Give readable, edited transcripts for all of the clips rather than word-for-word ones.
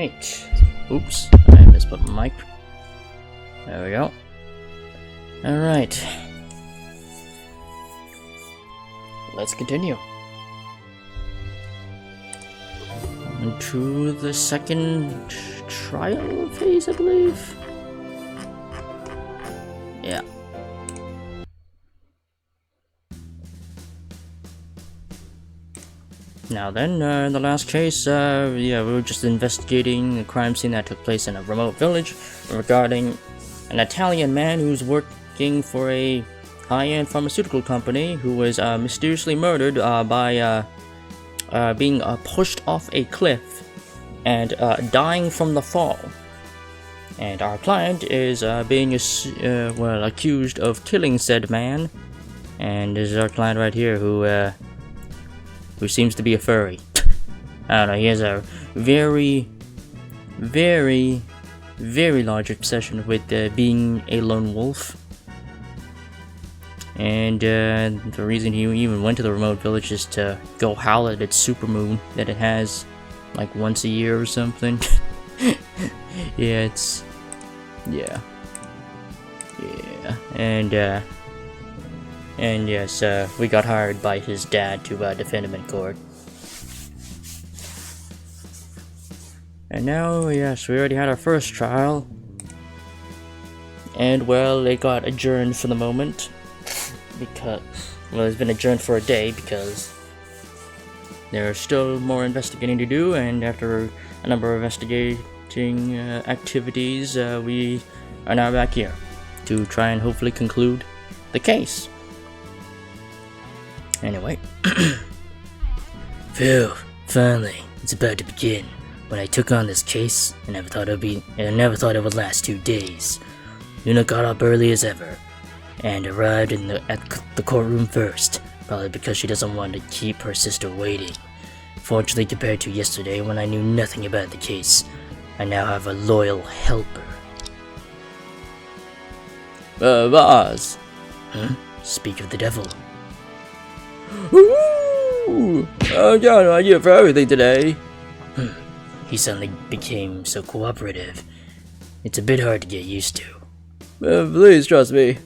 Alright. Oops, I misput my mic. There we go. Alright. Let's continue. On to the second trial phase, I believe. Yeah. Now then, in the last case, we were just investigating a crime scene that took place in a remote village regarding an Italian man who's working for a high-end pharmaceutical company who was mysteriously murdered by being pushed off a cliff and dying from the fall. And our client is being accused of killing said man, and this is our client right here who seems to be a furry. I don't know, he has a very, very, very large obsession with being a lone wolf. And the reason he even went to the remote village is to go howl at its supermoon that it has like once a year or something. Yeah. And yes, we got hired by his dad to defend him in court. And now, yes, we already had our first trial. And, well, it got adjourned for the moment. Because, well, it's been adjourned for a day because there's still more investigating to do. And after a number of investigating activities, we are now back here to try and hopefully conclude the case. Anyway. Phew, finally, it's about to begin. When I took on this case, I never thought it would last 2 days. Luna got up early as ever, and arrived at the courtroom first, probably because she doesn't want to keep her sister waiting. Fortunately, compared to yesterday when I knew nothing about the case, I now have a loyal helper. Boss. Huh? Speak of the devil. Ooh! I got an idea for everything today. He suddenly became so cooperative. It's a bit hard to get used to. Please trust me.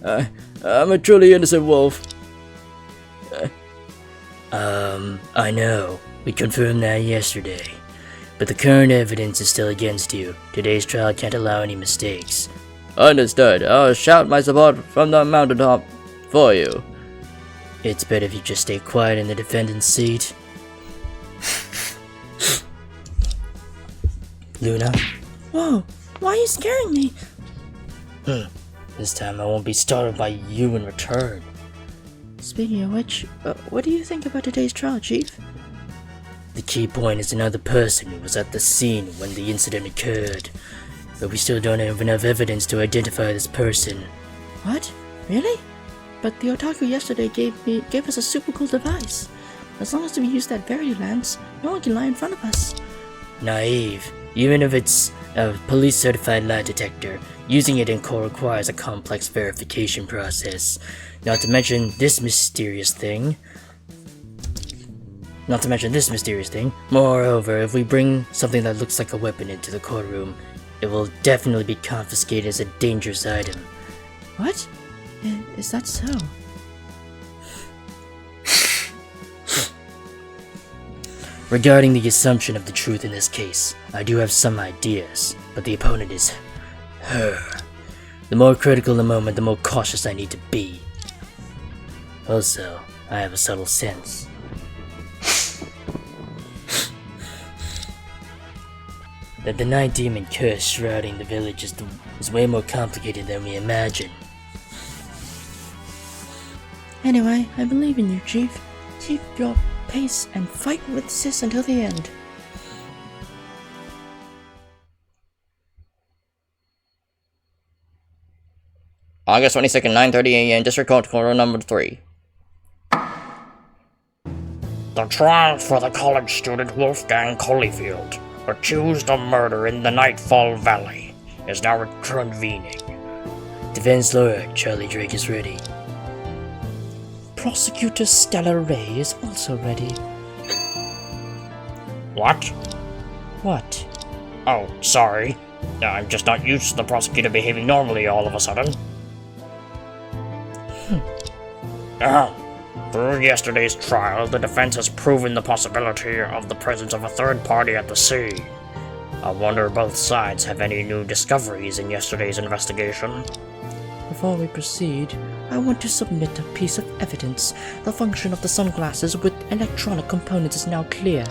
I'm a truly innocent wolf. I know. We confirmed that yesterday. But the current evidence is still against you. Today's trial can't allow any mistakes. Understood. I'll shout my support from the mountaintop for you. It's better if you just stay quiet in the defendant's seat. Luna? Whoa, why are you scaring me? This time I won't be startled by you in return. Speaking of which, what do you think about today's trial, Chief? The key point is another person who was at the scene when the incident occurred. But we still don't have enough evidence to identify this person. What? Really? But the otaku yesterday gave us a super cool device. As long as we use that Verity lens, no one can lie in front of us. Naive. Even if it's a police-certified lie detector, using it in court requires a complex verification process. Not to mention this mysterious thing. Moreover, if we bring something that looks like a weapon into the courtroom, it will definitely be confiscated as a dangerous item. What? Is that so? Regarding the assumption of the truth in this case, I do have some ideas, but the opponent is her. The more critical the moment, the more cautious I need to be. Also, I have a subtle sense. That the night demon curse shrouding the village is way more complicated than we imagine. Anyway, I believe in you, Chief. Keep your pace and fight with Sis until the end. August 22nd, 9:30 a.m. District Court, Quarter number 3. The trial for the college student Wolfgang Colleyfield, accused of murder in the Nightfall Valley, is now reconvening. Defense lawyer Charlie Drake is ready. Prosecutor Stella Ray is also ready. What? What? Oh, sorry. I'm just not used to the prosecutor behaving normally all of a sudden. Through yesterday's trial, the defense has proven the possibility of the presence of a third party at the scene. I wonder if both sides have any new discoveries in yesterday's investigation. Before we proceed, I want to submit a piece of evidence. The function of the sunglasses with electronic components is now clear.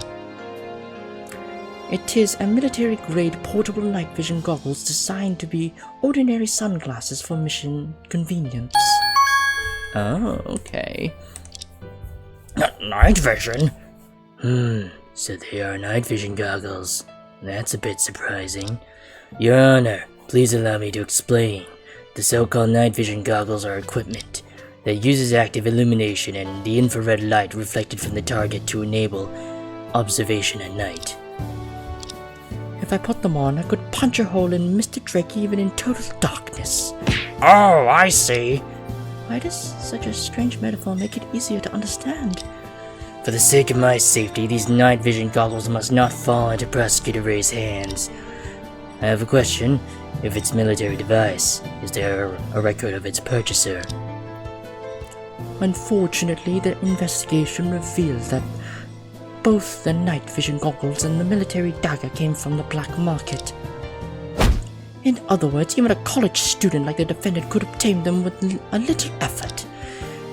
It is a military-grade portable night vision goggles designed to be ordinary sunglasses for mission convenience. Oh, okay. Night vision? So they are night vision goggles. That's a bit surprising. Your Honor, please allow me to explain. The so-called night vision goggles are equipment that uses active illumination and the infrared light reflected from the target to enable observation at night. If I put them on, I could punch a hole in Mr. Drake even in total darkness. Oh, I see. Why does such a strange metaphor make it easier to understand? For the sake of my safety, these night vision goggles must not fall into Prosecutor Ray's hands. I have a question. If it's a military device, is there a record of its purchaser? Unfortunately, the investigation revealed that both the night vision goggles and the military dagger came from the black market. In other words, even a college student like the defendant could obtain them with a little effort.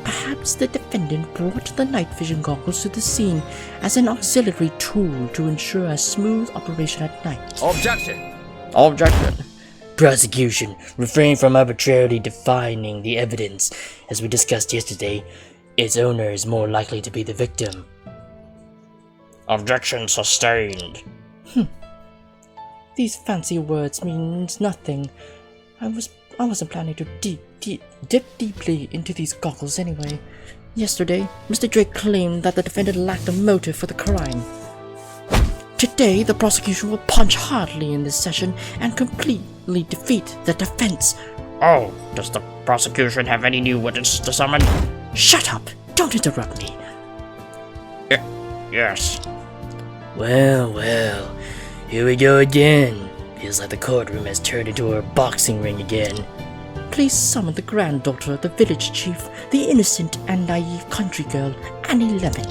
Perhaps the defendant brought the night vision goggles to the scene as an auxiliary tool to ensure a smooth operation at night. Objection! Objection! Prosecution, refrain from arbitrarily defining the evidence. As we discussed yesterday, its owner is more likely to be the victim. Objection sustained. These fancy words means nothing. I wasn't planning to dip deeply into these goggles anyway. Yesterday, Mr. Drake claimed that the defendant lacked a motive for the crime. Today, the prosecution will punch hardly in this session and completely defeat the defense. Oh, does the prosecution have any new witnesses to summon? Shut up! Don't interrupt me. Yes. Well, here we go again. Feels like the courtroom has turned into a boxing ring again. Please summon the granddaughter of the village chief, the innocent and naive country girl, Annie Lemon.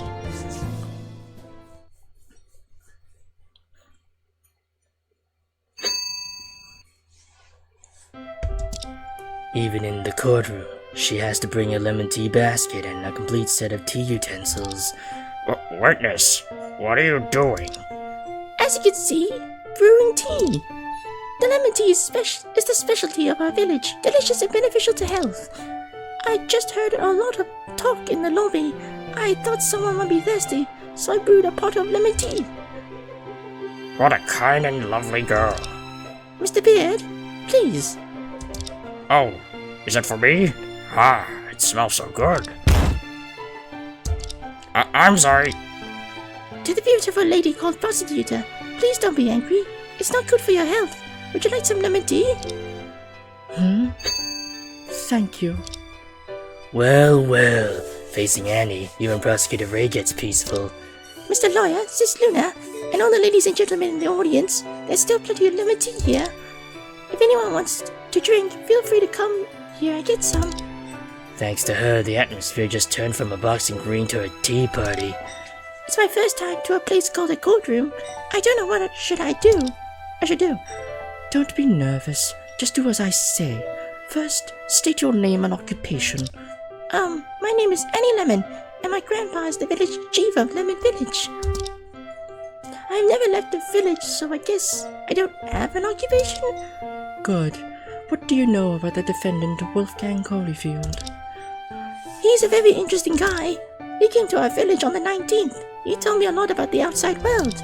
Even in the courtroom, she has to bring a lemon tea basket and a complete set of tea utensils. Witness, what are you doing? As you can see, brewing tea. The lemon tea is the specialty of our village, delicious and beneficial to health. I just heard a lot of talk in the lobby. I thought someone might be thirsty, so I brewed a pot of lemon tea. What a kind and lovely girl. Mr. Beard, please. Oh, is it for me? Ah, it smells so good. I'm sorry. To the beautiful lady called prosecutor, please don't be angry. It's not good for your health. Would you like some lemon tea? Thank you. Well, facing Annie, even Prosecutor Ray gets peaceful. Mr. Lawyer, Sis Luna, and all the ladies and gentlemen in the audience, there's still plenty of lemon tea here. If anyone wants to drink, feel free to come here and get some. Thanks to her, the atmosphere just turned from a boxing ring to a tea party. It's my first time to a place called a courtroom. I don't know what I should do. Don't be nervous. Just do as I say. First, state your name and occupation. My name is Annie Lemon, and my grandpa is the village chief of Lemon Village. I've never left the village, so I guess I don't have an occupation. Good. What do you know about the defendant, Wolfgang Holyfield? He's a very interesting guy. He came to our village on the 19th. He told me a lot about the outside world.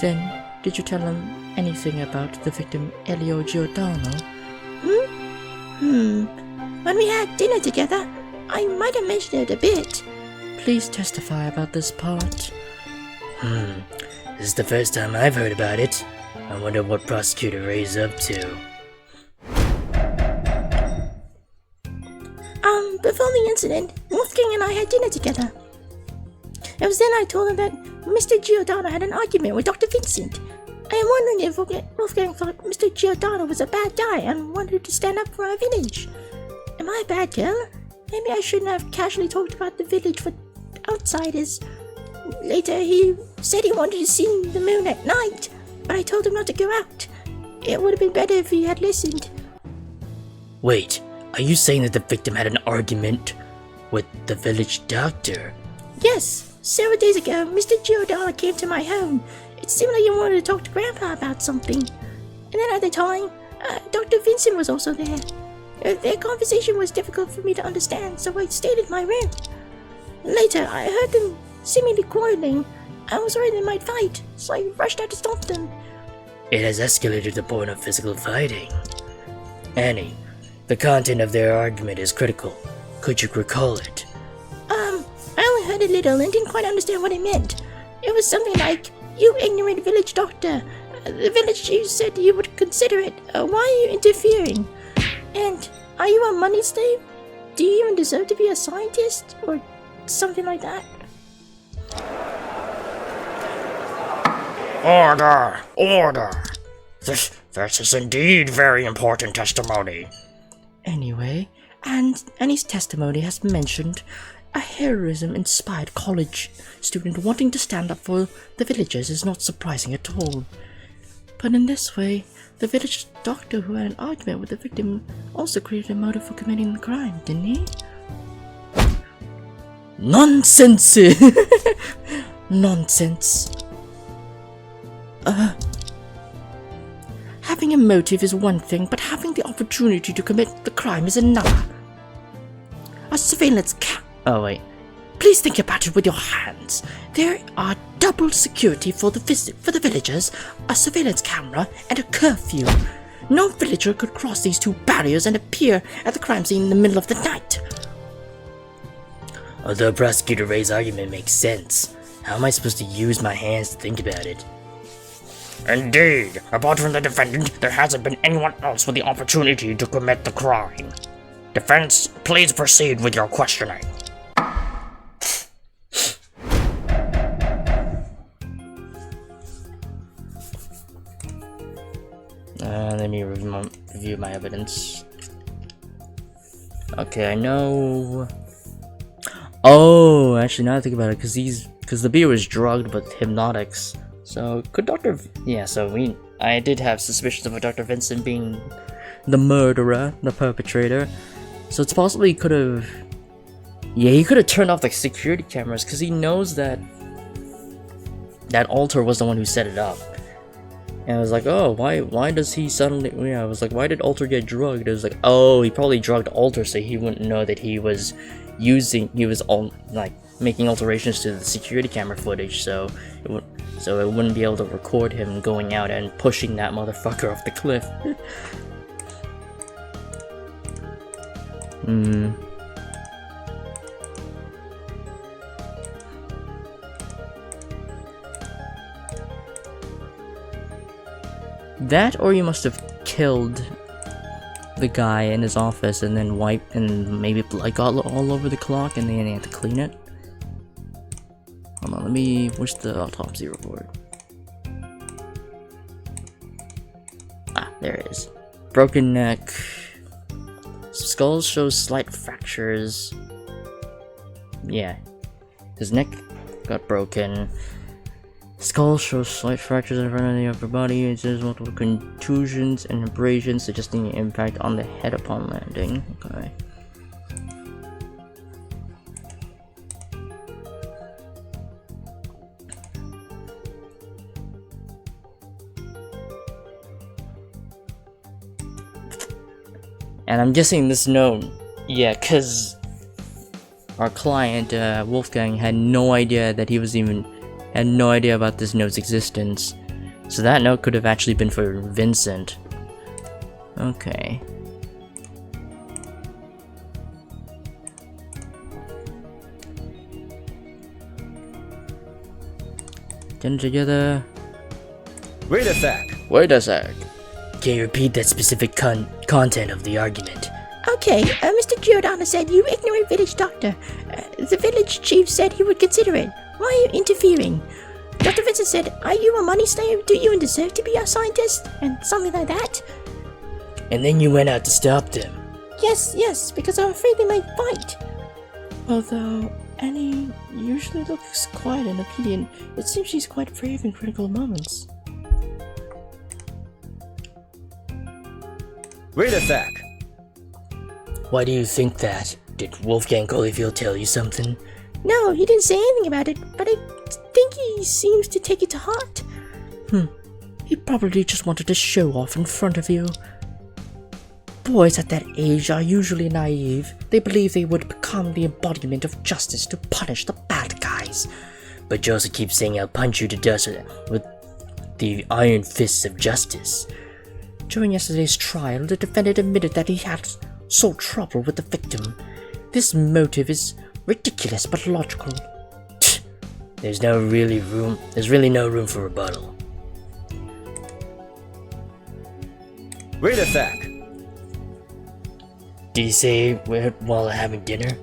Then, did you tell him anything about the victim, Elio Giordano? When we had dinner together, I might have mentioned it a bit. Please testify about this part. This is the first time I've heard about it. I wonder what Prosecutor Ray's up to. Before the incident, Wolfgang and I had dinner together. It was then I told him that Mr. Giordano had an argument with Dr. Vincent. I am wondering if Wolfgang thought Mr. Giordano was a bad guy and wanted to stand up for our village. Am I a bad girl? Maybe I shouldn't have casually talked about the village for outsiders. Later, he said he wanted to see the moon at night, but I told him not to go out. It would have been better if he had listened. Wait, are you saying that the victim had an argument with the village doctor? Yes, several days ago, Mr. Giordano came to my home. It seemed like he wanted to talk to Grandpa about something. And then at the time, Dr. Vincent was also there. Their conversation was difficult for me to understand, so I stayed in my room. Later, I heard them seemingly quarreling. I was worried they might fight, so I rushed out to stop them. It has escalated to the point of physical fighting. Annie, the content of their argument is critical. Could you recall it? I only heard a little and didn't quite understand what it meant. It was something like, "You ignorant village doctor. The village chief said you would consider it. Why are you interfering? And are you a money slave? Do you even deserve to be a scientist?" Or something like that. Order! Order! This is indeed very important testimony. Anyway, and Annie's testimony has mentioned a heroism-inspired college student wanting to stand up for the villagers is not surprising at all. But in this way, the village doctor who had an argument with the victim also created a motive for committing the crime, didn't he? Nonsense! Nonsense. Having a motive is one thing, but having the opportunity to commit the crime is another. A surveillance Oh wait. Please think about it with your hands. There are double security for the villagers, a surveillance camera, and a curfew. No villager could cross these two barriers and appear at the crime scene in the middle of the night. Although Prosecutor Ray's argument makes sense, how am I supposed to use my hands to think about it? Indeed, apart from the defendant, there hasn't been anyone else with the opportunity to commit the crime. Defense, please proceed with your questioning. Let me review my evidence. Okay, I know. Oh, actually, now I think about it, because the beer was drugged with hypnotics. So could I did have suspicions of Dr. Vincent being the murderer, the perpetrator. So it's possible he could have. Yeah, he could have turned off the security cameras because he knows that altar was the one who set it up. And I was like, oh, why does he suddenly... Yeah, I was like, why did Alter get drugged? It was like, oh, he probably drugged Alter so he wouldn't know that he was making alterations to the security camera footage, so it wouldn't be able to record him going out and pushing that motherfucker off the cliff. That, or you must have killed the guy in his office and then wiped, and maybe blood got all over the clock and then they had to clean it. Hold on, where's the autopsy report? Ah, there it is. Broken neck. Skull shows slight fractures. Yeah. His neck got broken. Skull shows slight fractures in front of the upper body. It says multiple contusions and abrasions, suggesting an impact on the head upon landing. Okay. And I'm guessing this note, yeah, cause our client, Wolfgang, had no idea that had no idea about this note's existence. So that note could have actually been for Vincent. Okay. Get it together. Wait a sec. Can you repeat that specific content of the argument? Okay, Mr. Giordano said, "You ignorant village doctor. The village chief said he would consider it. Why are you interfering? Dr. Vincent said, "Are you a money slave? Do you deserve to be a scientist?" And something like that. And then you went out to stop them. Yes, because I'm afraid they might fight. Although Annie usually looks quiet and obedient, it seems she's quite brave in critical moments. Wait a sec. Why do you think that? Did Wolfgang Holyfield tell you something? No, he didn't say anything about it, but I think he seems to take it to heart. He probably just wanted to show off in front of you. Boys at that age are usually naive. They believe they would become the embodiment of justice to punish the bad guys. But you also keep saying I'll punch you to dust with the iron fists of justice. During yesterday's trial, the defendant admitted that he had sought trouble with the victim. This motive is ridiculous but logical. There's really no room for rebuttal. Wait a sec. Did he say while having dinner?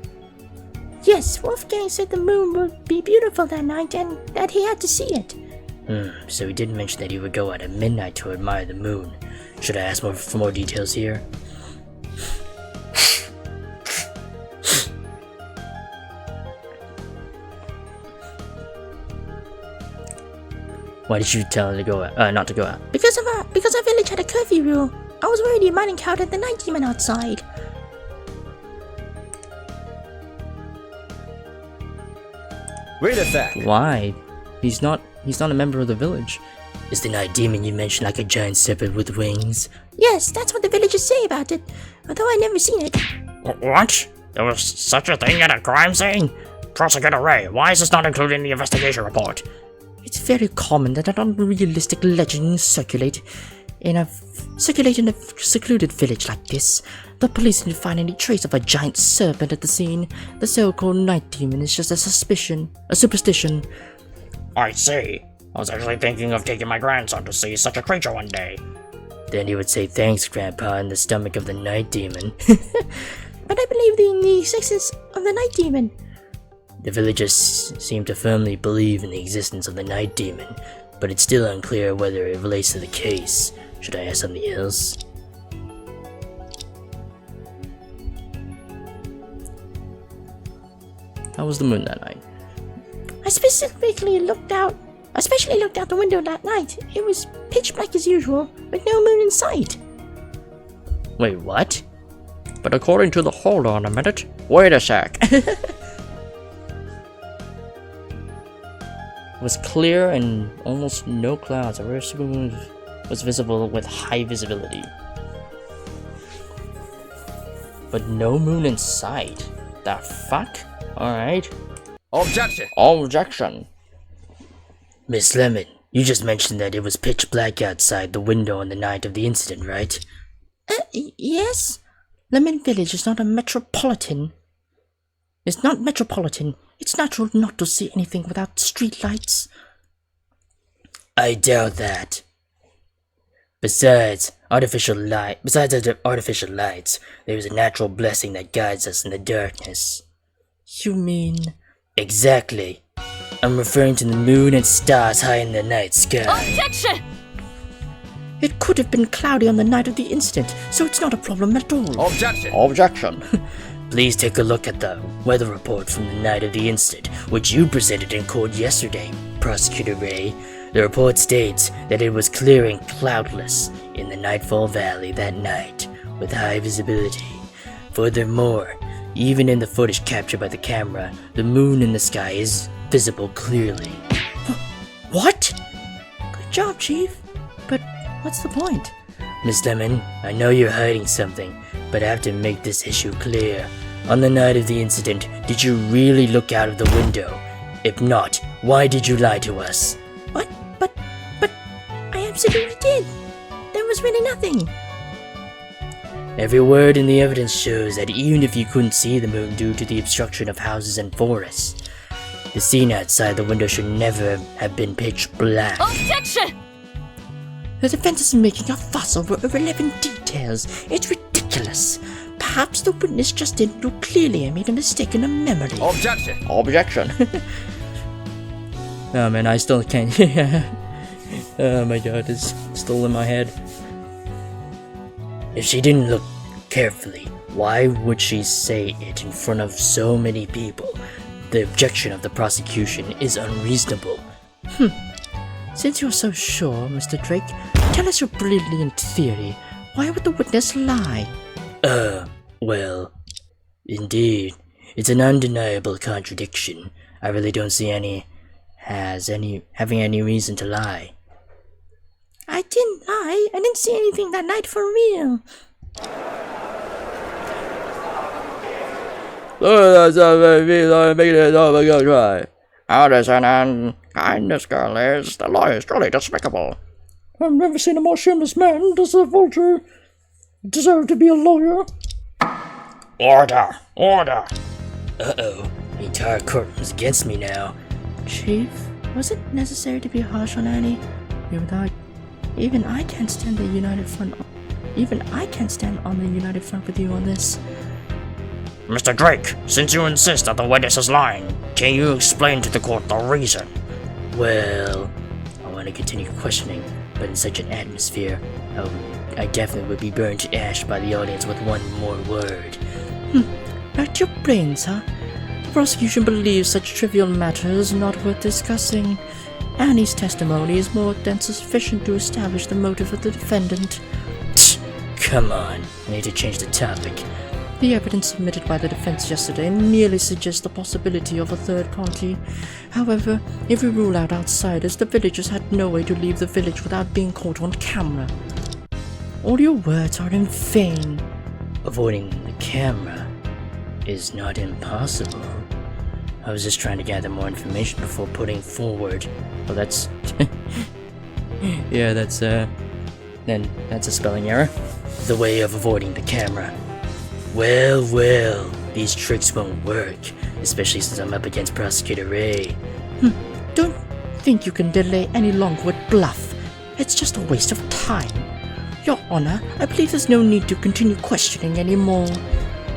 Yes, Wolfgang said the moon would be beautiful that night and that he had to see it. So he did mention that he would go out at midnight to admire the moon. Should I ask for more details here? Why did you tell him to go out? Not to go out? Because our village had a curfew rule. I was worried he might encounter the night demon outside. Wait a sec. Why? He's not a member of the village. Is the night demon you mentioned like a giant serpent with wings? Yes, that's what the villagers say about it, although I never seen it. What? There was such a thing at a crime scene? Prosecutor Ray, why is this not included in the investigation report? It's very common that an unrealistic legend circulate in a secluded village like this. The police didn't find any trace of a giant serpent at the scene. The so-called night demon is just a superstition. I see. I was actually thinking of taking my grandson to see such a creature one day. Then he would say thanks, Grandpa, in the stomach of the night demon. But I believe in the existence of the night demon. The villagers seem to firmly believe in the existence of the night demon, but it's still unclear whether it relates to the case. Should I ask something else? How was the moon that night? I especially looked out the window that night. It was pitch black as usual, with no moon in sight. Wait, what? But according to the... Hold on a minute. Wait a sec. It was clear and almost no clouds. A rare supermoon was visible with high visibility. But no moon in sight. The fuck? Alright. Objection. Objection. Miss Lemon, you just mentioned that it was pitch black outside the window on the night of the incident, right? Yes? Lemon Village is not a metropolitan. It's not metropolitan. It's natural not to see anything without street lights. I doubt that. Besides the artificial lights, there is a natural blessing that guides us in the darkness. You mean... Exactly. I'm referring to the moon and stars high in the night sky. Objection! It could have been cloudy on the night of the incident, so it's not a problem at all. Objection. Objection. Please take a look at the weather report from the night of the incident, which you presented in court yesterday, Prosecutor Ray. The report states that it was clear and cloudless in the Nightfall Valley that night, with high visibility. Furthermore, even in the footage captured by the camera, the moon in the sky is visible clearly. What? Good job, Chief. But what's the point? Miss Lemon, I know you're hiding something, but I have to make this issue clear. On the night of the incident, did you really look out of the window? If not, why did you lie to us? What? But I absolutely did. There was really nothing. Every word in the evidence shows that even if you couldn't see the moon due to the obstruction of houses and forests, the scene outside the window should never have been pitch black. Objection! The defense is making a fuss over irrelevant details. It's ridiculous. Perhaps the witness just didn't look clearly and made a mistake in her memory. Objection. Objection. Oh man, I still can't. Oh my god, it's still in my head. If she didn't look carefully, why would she say it in front of so many people? The objection of the prosecution is unreasonable. Since you're so sure, Mr. Drake, tell us your brilliant theory. Why would the witness lie? Well, indeed, it's an undeniable contradiction. I really don't see having any reason to lie. I didn't lie. I didn't see anything that night for real. How does an unkind this girl is? The law is truly despicable. I've never seen a more shameless man. Does the vulture deserve to be a lawyer? Order! Order! Uh-oh, the entire courtroom's against me now. Chief, was it necessary to be harsh on Annie? Even I can't stand the united front. Even I can't stand on the united front with you on this. Mr. Drake, since you insist that the witness is lying, can you explain to the court the reason? Well, I want to continue questioning, but in such an atmosphere, I definitely would be burned to ash by the audience with one more word. Back to your brains, huh? The prosecution believes such trivial matters are not worth discussing. Annie's testimony is more than sufficient to establish the motive of the defendant. Come on, I need to change the topic. The evidence submitted by the defense yesterday merely suggests the possibility of a third party. However, if we rule out outsiders, the villagers had no way to leave the village without being caught on camera. All your words are in vain. Avoiding the camera is not impossible. I was just trying to gather more information before putting forward. Well, that's... yeah, that's a spelling error. The way of avoiding the camera. Well, these tricks won't work, especially since I'm up against Prosecutor Ray. Don't think you can delay any longer with bluff. It's just a waste of time. Your Honor, I believe there's no need to continue questioning anymore.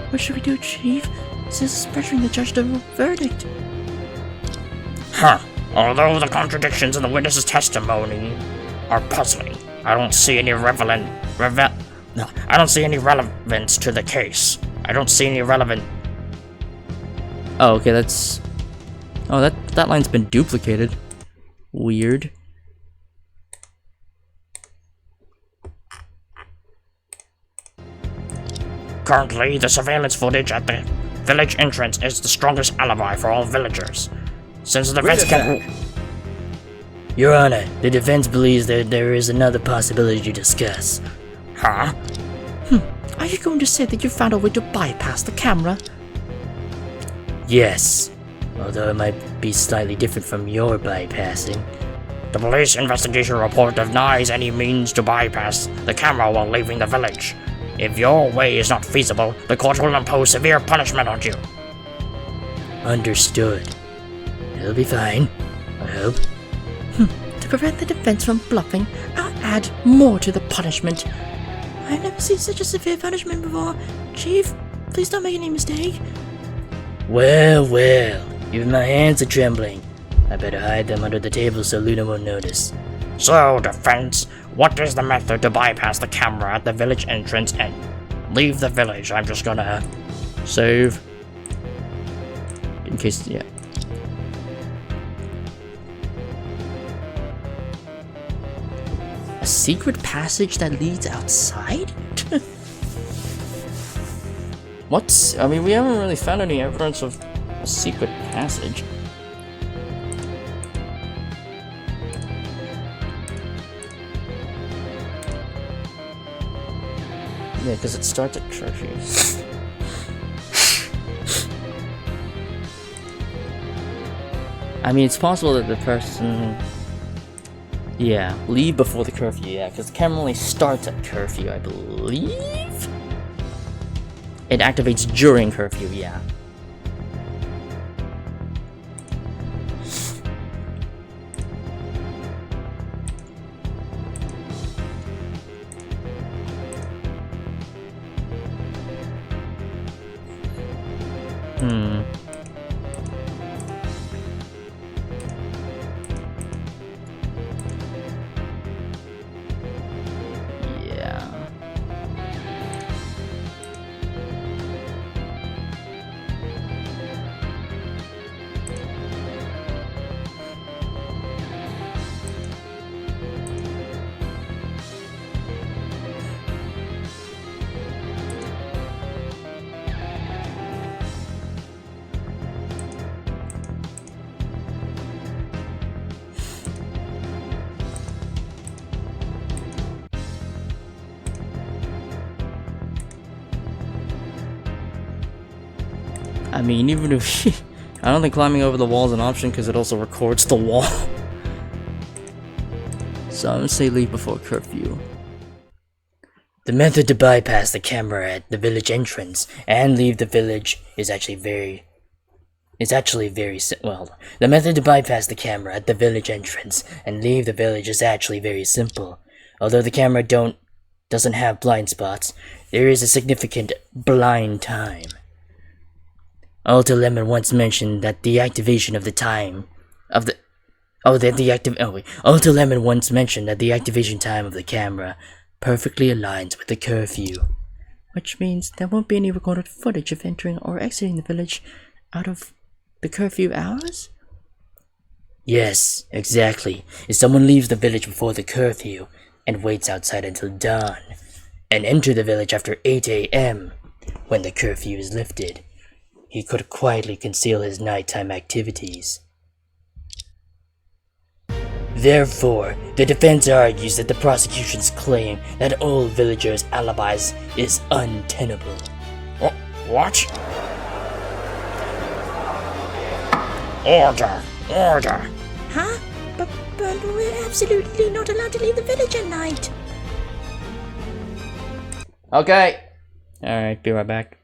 What should we do, Chief? This is pressuring the judge to verdict. Although the contradictions in the witness's testimony are puzzling, I don't see any relevance to the case. I don't see any relevant. Oh, okay, that's... Oh, that line's been duplicated. Weird. Currently, the surveillance footage at the village entrance is the strongest alibi for all villagers. Since the defense can... Your Honor, the defense believes that there is another possibility to discuss. Huh? Are you going to say that you found a way to bypass the camera? Yes, although it might be slightly different from your bypassing. The police investigation report denies any means to bypass the camera while leaving the village. If your way is not feasible, the court will impose severe punishment on you. Understood. It'll be fine, I hope. To prevent the defense from bluffing, I'll add more to the punishment. I've never seen such a severe punishment before. Chief, please don't make any mistake. Well, even my hands are trembling. I better hide them under the table so Luna won't notice. So, defense, what is the method to bypass the camera at the village entrance and leave the village? I'm just gonna Save. In case, yeah. A secret passage that leads outside? What? I mean, we haven't really found any evidence of a secret passage. Yeah, because it starts at curfew. I mean, it's possible that the person... Yeah, leave before the curfew, yeah, because the camera only starts at curfew, I believe? It activates during curfew, yeah. I mean, even if she... I don't think climbing over the wall is an option because it also records the wall. So I'm gonna say leave before curfew. The method to bypass the camera at the village entrance and leave the village is actually very well. The method to bypass the camera at the village entrance and leave the village is actually very simple. Although the camera doesn't have blind spots, there is a significant blind time. Alto Lemon once mentioned that the activation of the time of the Alto Lemon once mentioned that the activation time of the camera perfectly aligns with the curfew. Which means there won't be any recorded footage of entering or exiting the village out of the curfew hours? Yes, exactly. If someone leaves the village before the curfew and waits outside until dawn, and enter the village after 8 a.m., when the curfew is lifted, he could quietly conceal his nighttime activities. Therefore, the defense argues that the prosecution's claim that all villagers' alibis is untenable. What? Order! Order! Huh? But we're absolutely not allowed to leave the village at night. Okay. Alright, be right back.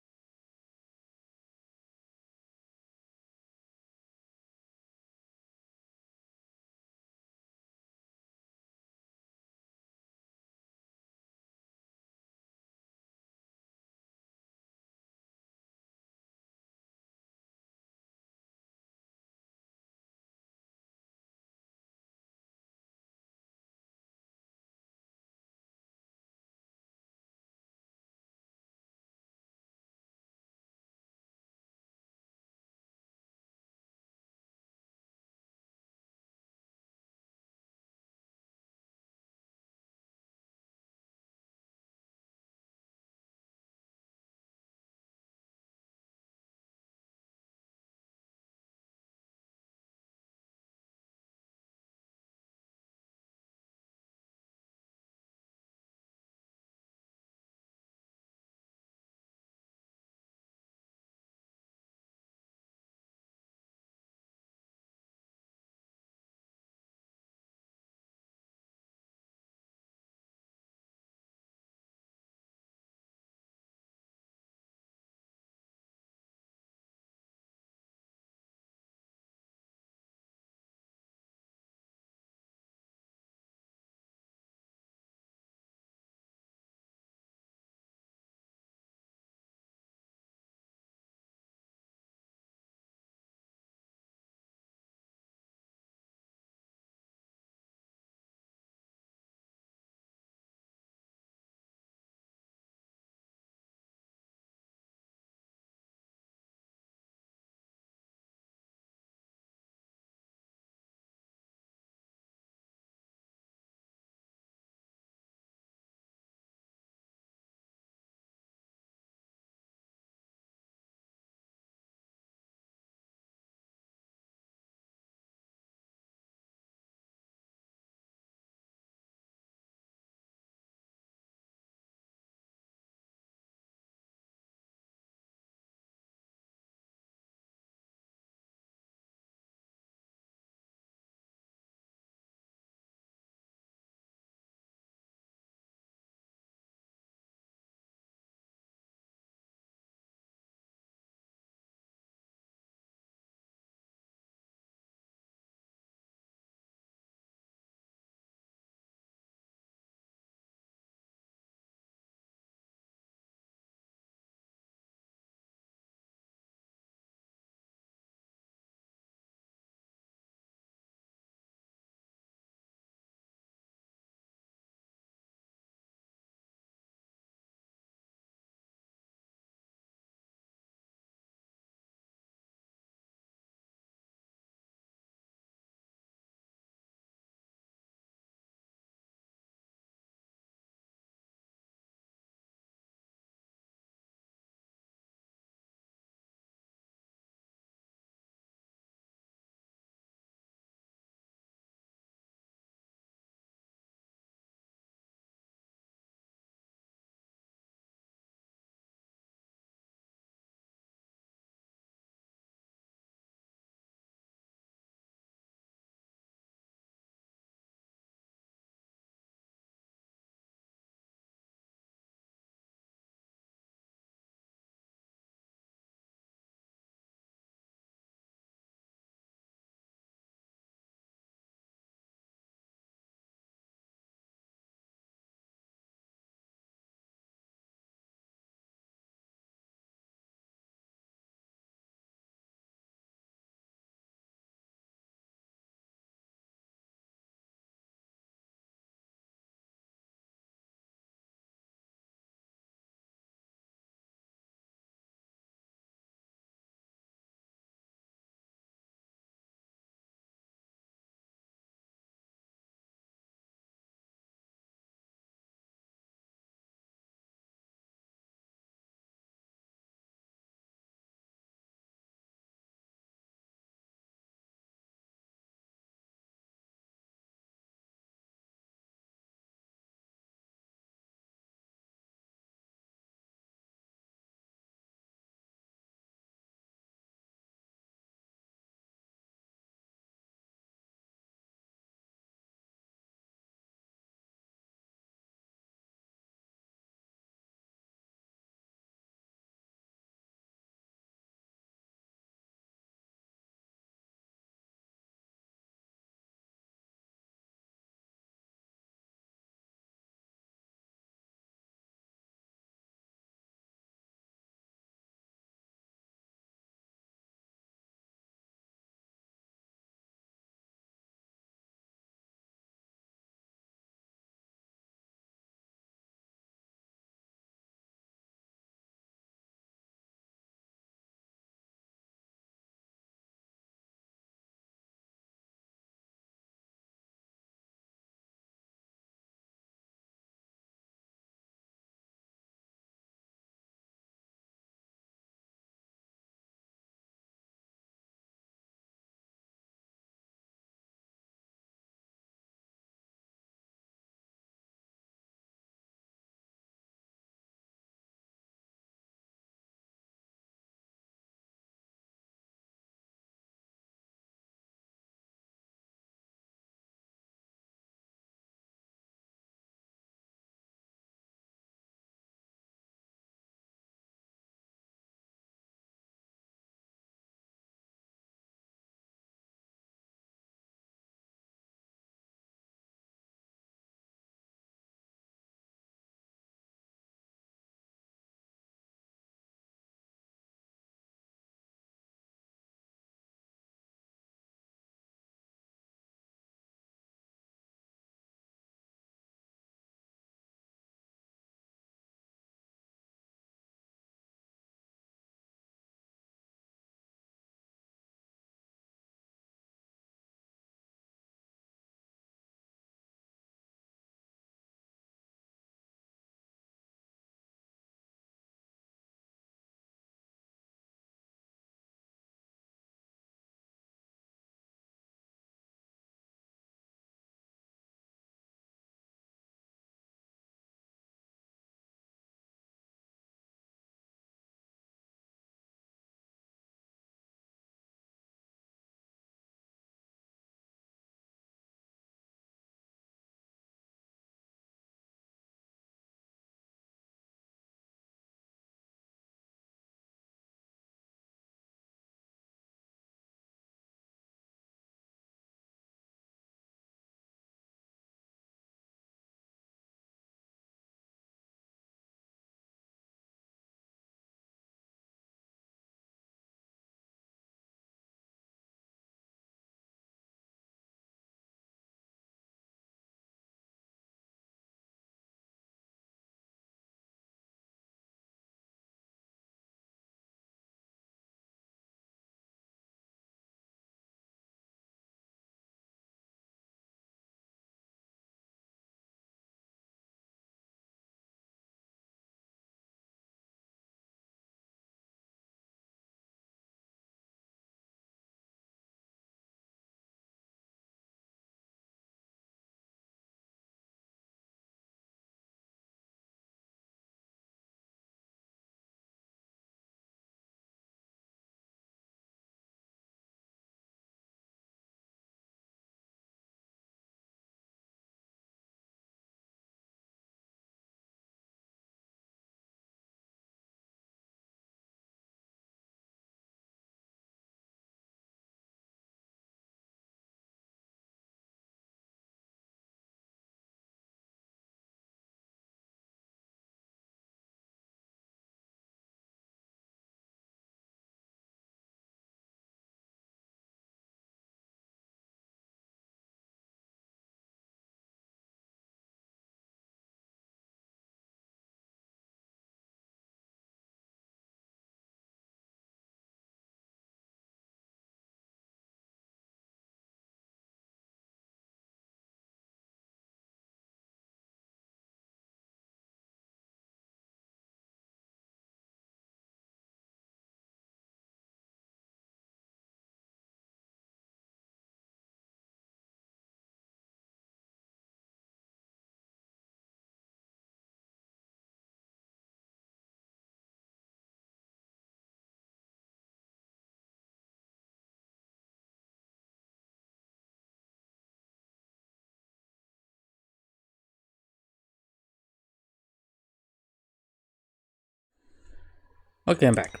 Okay, I'm back.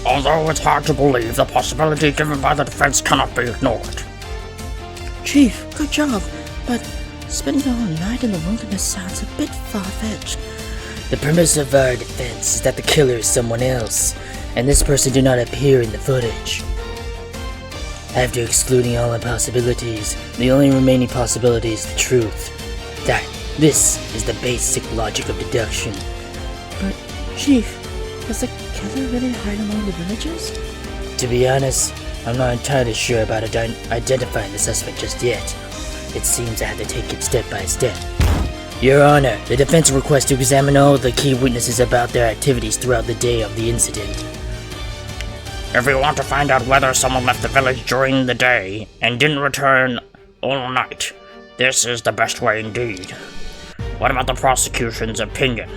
Although it's hard to believe, the possibility given by the defense cannot be ignored. Chief, good job, but spending the whole night in the wilderness sounds a bit far-fetched. The premise of our defense is that the killer is someone else, and this person did not appear in the footage. After excluding all impossibilities, the only remaining possibility is the truth. This is the basic logic of deduction. But, Chief, has the killer really hide among the villagers? To be honest, I'm not entirely sure about identifying the suspect just yet. It seems I have to take it step by step. Your Honor, the defense requests to examine all the key witnesses about their activities throughout the day of the incident. If you want to find out whether someone left the village during the day and didn't return all night, this is the best way indeed. What about the prosecution's opinion?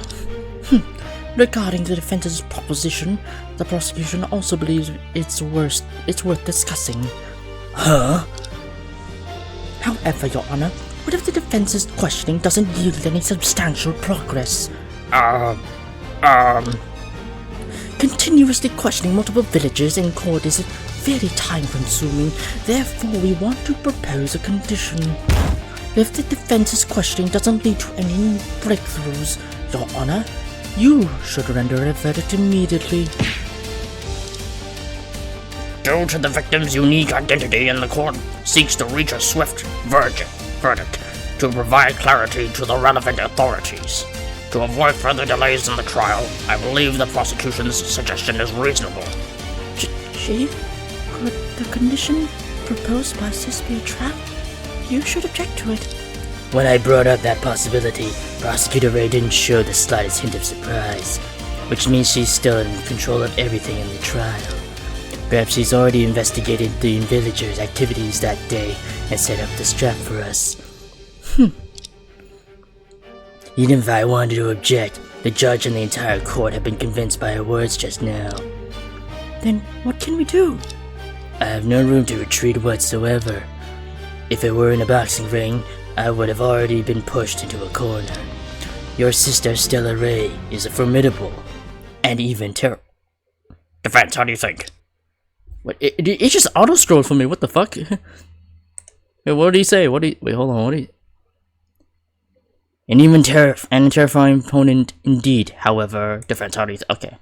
Regarding the defense's proposition, the prosecution also believes it's worth discussing. Huh? However, Your Honor, what if the defense's questioning doesn't yield any substantial progress? Continuously questioning multiple villagers in court is very time-consuming, therefore we want to propose a condition. If the defense's questioning doesn't lead to any breakthroughs, Your Honor, you should render a verdict immediately. Due to the victim's unique identity, and the court seeks to reach a swift verdict to provide clarity to the relevant authorities. To avoid further delays in the trial, I believe the prosecution's suggestion is reasonable. Chief, could the condition proposed by Sis be a trap? You should object to it. When I brought up that possibility, Prosecutor Ray didn't show the slightest hint of surprise, which means she's still in control of everything in the trial. Perhaps she's already investigated the villagers' activities that day and set up this trap for us. Even if I wanted to object, the judge and the entire court have been convinced by her words just now. Then what can we do? I have no room to retreat whatsoever. If it were in a boxing ring, I would have already been pushed into a corner. Your sister Stella Ray is a formidable and even terrible. Defense, how do you think? What? It just auto-scrolled for me, what the fuck? Wait, what did he say? Wait, hold on, what did he... An even terrifying opponent indeed, however. Defense, how do you okay.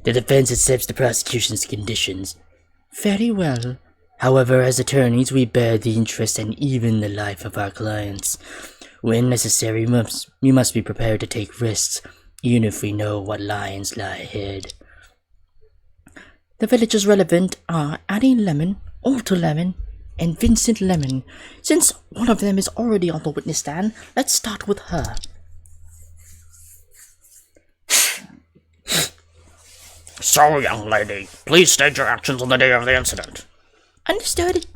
The defense accepts the prosecution's conditions. Very well. However, as attorneys, we bear the interest and even the life of our clients. When necessary, we must be prepared to take risks, even if we know what lions lie ahead. The villagers relevant are Annie Lemon, Alto Lemon, and Vincent Lemon. Since one of them is already on the witness stand, let's start with her. So, young lady, please state your actions on the day of the incident. Understood.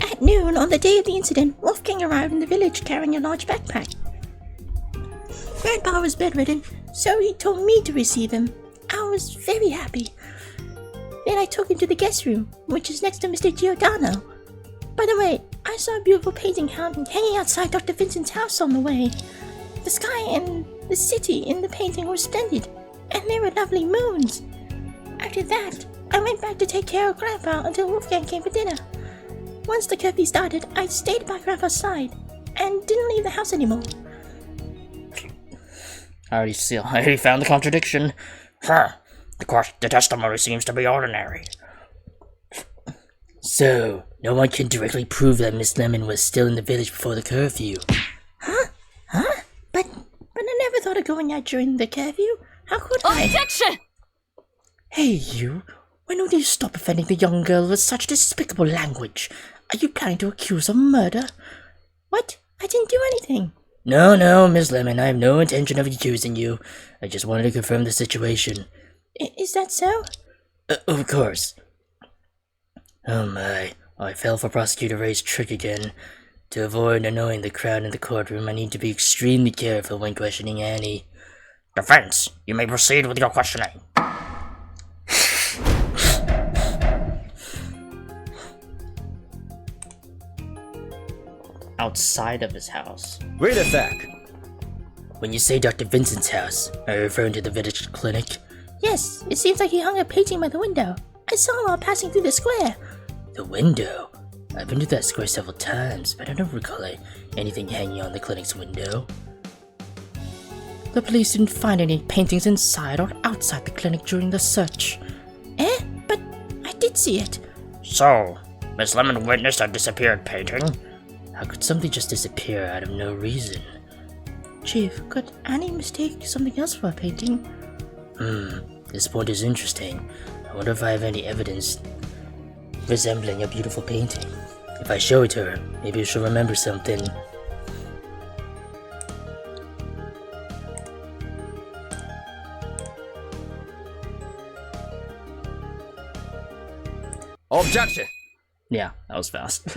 At noon on the day of the incident, Wolfgang arrived in the village carrying a large backpack. Grandpa was bedridden, so he told me to receive him. I was very happy. Then I took him to the guest room, which is next to Mr. Giordano. By the way, I saw a beautiful painting hanging outside Dr. Vincent's house on the way. The sky and the city in the painting were splendid, and there were lovely moons. After that, I went back to take care of Grandpa until Wolfgang came for dinner. Once the curfew started, I stayed by Grandpa's side, and didn't leave the house anymore. I already found the contradiction. The testimony seems to be ordinary. So, no one can directly prove that Miss Lemon was still in the village before the curfew. Huh? But I never thought of going out during the curfew. How could I? Objection! Hey, you! When will you stop offending the young girl with such despicable language? Are you planning to accuse her of murder? What? I didn't do anything. No, Miss Lemon, I have no intention of accusing you. I just wanted to confirm the situation. Is that so? Of course. Oh my, I fell for Prosecutor Ray's trick again. To avoid annoying the crowd in the courtroom, I need to be extremely careful when questioning Annie. Defense, you may proceed with your questioning. outside of his house. Wait a sec. When you say Dr. Vincent's house, are you referring to the village clinic? Yes, it seems like he hung a painting by the window. I saw him while passing through the square. The window? I've been to that square several times, but I don't recall anything hanging on the clinic's window. The police didn't find any paintings inside or outside the clinic during the search. But I did see it. So, Miss Lemon witnessed a disappeared painting? How could something just disappear out of no reason? Chief, could Annie mistake something else for a painting? This point is interesting. I wonder if I have any evidence resembling a beautiful painting. If I show it to her, maybe she'll remember something. Objection! Yeah, that was fast.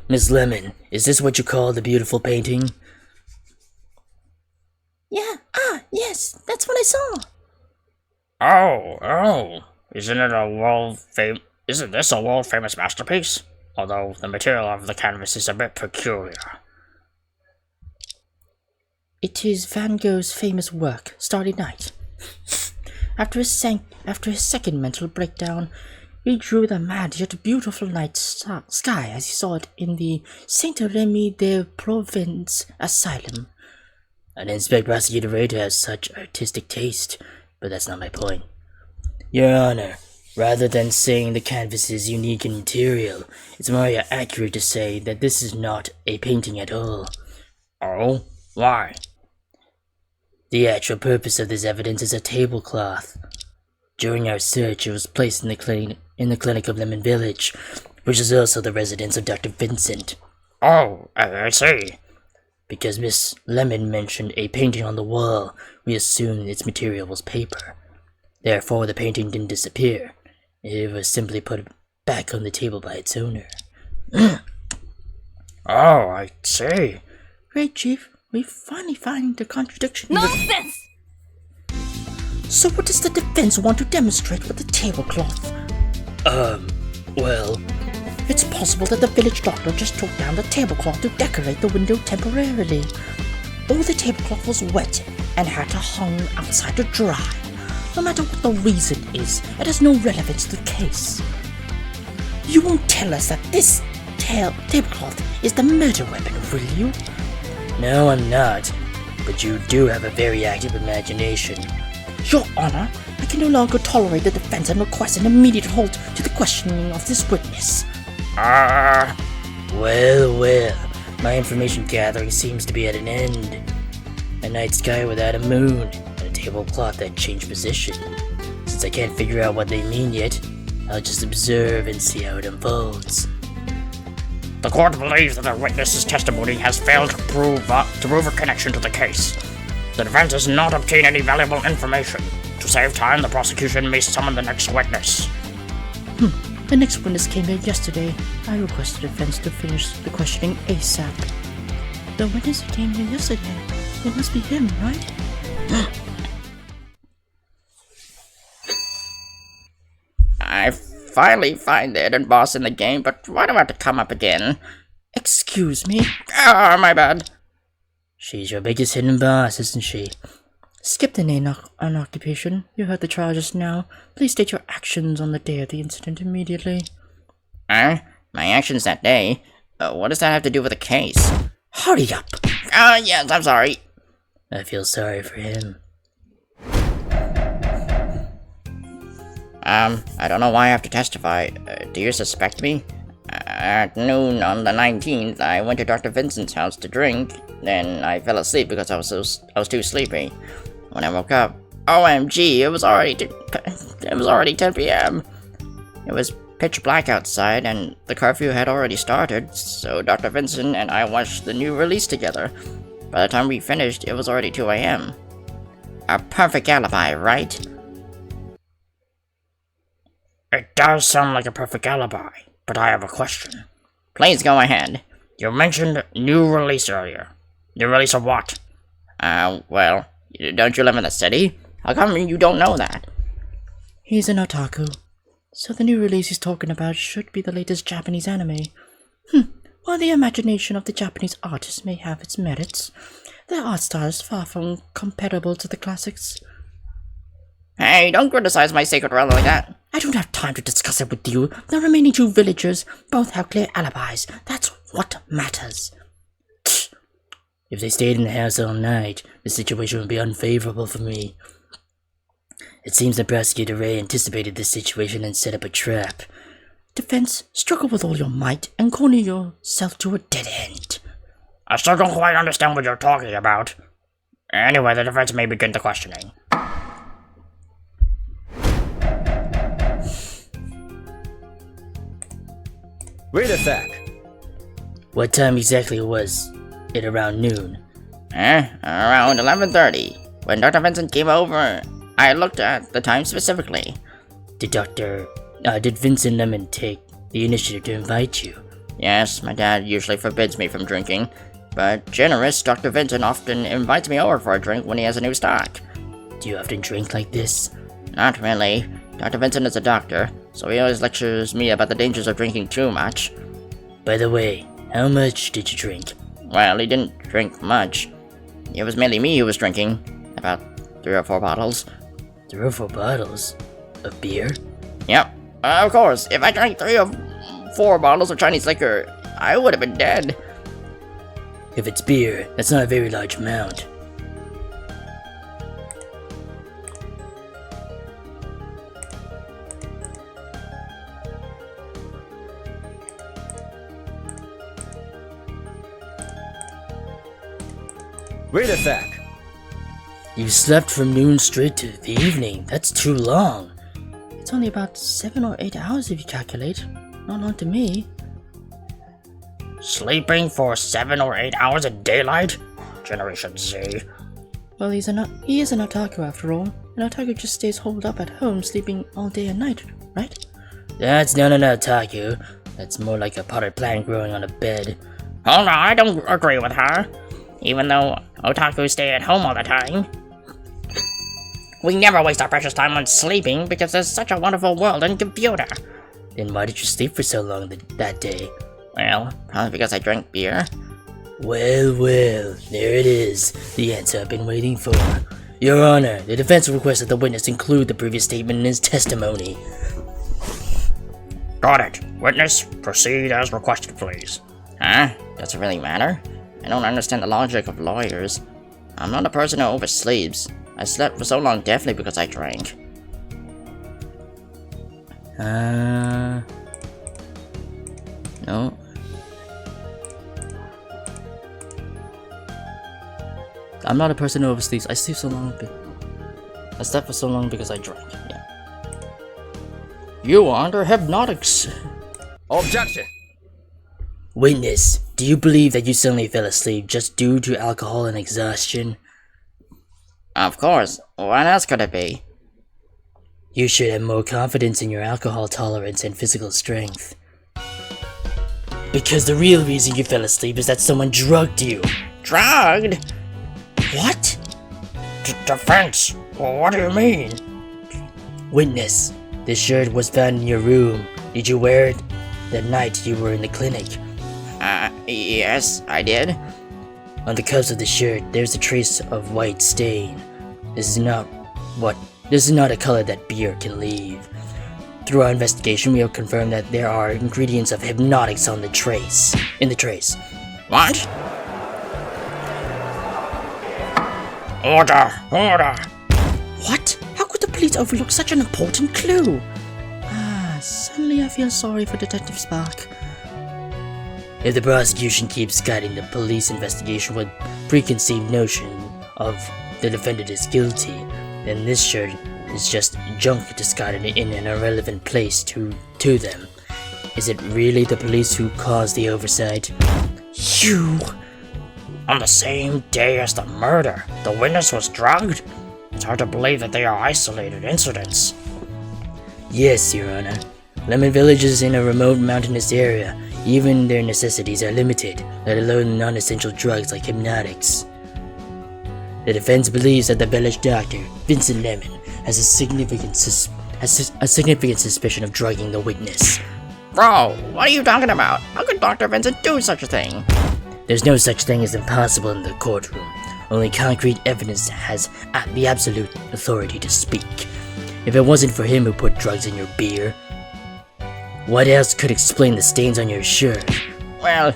Miss Lemon, is this what you call the beautiful painting? Yeah, yes, that's what I saw. Oh. Isn't this a world famous masterpiece? Although the material of the canvas is a bit peculiar. It is Van Gogh's famous work, Starry Night. After his second mental breakdown, he drew the mad yet beautiful night sky as he saw it in the Saint-Remy de Provence asylum. I didn't expect Prosecutor Ray to have such artistic taste, but that's not my point. Your Honor, rather than saying the canvas is unique in material, it's more accurate to say that this is not a painting at all. Oh? Why? The actual purpose of this evidence is a tablecloth. During our search, it was placed in the clinic of Lemon Village, which is also the residence of Dr. Vincent. Oh, I see. Because Miss Lemon mentioned a painting on the wall, we assumed its material was paper. Therefore, the painting didn't disappear. It was simply put back on the table by its owner. Oh, I see. Great, Chief. We finally find the contradiction. Nonsense! So what does the defense want to demonstrate with the tablecloth? Well, It's possible that the village doctor just took down the tablecloth to decorate the window temporarily. Or the tablecloth was wet and had to hang outside to dry. No matter what the reason is, it has no relevance to the case. You won't tell us that this tablecloth is the murder weapon, will you? no, I'm not. But you do have a very active imagination. Your Honor, I can no longer tolerate the defense and request an immediate halt to the questioning of this witness. Well, my information gathering seems to be at an end. A night sky without a moon, and a tablecloth that changed position. Since I can't figure out what they mean yet, I'll just observe and see how it unfolds. The court believes that the witness's testimony has failed to prove a connection to the case. The defense has not obtained any valuable information. To save time, the prosecution may summon the next witness. The next witness came here yesterday. I requested the defense to finish the questioning ASAP. The witness who came here yesterday, it must be him, right? I finally find the hidden boss in the game, but why do I have to come up again? Excuse me. My bad. She's your biggest hidden boss, isn't she? Skip the name on occupation. You heard the trial just now. Please state your actions on the day of the incident immediately. My actions that day? What does that have to do with the case? Hurry up! Yes, I'm sorry. I feel sorry for him. I don't know why I have to testify. Do you suspect me? At noon on the 19th, I went to Dr. Vincent's house to drink. Then I fell asleep because I was too sleepy. When I woke up, OMG, it was already 10 p.m. It was pitch black outside, and the curfew had already started. So Dr. Vincent and I watched the new release together. By the time we finished, it was already 2 a.m. A perfect alibi, right? It does sound like a perfect alibi, but I have a question. Please go ahead. You mentioned new release earlier. New release of what? Well, don't you live in the city? How come you don't know that? He's an otaku. So the new release he's talking about should be the latest Japanese anime. While the imagination of the Japanese artist may have its merits, their art style is far from comparable to the classics. Hey, don't criticize my sacred realm like that. I don't have time to discuss it with you. The remaining two villagers both have clear alibis. That's what matters. If they stayed in the house all night, the situation would be unfavorable for me. It seems the prosecutor Ray anticipated this situation and set up a trap. Defense, struggle with all your might and corner yourself to a dead end. I still don't quite understand what you're talking about. Anyway, the defense may begin the questioning. Wait a sec. What time exactly was it? Around noon? Around 11:30. When Dr. Vincent came over, I looked at the time specifically. Did Vincent Lemon take the initiative to invite you? Yes, my dad usually forbids me from drinking, but generous Dr. Vincent often invites me over for a drink when he has a new stock. Do you often drink like this? Not really. Dr. Vincent is a doctor, so he always lectures me about the dangers of drinking too much. By the way, how much did you drink? Well, he didn't drink much. It was mainly me who was drinking. About 3 or 4 bottles. 3 or 4 bottles? Of beer? Yep. Of course, if I drank 3 or 4 bottles of Chinese liquor, I would have been dead. If it's beer, that's not a very large amount. Wait a sec. You slept from noon straight to the evening. That's too long. It's only about 7 or 8 hours if you calculate. Not long to me. Sleeping for 7 or 8 hours of daylight? Generation Z. Well, he is an otaku after all. An otaku just stays holed up at home sleeping all day and night, right? That's not an otaku. That's more like a potted plant growing on a bed. Oh no, I don't agree with her. Even though otakus stay at home all the time. We never waste our precious time on sleeping because there's such a wonderful world and computer. Then why did you sleep for so long that day? Well, probably because I drank beer. Well, there it is. The answer I've been waiting for. Your Honor, the defense requests that the witness include the previous statement in his testimony. Got it. Witness, proceed as requested, please. Huh? Does it really matter? I don't understand the logic of lawyers. I'm not a person who oversleeps. I slept for so long definitely because I drank. No. I'm not a person who oversleeps. I sleep so long. I slept for so long because I drank. Yeah. You are under hypnotics. Objection. Witness, do you believe that you suddenly fell asleep just due to alcohol and exhaustion? Of course. What else could it be? You should have more confidence in your alcohol tolerance and physical strength. Because the real reason you fell asleep is that someone drugged you. Drugged? What? Defense? What do you mean? Witness, this shirt was found in your room. Did you wear it the night you were in the clinic? Yes, I did. On the cuffs of the shirt, there's a trace of white stain. This is not a color that beer can leave. Through our investigation, we have confirmed that there are ingredients of hypnotics in the trace. What? Order! What? How could the police overlook such an important clue? Suddenly I feel sorry for Detective Spark. If the prosecution keeps guiding the police investigation with preconceived notion of the defendant is guilty, then this shirt is just junk discarded in an irrelevant place to them. Is it really the police who caused the oversight? You! On the same day as the murder, the witness was drugged? It's hard to believe that they are isolated incidents. Yes, Your Honor. Lemon Village is in a remote mountainous area. Even their necessities are limited, let alone non-essential drugs like hypnotics. The defense believes that the village doctor, Vincent Lemon, has a significant suspicion of drugging the witness. Bro, what are you talking about? How could Dr. Vincent do such a thing? There's no such thing as impossible in the courtroom. Only concrete evidence has the absolute authority to speak. If it wasn't for him who put drugs in your beer, what else could explain the stains on your shirt? Well,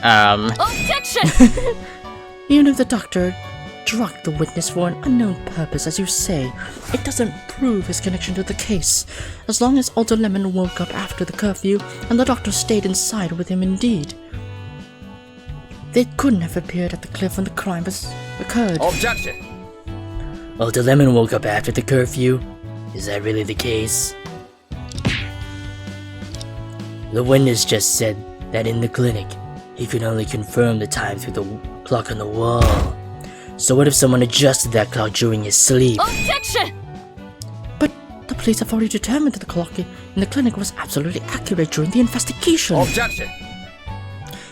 Objection! Even if the doctor drugged the witness for an unknown purpose, as you say, it doesn't prove his connection to the case. As long as Alder Lemon woke up after the curfew, and the doctor stayed inside with him indeed, they couldn't have appeared at the cliff when the crime occurred. Objection! Alder Lemon woke up after the curfew? Is that really the case? The witness just said that in the clinic, he could only confirm the time through the clock on the wall. So what if someone adjusted that clock during his sleep? Objection! But the police have already determined that the clock in the clinic was absolutely accurate during the investigation. Objection!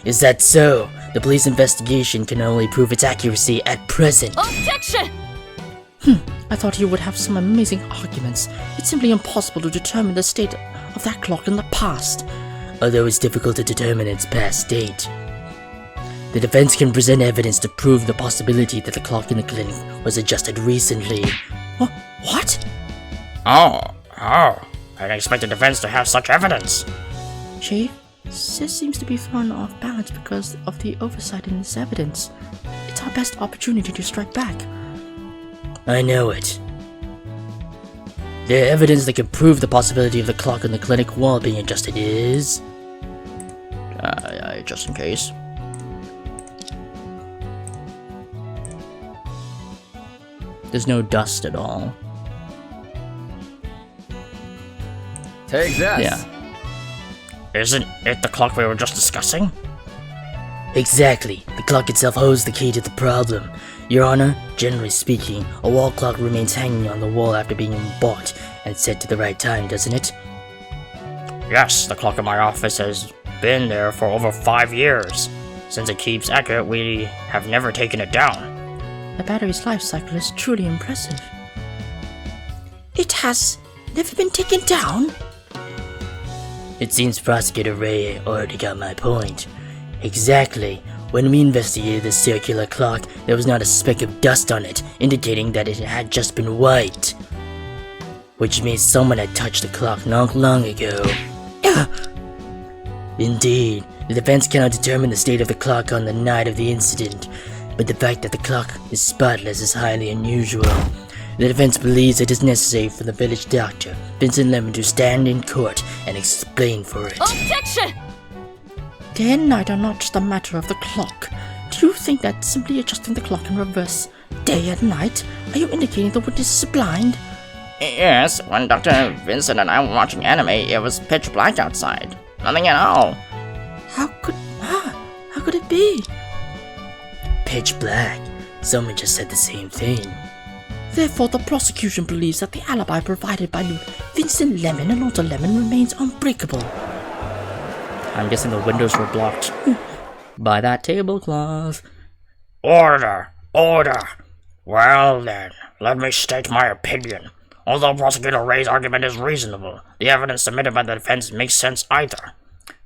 Is that so? The police investigation can only prove its accuracy at present. Objection! I thought you would have some amazing arguments. It's simply impossible to determine the state of that clock in the past. Although it's difficult to determine its past date. The defense can present evidence to prove the possibility that the clock in the clinic was adjusted recently. What? I didn't expect the defense to have such evidence. Chief, this seems to be thrown off balance because of the oversight in this evidence. It's our best opportunity to strike back. I know it. The evidence that can prove the possibility of the clock on the clinic wall being adjusted is... Just in case. There's no dust at all. Take this! Yeah. Isn't it the clock we were just discussing? Exactly. The clock itself holds the key to the problem. Your Honor, generally speaking, a wall clock remains hanging on the wall after being bought and set to the right time, doesn't it? Yes, the clock in my office has been there for over 5 years. Since it keeps accurate, we have never taken it down. The battery's life cycle is truly impressive. It has never been taken down? It seems Prosecutor Ray already got my point. Exactly. When we investigated the circular clock, there was not a speck of dust on it, indicating that it had just been wiped. Which means someone had touched the clock not long ago. Indeed, the defense cannot determine the state of the clock on the night of the incident, but the fact that the clock is spotless is highly unusual. The defense believes it is necessary for the village doctor, Vincent Lemon, to stand in court and explain for it. Objection! Day and night are not just a matter of the clock. Do you think that simply adjusting the clock in reverse, day and night, are you indicating the witness is blind? Yes, when Dr. Vincent and I were watching anime, it was pitch black outside. Nothing at all. How could it be? Pitch black. Someone just said the same thing. Therefore, the prosecution believes that the alibi provided by Vincent Lemon and Alder Lemon remains unbreakable. I'm guessing the windows were blocked by that tablecloth. Order! Order! Well then, let me state my opinion. Although Prosecutor Ray's argument is reasonable, the evidence submitted by the defense makes sense either.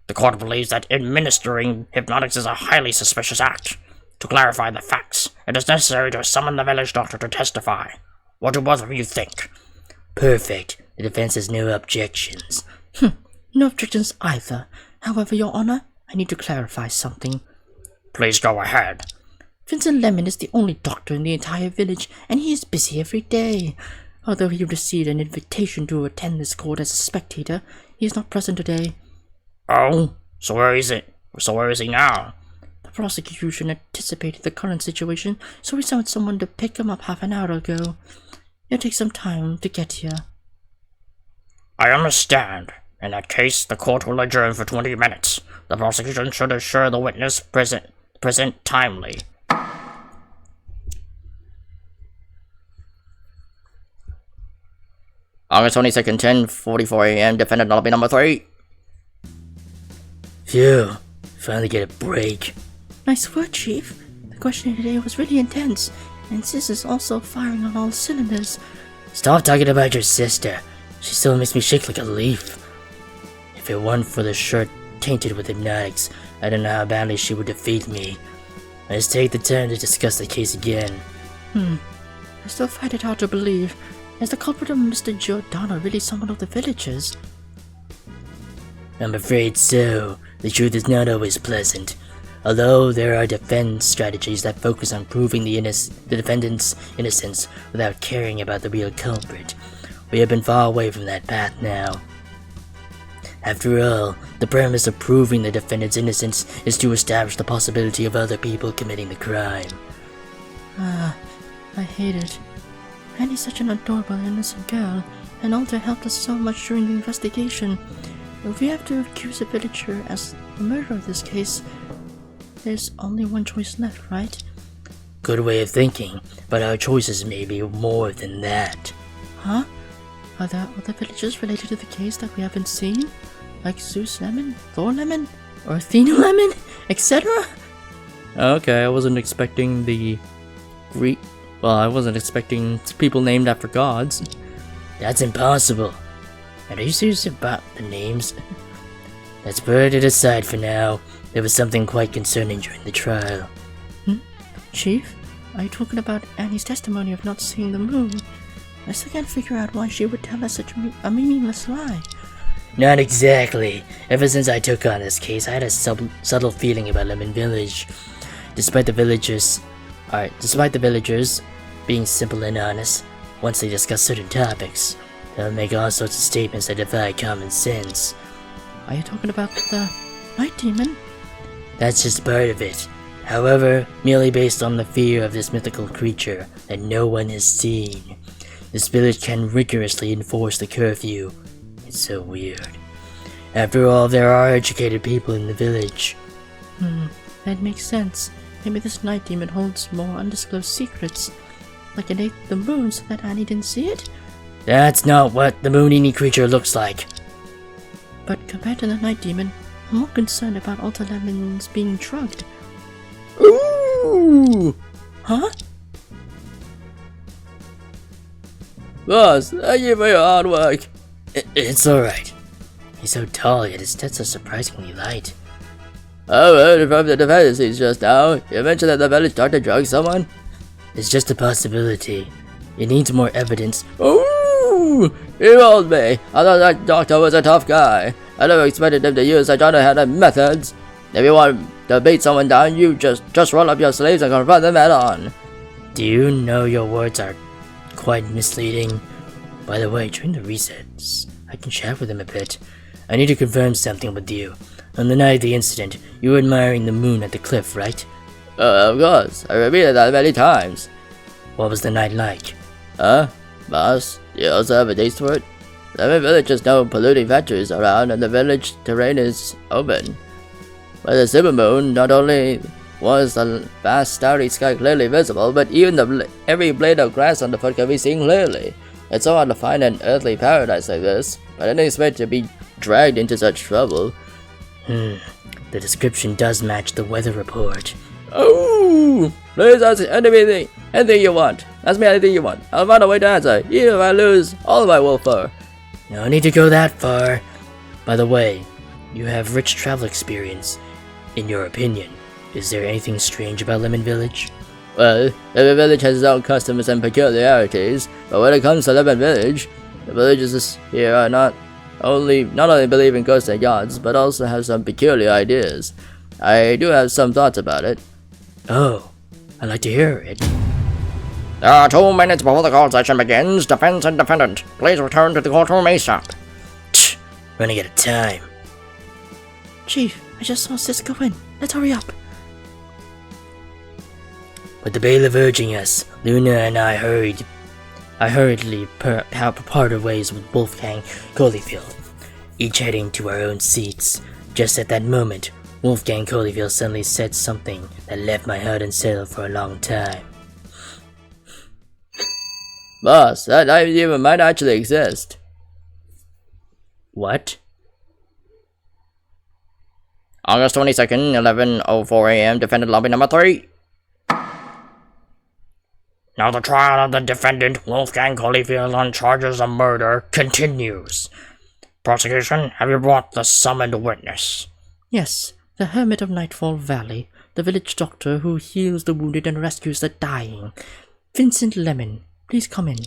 The court believes that administering hypnotics is a highly suspicious act. To clarify the facts, it is necessary to summon the village doctor to testify. What do both of you think? Perfect. The defense has no objections. No objections either. However, Your Honor, I need to clarify something. Please go ahead. Vincent Lemon is the only doctor in the entire village, and he is busy every day. Although he received an invitation to attend this court as a spectator, he is not present today. Oh? So where is it? So where is he now? The prosecution anticipated the current situation, so we sent someone to pick him up half an hour ago. It'll take some time to get here. I understand. In that case, the court will adjourn for 20 minutes. The prosecution should assure the witness present timely. August 22nd, 10:44 a.m. Defendant lobby number 3. Phew. Finally get a break. Nice work, Chief. The questioning today was really intense, and Sis is also firing on all cylinders. Stop talking about your sister. She still makes me shake like a leaf. If it weren't for the shirt tainted with hypnotics, I don't know how badly she would defeat me. Let's take the time to discuss the case again. I still find it hard to believe. Is the culprit of Mr. Giordano really someone of the villagers? I'm afraid so. The truth is not always pleasant. Although there are defense strategies that focus on proving the defendant's innocence without caring about the real culprit, we have been far away from that path now. After all, the premise of proving the defendant's innocence is to establish the possibility of other people committing the crime. I hate it. Annie's such an adorable, innocent girl, and Alter helped us so much during the investigation. If we have to accuse a villager as the murderer of this case, there's only one choice left, right? Good way of thinking, but our choices may be more than that. Huh? Are there other villagers related to the case that we haven't seen? Like Zeus Lemon, Thor Lemon, or Athena Lemon, etc.? Okay, I wasn't expecting I wasn't expecting people named after gods. That's impossible. Are you serious about the names? Let's put it aside for now. There was something quite concerning during the trial. Chief, are you talking about Annie's testimony of not seeing the moon? I still can't figure out why she would tell us such a meaningless lie. Not exactly. Ever since I took on this case, I had a subtle feeling about Lemon Village. Despite the villagers being simple and honest, once they discuss certain topics, they'll make all sorts of statements that defy common sense. Are you talking about the Night Demon? That's just part of it. However, merely based on the fear of this mythical creature that no one has seen, this village can rigorously enforce the curfew. It's so weird. After all, there are educated people in the village. That makes sense. Maybe this Night Demon holds more undisclosed secrets. Like it ate the moon so that Annie didn't see it? That's not what the moon-eating creature looks like. But compared to the Night Demon, I'm more concerned about Alter Lemons being drugged. Ooh! Huh? Boss, thank you for your hard work. It's alright. He's so tall, yet his stats are surprisingly light. I heard from the defenses just now. You mentioned that the village started to drug someone? It's just a possibility. It needs more evidence. Ooh! You old me. I thought that doctor was a tough guy. I never expected him to use such underhanded methods. If you want to beat someone down, you just roll up your sleeves and confront them head on. Do you know your words are quite misleading? By the way, during the resets, I can chat with him a bit. I need to confirm something with you. On the night of the incident, you were admiring the moon at the cliff, right? Of course. I repeated that many times. What was the night like? Boss, you also have a taste for it? Lemon Village has no polluting factories around and the village terrain is open. By the supermoon, not only was the vast starry sky clearly visible, but even every blade of grass underfoot can be seen clearly. It's so hard to find an earthly paradise like this, but I didn't expect to be dragged into such trouble. The description does match the weather report. Oh! Please ask anything you want. Ask me anything you want. I'll find a way to answer, even if I lose all of my wolf fur. No need to go that far. By the way, you have rich travel experience. In your opinion, is there anything strange about Lemon Village? Well, every village has its own customs and peculiarities, but when it comes to Lemon Village, the villagers here are not only believe in ghosts and gods, but also have some peculiar ideas. I do have some thoughts about it. Oh, I'd like to hear it. There are 2 minutes before the court session begins. Defense and defendant, please return to the courtroom ASAP. Running out of time. Chief, I just saw Sis go in. Let's hurry up. With the bailiff urging us, Luna and I hurriedly parted ways with Wolfgang Holyfield, each heading to our own seats. Just at that moment, Wolfgang Holyfield suddenly said something that left my heart unsettled for a long time. Boss, that night demon might actually exist. What? August 22nd, 11:04 a.m. Defendant lobby number 3. Now the trial of the defendant, Wolfgang Holyfield, on charges of murder continues. Prosecution, have you brought the summoned witness? Yes, the Hermit of Nightfall Valley, the village doctor who heals the wounded and rescues the dying. Vincent Lemon, please come in.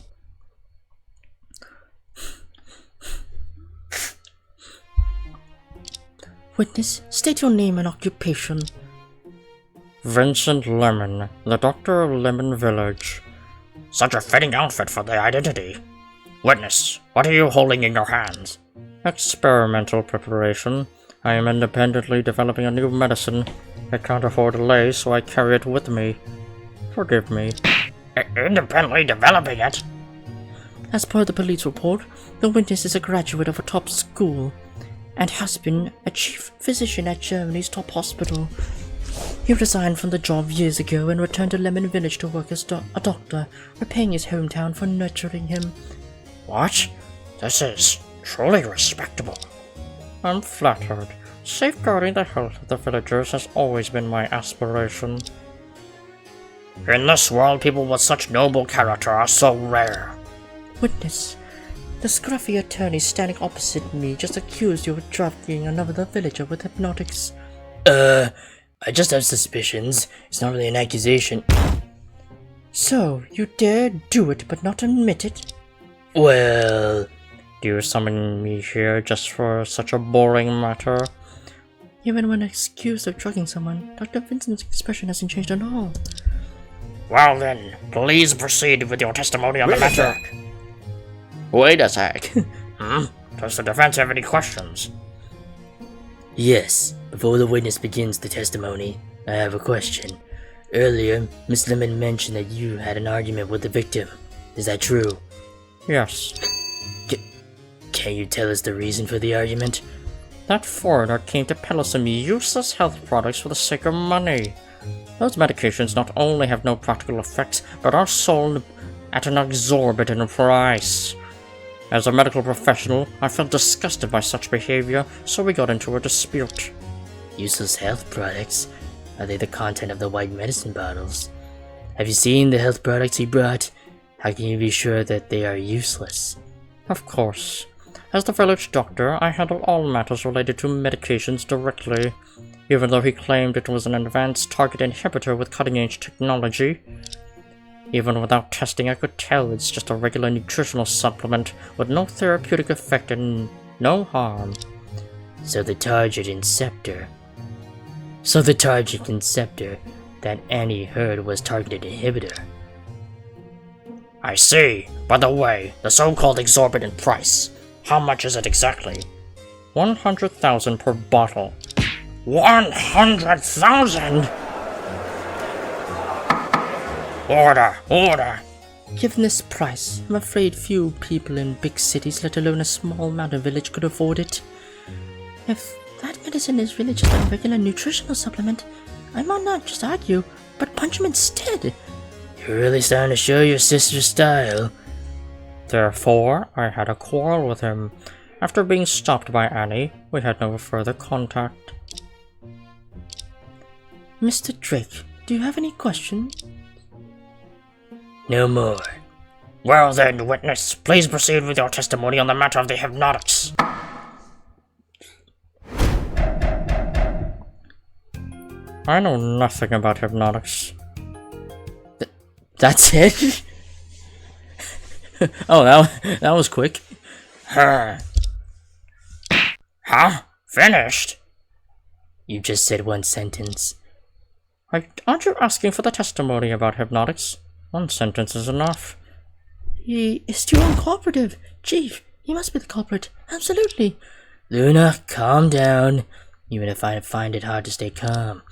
Witness, state your name and occupation. Vincent Lemon, the doctor of Lemon Village. Such a fitting outfit for the identity. Witness, what are you holding in your hands? Experimental preparation. I am independently developing a new medicine. I can't afford delay, so I carry it with me. Forgive me. Independently developing it? As per the police report, the witness is a graduate of a top school and has been a chief physician at Germany's top hospital. He resigned from the job years ago and returned to Lemon Village to work as a doctor, repaying his hometown for nurturing him. What? This is truly respectable. I'm flattered. Safeguarding the health of the villagers has always been my aspiration. In this world, people with such noble character are so rare. Witness, the scruffy attorney standing opposite me just accused you of drugging another villager with hypnotics. I just have suspicions. It's not really an accusation. So, you dare do it but not admit it? Well... Do you summon me here just for such a boring matter? Even when accused of drugging someone, Dr. Vincent's expression hasn't changed at all. Well then, please proceed with your testimony on the matter. Wait a sec. Does the defense have any questions? Yes, before the witness begins the testimony, I have a question. Earlier, Miss Lemon mentioned that you had an argument with the victim. Is that true? Yes. Can you tell us the reason for the argument? That foreigner came to peddle some useless health products for the sake of money. Those medications not only have no practical effects, but are sold at an exorbitant price. As a medical professional, I felt disgusted by such behavior, so we got into a dispute. Useless health products? Are they the content of the white medicine bottles? Have you seen the health products he brought? How can you be sure that they are useless? Of course. As the village doctor, I handle all matters related to medications directly, even though he claimed it was an advanced target inhibitor with cutting-edge technology. Even without testing, I could tell it's just a regular nutritional supplement with no therapeutic effect and no harm. So the target inceptor that Annie heard was targeted inhibitor. I see. By the way, the so-called exorbitant price. How much is it exactly? 100,000 per bottle. 100,000! Order! Given this price, I'm afraid few people in big cities, let alone a small mountain village, could afford it. If that medicine is really just a regular nutritional supplement, I might not just argue, but punch him instead. You're really starting to show your sister's style. Therefore, I had a quarrel with him. After being stopped by Annie, we had no further contact. Mr. Drake, do you have any questions? No more. Well then, witness, please proceed with your testimony on the matter of the hypnotics. I know nothing about hypnotics. That's it? Oh, that was quick. Huh? Finished? You just said one sentence. Aren't you asking for the testimony about hypnotics? One sentence is enough. He is too uncooperative. Chief, he must be the culprit. Absolutely. Luna, calm down. Even if I find it hard to stay calm.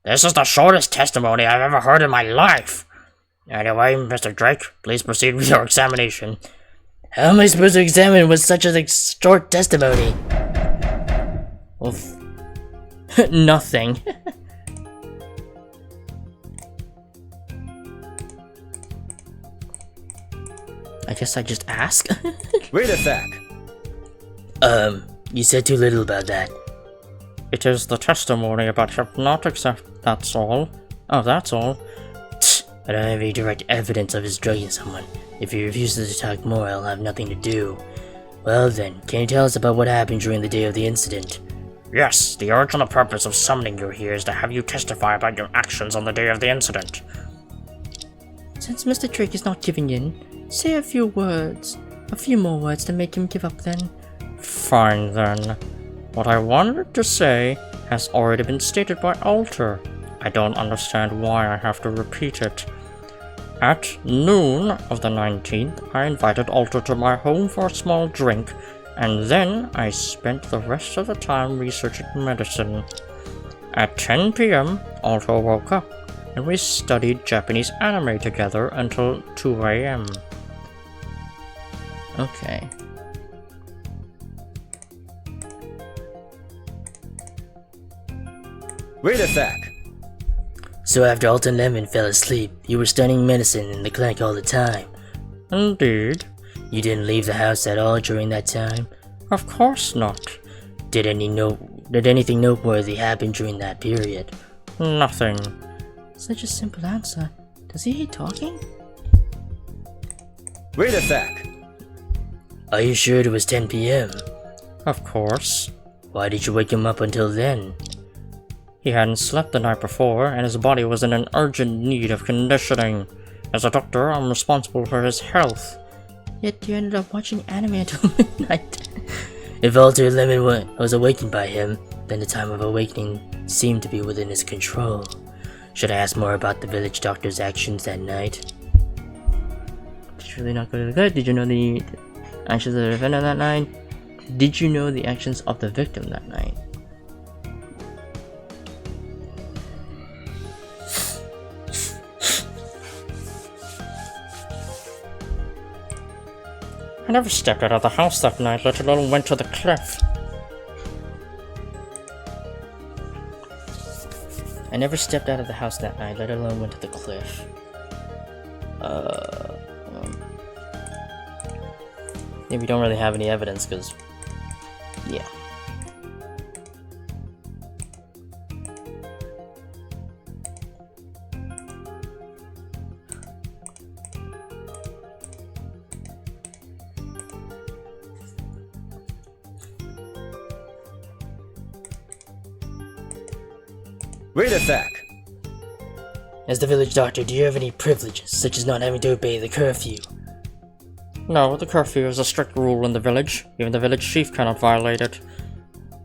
This is the shortest testimony I've ever heard in my life. Anyway, Mr. Drake, please proceed with your examination. How am I supposed to examine with such a short testimony? Well, nothing. I guess I just ask. Wait a sec. You said too little about that. It is the testimony about hypnotics, that's all. Oh, that's all. I don't have any direct evidence of his drugging someone. If he refuses to talk more, I'll have nothing to do. Well then, can you tell us about what happened during the day of the incident? Yes, the original purpose of summoning you here is to have you testify about your actions on the day of the incident. Since Mr. Drake is not giving in, say a few more words to make him give up then. Fine then. What I wanted to say has already been stated by Alter. I don't understand why I have to repeat it. At noon of the 19th, I invited Alter to my home for a small drink, and then I spent the rest of the time researching medicine. At 10 p.m., Alter woke up, and we studied Japanese anime together until 2 a.m. Okay. Wait a sec. So after Alton Lemon fell asleep, you were studying medicine in the clinic all the time. Indeed. You didn't leave the house at all during that time? Of course not. Did anything noteworthy happen during that period? Nothing. Such a simple answer. Does he hate talking? Wait a sec. Are you sure it was 10 p.m.? Of course. Why did you wake him up until then? He hadn't slept the night before, and his body was in an urgent need of conditioning. As a doctor, I'm responsible for his health. Yet you ended up watching anime until midnight. If Alter Lemon was awakened by him, then the time of awakening seemed to be within his control. Should I ask more about the village doctor's actions that night? Did you really not go to the good? Did you know the actions of the defendant that night? Did you know the actions of the victim that night? I never stepped out of the house that night, let alone went to the cliff. I never stepped out of the house that night, let alone went to the cliff. Yeah, we don't really have any evidence, because... yeah. Wait a sec. As the village doctor, do you have any privileges, such as not having to obey the curfew? No, the curfew is a strict rule in the village. Even the village chief cannot violate it.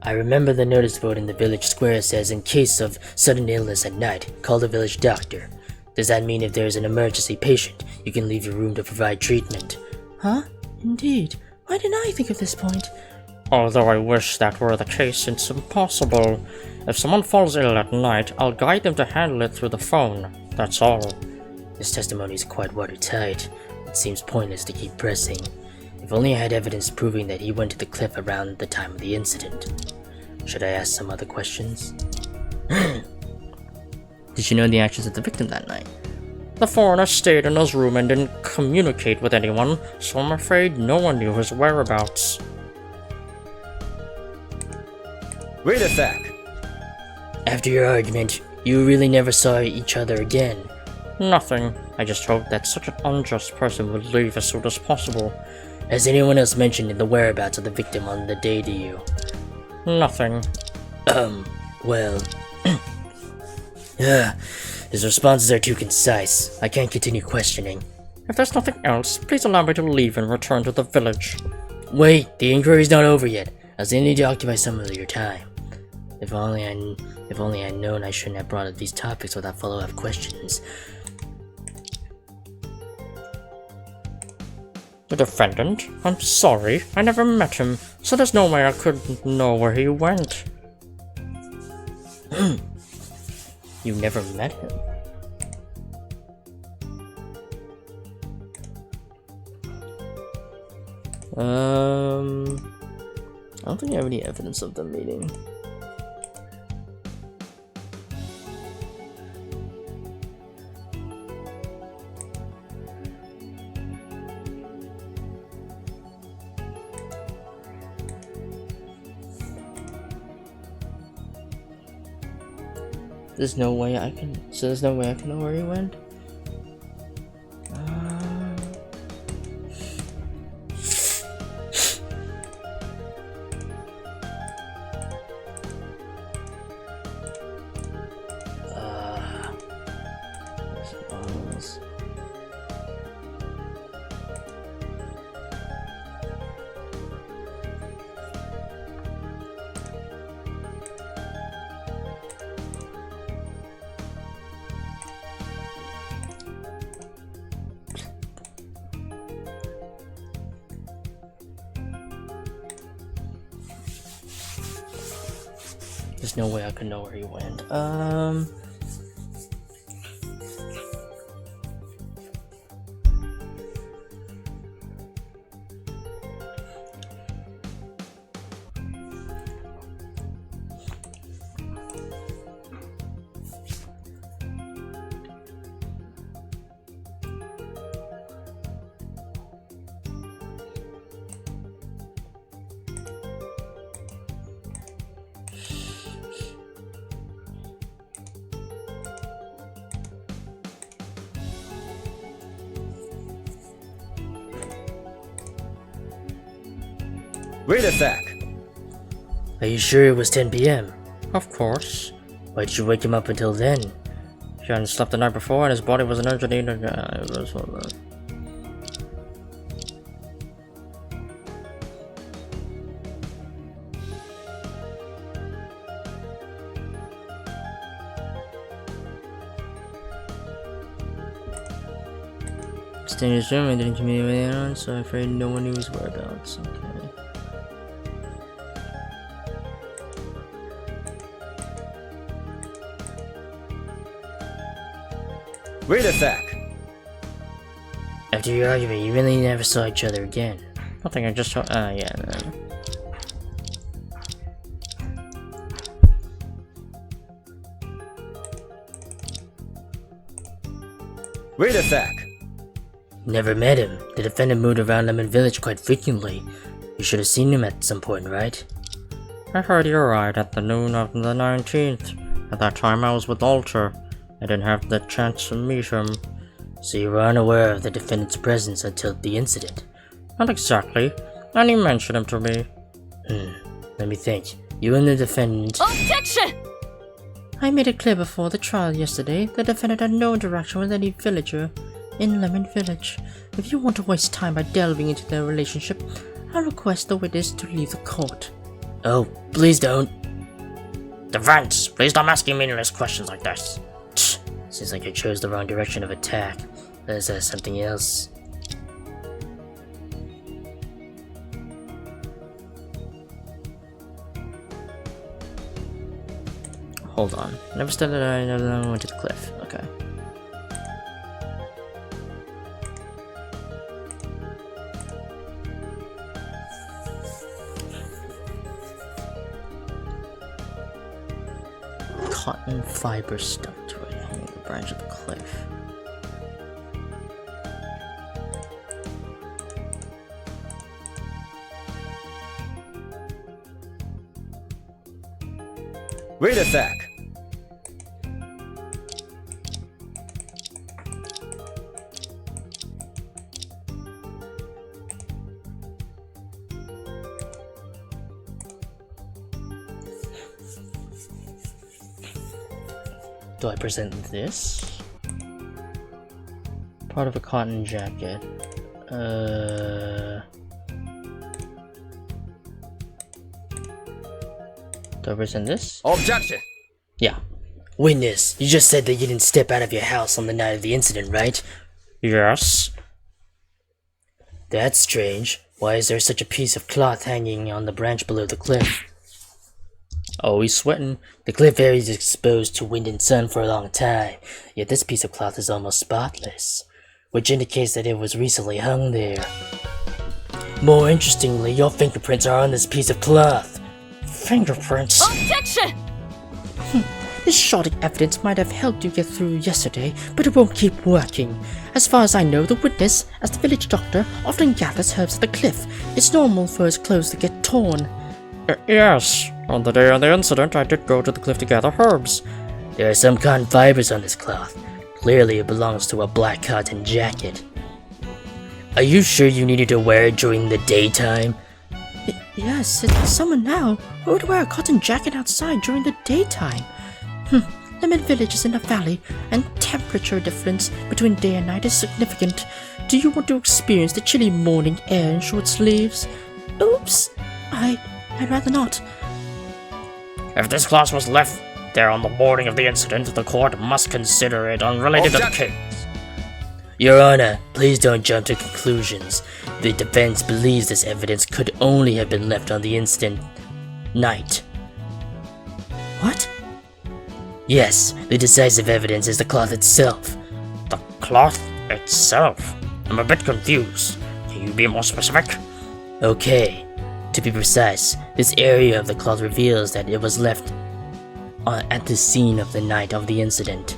I remember the notice board in the village square says in case of sudden illness at night, call the village doctor. Does that mean if there is an emergency patient, you can leave your room to provide treatment? Huh? Indeed. Why didn't I think of this point? Although I wish that were the case, it's impossible. If someone falls ill at night, I'll guide them to handle it through the phone. That's all. This testimony is quite watertight. It seems pointless to keep pressing. If only I had evidence proving that he went to the cliff around the time of the incident. Should I ask some other questions? Did you know the actions of the victim that night? The foreigner stayed in his room and didn't communicate with anyone, so I'm afraid no one knew his whereabouts. Wait a sec. After your argument, you really never saw each other again. Nothing. I just hoped that such an unjust person would leave as soon as possible. Has anyone else mentioned the whereabouts of the victim on the day to you? Nothing. Well... his responses are too concise. I can't continue questioning. If there's nothing else, please allow me to leave and return to the village. Wait, the inquiry's not over yet. I still need to occupy some of your time. If only I'd known I shouldn't have brought up these topics without follow-up questions. The defendant? I'm sorry, I never met him, so there's no way I could know where he went. You never met him? I don't think I have any evidence of them meeting. There's no way I can know where he went? goggles. There's no way I could know where he went. Wait a sec. Are you sure it was 10 p.m.? Of course. Why did you wake him up until then? He hadn't slept the night before and his body was in urgent need of... Staying in his room, I didn't communicate with anyone, so I'm afraid no one knew his whereabouts. Okay. Wait a sec. After your argument, you really never saw each other again. I think I just saw... yeah. Wait a sec. Never met him. The defendant moved around Lemon Village quite frequently. You should have seen him at some point, right? I heard you arrived at the noon of the 19th. At that time I was with Alter. I didn't have the chance to meet him. So you were unaware of the defendant's presence until the incident? Not exactly. And he mentioned him to me. Let me think. You and the defendant... Objection! I made it clear before the trial yesterday the defendant had no interaction with any villager in Lemon Village. If you want to waste time by delving into their relationship, I request the witness to leave the court. Oh, please don't. Defense, please stop asking meaningless questions like this. Seems like I chose the wrong direction of attack. Let's something else. Hold on. Never said that I never went to the cliff. Okay. Cotton fiber stuck to it, hanging the branch of the cliff. Wait a sec. Do I present this? Part of a cotton jacket. Do I present this? Objection. Yeah. Witness, you just said that you didn't step out of your house on the night of the incident, right? Yes. That's strange. Why is there such a piece of cloth hanging on the branch below the cliff? Oh, he's sweating. The cliff area is exposed to wind and sun for a long time, yet this piece of cloth is almost spotless, which indicates that it was recently hung there. More interestingly, your fingerprints are on this piece of cloth. Fingerprints? Objection! This shorting evidence might have helped you get through yesterday, but it won't keep working. As far as I know, the witness, as the village doctor, often gathers herbs at the cliff. It's normal for his clothes to get torn. Yes. On the day of the incident, I did go to the cliff to gather herbs. There are some cotton fibers on this cloth. Clearly it belongs to a black cotton jacket. Are you sure you needed to wear it during the daytime? Yes, it's summer now. Who would wear a cotton jacket outside during the daytime? Lemon Village is in a valley, and temperature difference between day and night is significant. Do you want to experience the chilly morning air in short sleeves? Oops, I'd rather not. If this class was left there on the morning of the incident, the court must consider it unrelated to the case. Your Honor, please don't jump to conclusions. The defense believes this evidence could only have been left on the incident night. What? Yes, the decisive evidence is the cloth itself. The cloth itself? I'm a bit confused. Can you be more specific? Okay, to be precise, this area of the cloth reveals that it was left at the scene of the night of the incident.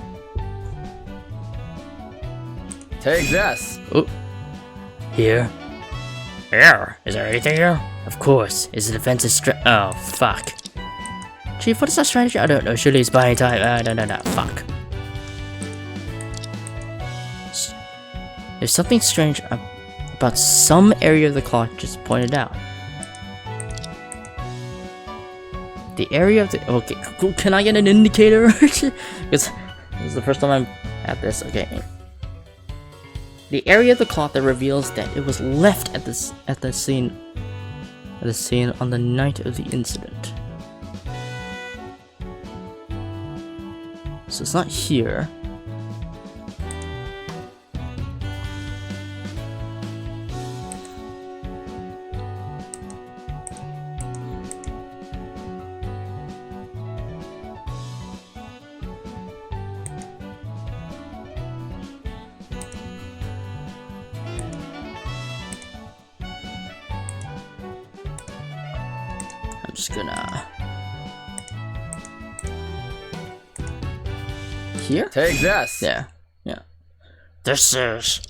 Take this. Oh, here? Here? Is there anything here? Of course, it's the defense's oh, fuck. Chief, what is our strategy? I don't know. Surely it's buying time. No, fuck. There's something strange about some area of the clock just pointed out. The area of the... Okay, cool. Can I get an indicator? Because this is the first time I'm at this. Okay. The area of the cloth that reveals that it was left at the scene on the night of the incident. So it's not here. I'm just gonna... Here? Take this. There. Yeah. This is...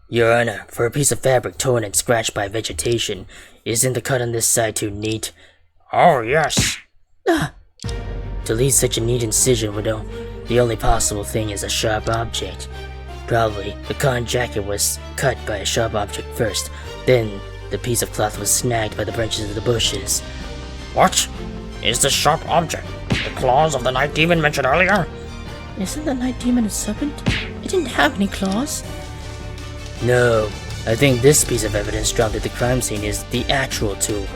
Your Honor, for a piece of fabric torn and scratched by vegetation, isn't the cut on this side too neat? Oh, yes. To leave such a neat incision the only possible thing is a sharp object. Probably, the cotton jacket was cut by a sharp object first, then the piece of cloth was snagged by the branches of the bushes. What is this sharp object? The claws of the night demon mentioned earlier? Isn't the night demon a serpent? It didn't have any claws. No, I think this piece of evidence dropped at the crime scene is the actual tool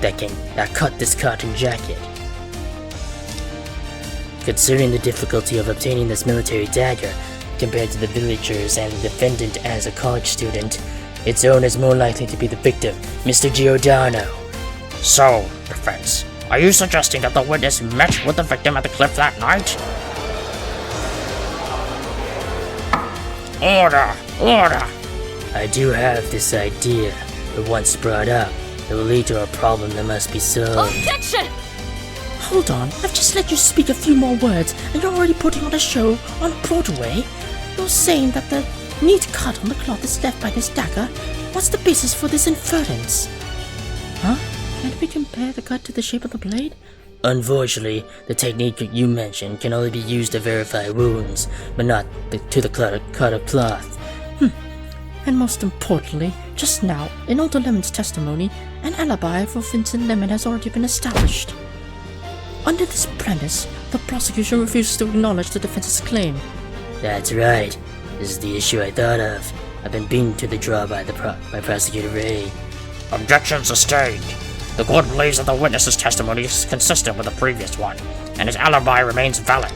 that cut this cotton jacket. Considering the difficulty of obtaining this military dagger, compared to the villagers and the defendant as a college student, its owner is more likely to be the victim, Mr. Giordano. So, defense, are you suggesting that the witness met with the victim at the cliff that night? Order! Order! I do have this idea, but once brought up, it will lead to a problem that must be solved. Objection! Hold on, I've just let you speak a few more words, and you're already putting on a show on Broadway? You're saying that the neat cut on the cloth is left by this dagger? What's the basis for this inference? Huh? Can't we compare the cut to the shape of the blade? Unfortunately, the technique you mentioned can only be used to verify wounds, but not to the cut of cloth. And most importantly, just now, in Alder Lemon's testimony, an alibi for Vincent Lemon has already been established. Under this premise, the prosecution refuses to acknowledge the defense's claim. That's right. This is the issue I thought of. I've been beaten to the draw by Prosecutor Ray. Objection sustained. The court believes that the witness's testimony is consistent with the previous one, and his alibi remains valid.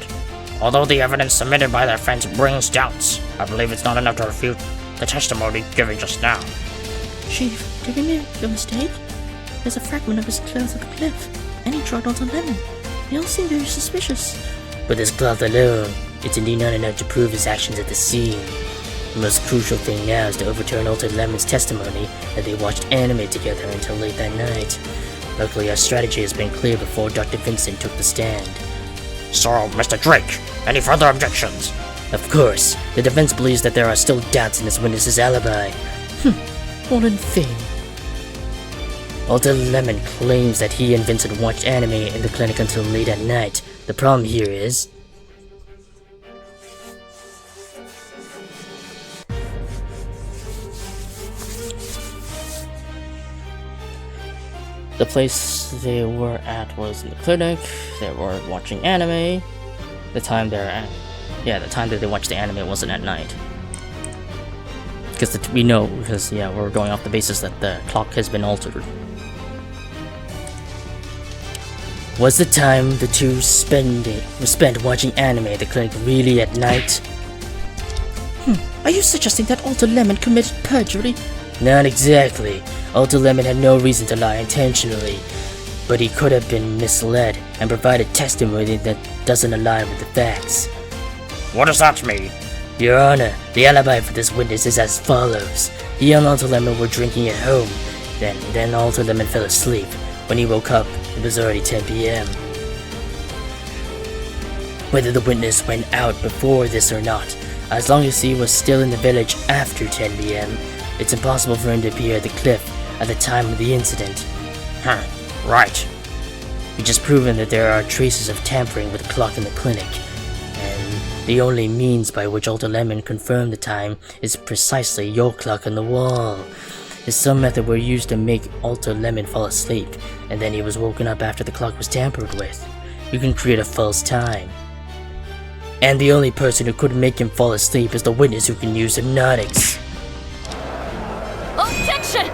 Although the evidence submitted by the defense brings doubts, I believe it's not enough to refute the testimony given just now. Chief, did we make a mistake? There's a fragment of his clothes at the cliff, and he trod Alder Lemon. They all seem very suspicious. With this cloth alone, it's indeed not enough to prove his actions at the scene. The most crucial thing now is to overturn Alder Lemon's testimony that they watched anime together until late that night. Luckily, our strategy has been clear before Dr. Vincent took the stand. So, Mr. Drake, any further objections? Of course, the defense believes that there are still doubts in this witness's alibi. All in vain. Alder Lemon claims that he and Vincent watched anime in the clinic until late at night. The problem here is... The place they were at was in the clinic. They were watching anime. the time they're at. Yeah, the time that they watched the anime wasn't at night. Because we know, because yeah, we're going off the basis that the clock has been altered. Was the time the two spent watching anime at the clinic really at night? Are you suggesting that Alter Lemon committed perjury? Not exactly. Alter Lemon had no reason to lie intentionally, but he could have been misled and provided testimony that doesn't align with the facts. What does that mean? Your Honor, the alibi for this witness is as follows. He and Alter Lemon were drinking at home. Then Alter Lemon fell asleep. When he woke up, it was already 10 p.m. Whether the witness went out before this or not, as long as he was still in the village after 10 p.m., it's impossible for him to appear at the cliff at the time of the incident. Right. We just proven that there are traces of tampering with the clock in the clinic, and the only means by which Alter Lemon confirmed the time is precisely your clock on the wall. If some method were used to make Alter Lemon fall asleep, and then he was woken up after the clock was tampered with, you can create a false time. And the only person who could make him fall asleep is the witness who can use hypnotics. Objection!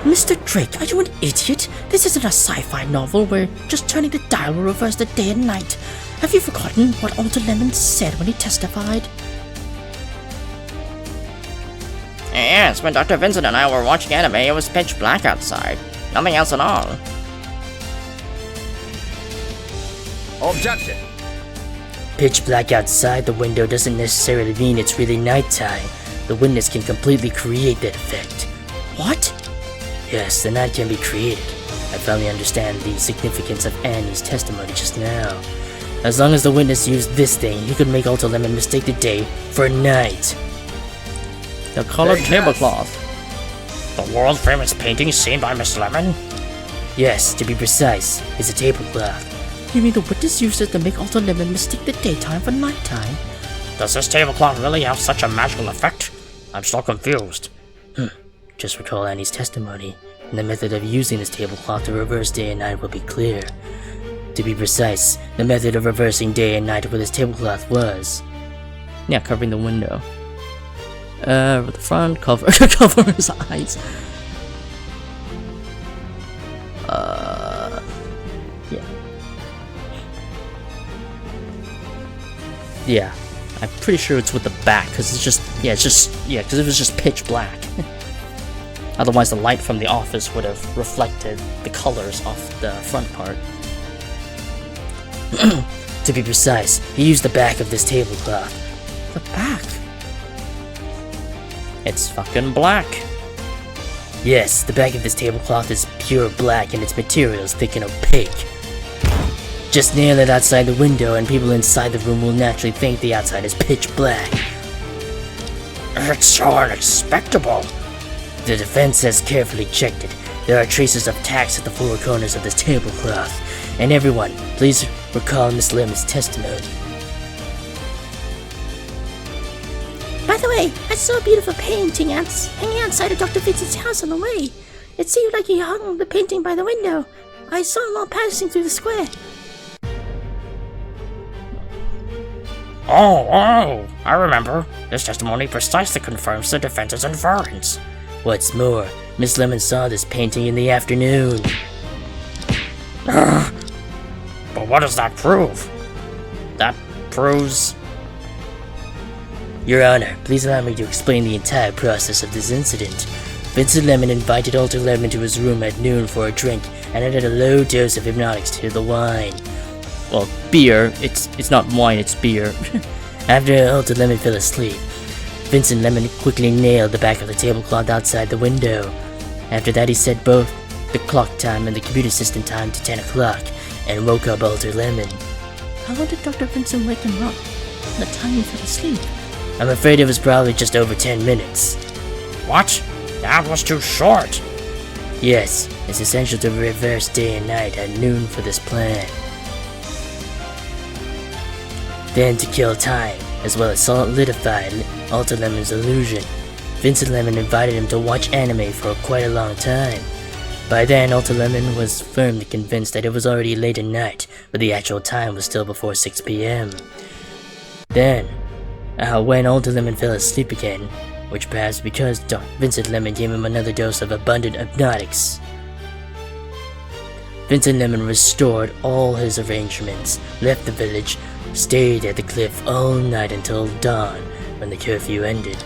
Mr. Drake, are you an idiot? This isn't a sci-fi novel where just turning the dial will reverse the day and night. Have you forgotten what Alter Lemon said when he testified? Yes, when Dr. Vincent and I were watching anime, it was pitch black outside. Nothing else at all. Objection. Pitch black outside the window doesn't necessarily mean it's really nighttime. The witness can completely create that effect. What? Yes, the night can be created. I finally understand the significance of Annie's testimony just now. As long as the witness used this thing, he could make Alter Lemon mistake the day for night. The colored tablecloth. The world-famous painting seen by Miss Lemon? Yes, to be precise, it's a tablecloth. You mean the witness used it to make Alter Lemon mistake the daytime for nighttime? Does this tablecloth really have such a magical effect? I'm still confused. Just recall Annie's testimony, and the method of using this tablecloth to reverse day and night will be clear. To be precise, the method of reversing day and night with this tablecloth was... Yeah, covering the window. With the front, cover his eyes. Yeah. Yeah, I'm pretty sure it's with the back, because because it was just pitch black. Otherwise, the light from the office would have reflected the colors off the front part. To be precise, he used the back of this tablecloth. The back? It's fucking black. Yes, the back of this tablecloth is pure black and its material is thick and opaque. Just nail it outside the window and people inside the room will naturally think the outside is pitch black. It's so unexpected. The defense has carefully checked it. There are traces of tacks at the four corners of this tablecloth. And everyone, please recall Miss Lemon's testimony. By the way, I saw a beautiful painting hanging outside of Dr. Vincent's house on the way. It seemed like he hung the painting by the window. I saw him while passing through the square. Oh, I remember. This testimony precisely confirms the defense's inference. What's more, Miss Lemon saw this painting in the afternoon. But what does that prove? That proves... Your Honor, please allow me to explain the entire process of this incident. Vincent Lemon invited Alter Lemon to his room at noon for a drink and added a low dose of hypnotics to the wine. Well, beer. It's not wine, it's beer. After Alter Lemon fell asleep, Vincent Lemon quickly nailed the back of the tablecloth outside the window. After that, he set both the clock time and the computer system time to 10 o'clock and woke up Alter Lemon. How long did Dr. Vincent wake him up? The time he fell asleep? I'm afraid it was probably just over 10 minutes. What? That was too short. Yes, it's essential to reverse day and night at noon for this plan. Then to kill time, as well as solidify Alter Lemon's illusion, Vincent Lemon invited him to watch anime for quite a long time. By then, Alta Lemon was firmly convinced that it was already late at night, but the actual time was still before 6 p.m. Then, when Alta Lemon fell asleep again, which perhaps because Vincent Lemon gave him another dose of abundant hypnotics, Vincent Lemon restored all his arrangements, left the village, stayed at the cliff all night until dawn, when the curfew ended.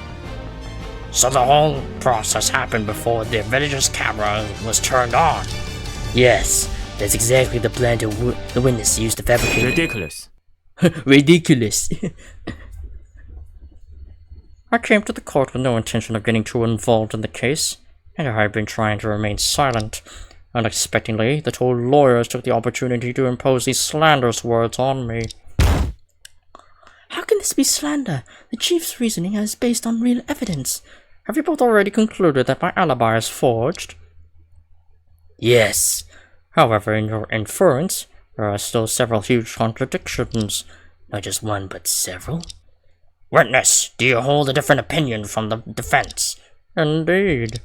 So the whole process happened before the village's camera was turned on. Yes, that's exactly the plan the witness used to fabricate. Ridiculous. Ridiculous. I came to the court with no intention of getting too involved in the case, and I had been trying to remain silent. Unexpectedly, the two lawyers took the opportunity to impose these slanderous words on me. How can this be slander? The chief's reasoning is based on real evidence. Have you both already concluded that my alibi is forged? Yes. However, in your inference, there are still several huge contradictions. Not just one, but several? Witness, do you hold a different opinion from the defense? Indeed.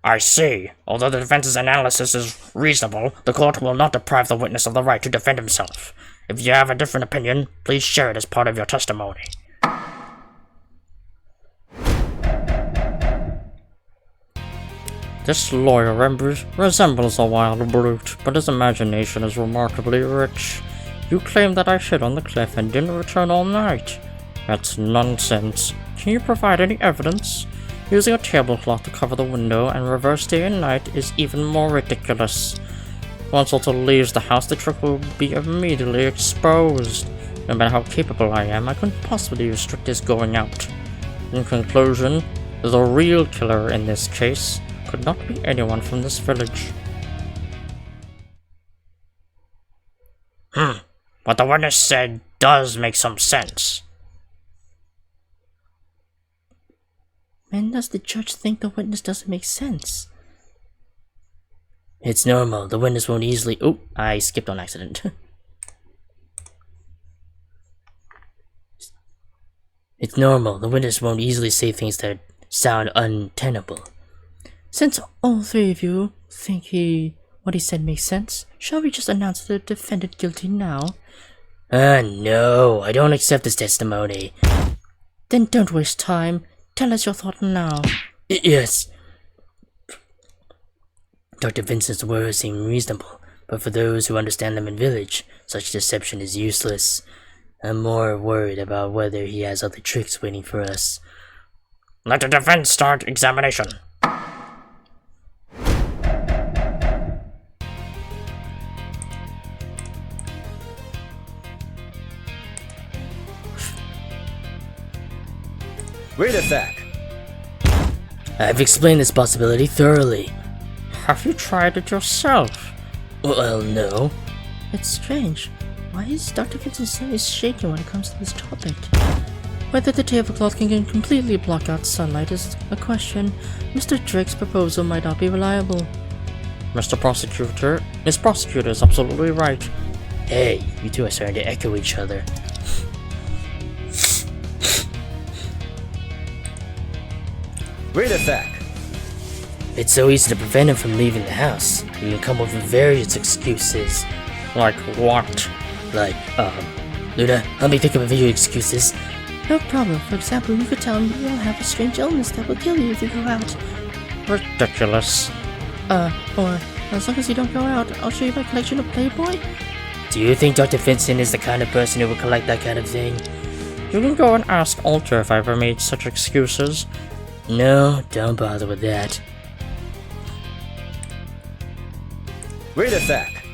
I see. Although the defense's analysis is reasonable, the court will not deprive the witness of the right to defend himself. If you have a different opinion, please share it as part of your testimony. This lawyer resembles a wild brute, but his imagination is remarkably rich. You claim that I hid on the cliff and didn't return all night. That's nonsense. Can you provide any evidence? Using a tablecloth to cover the window and reverse day and night is even more ridiculous. Once Alta leaves the house, the trick will be immediately exposed. No matter how capable I am, I couldn't possibly restrict his going out. In conclusion, the real killer in this case could not be anyone from this village. What the witness said does make some sense. When does the judge think the witness doesn't make sense? It's normal. The witness won't easily— Oh, I skipped on accident. It's normal. The witness won't easily say things that sound untenable. Since all three of you think what he said makes sense, shall we just announce the defendant guilty now? No, I don't accept this testimony. Then don't waste time. Tell us your thought now. Yes. Dr. Vincent's words seem reasonable, but for those who understand Lemon Village, such deception is useless. I'm more worried about whether he has other tricks waiting for us. Let the defense start examination. Wait a sec. I've explained this possibility thoroughly. Have you tried it yourself? Well, no. It's strange. Why is Dr. Vincent so shaky when it comes to this topic? Whether the tablecloth can completely block out sunlight is a question. Mr. Drake's proposal might not be reliable. Miss Prosecutor is absolutely right. Hey, you two are starting to echo each other. Wait a sec. It's so easy to prevent him from leaving the house. You can come up with various excuses. Like what? Like, Luna, help me think of a few excuses. No problem. For example, you could tell him you'll have a strange illness that will kill you if you go out. Ridiculous. Or, as long as you don't go out, I'll show you my collection of Playboy. Do you think Dr. Vincent is the kind of person who would collect that kind of thing? You can go and ask Alta if I ever made such excuses. No, don't bother with that. Wait a sec.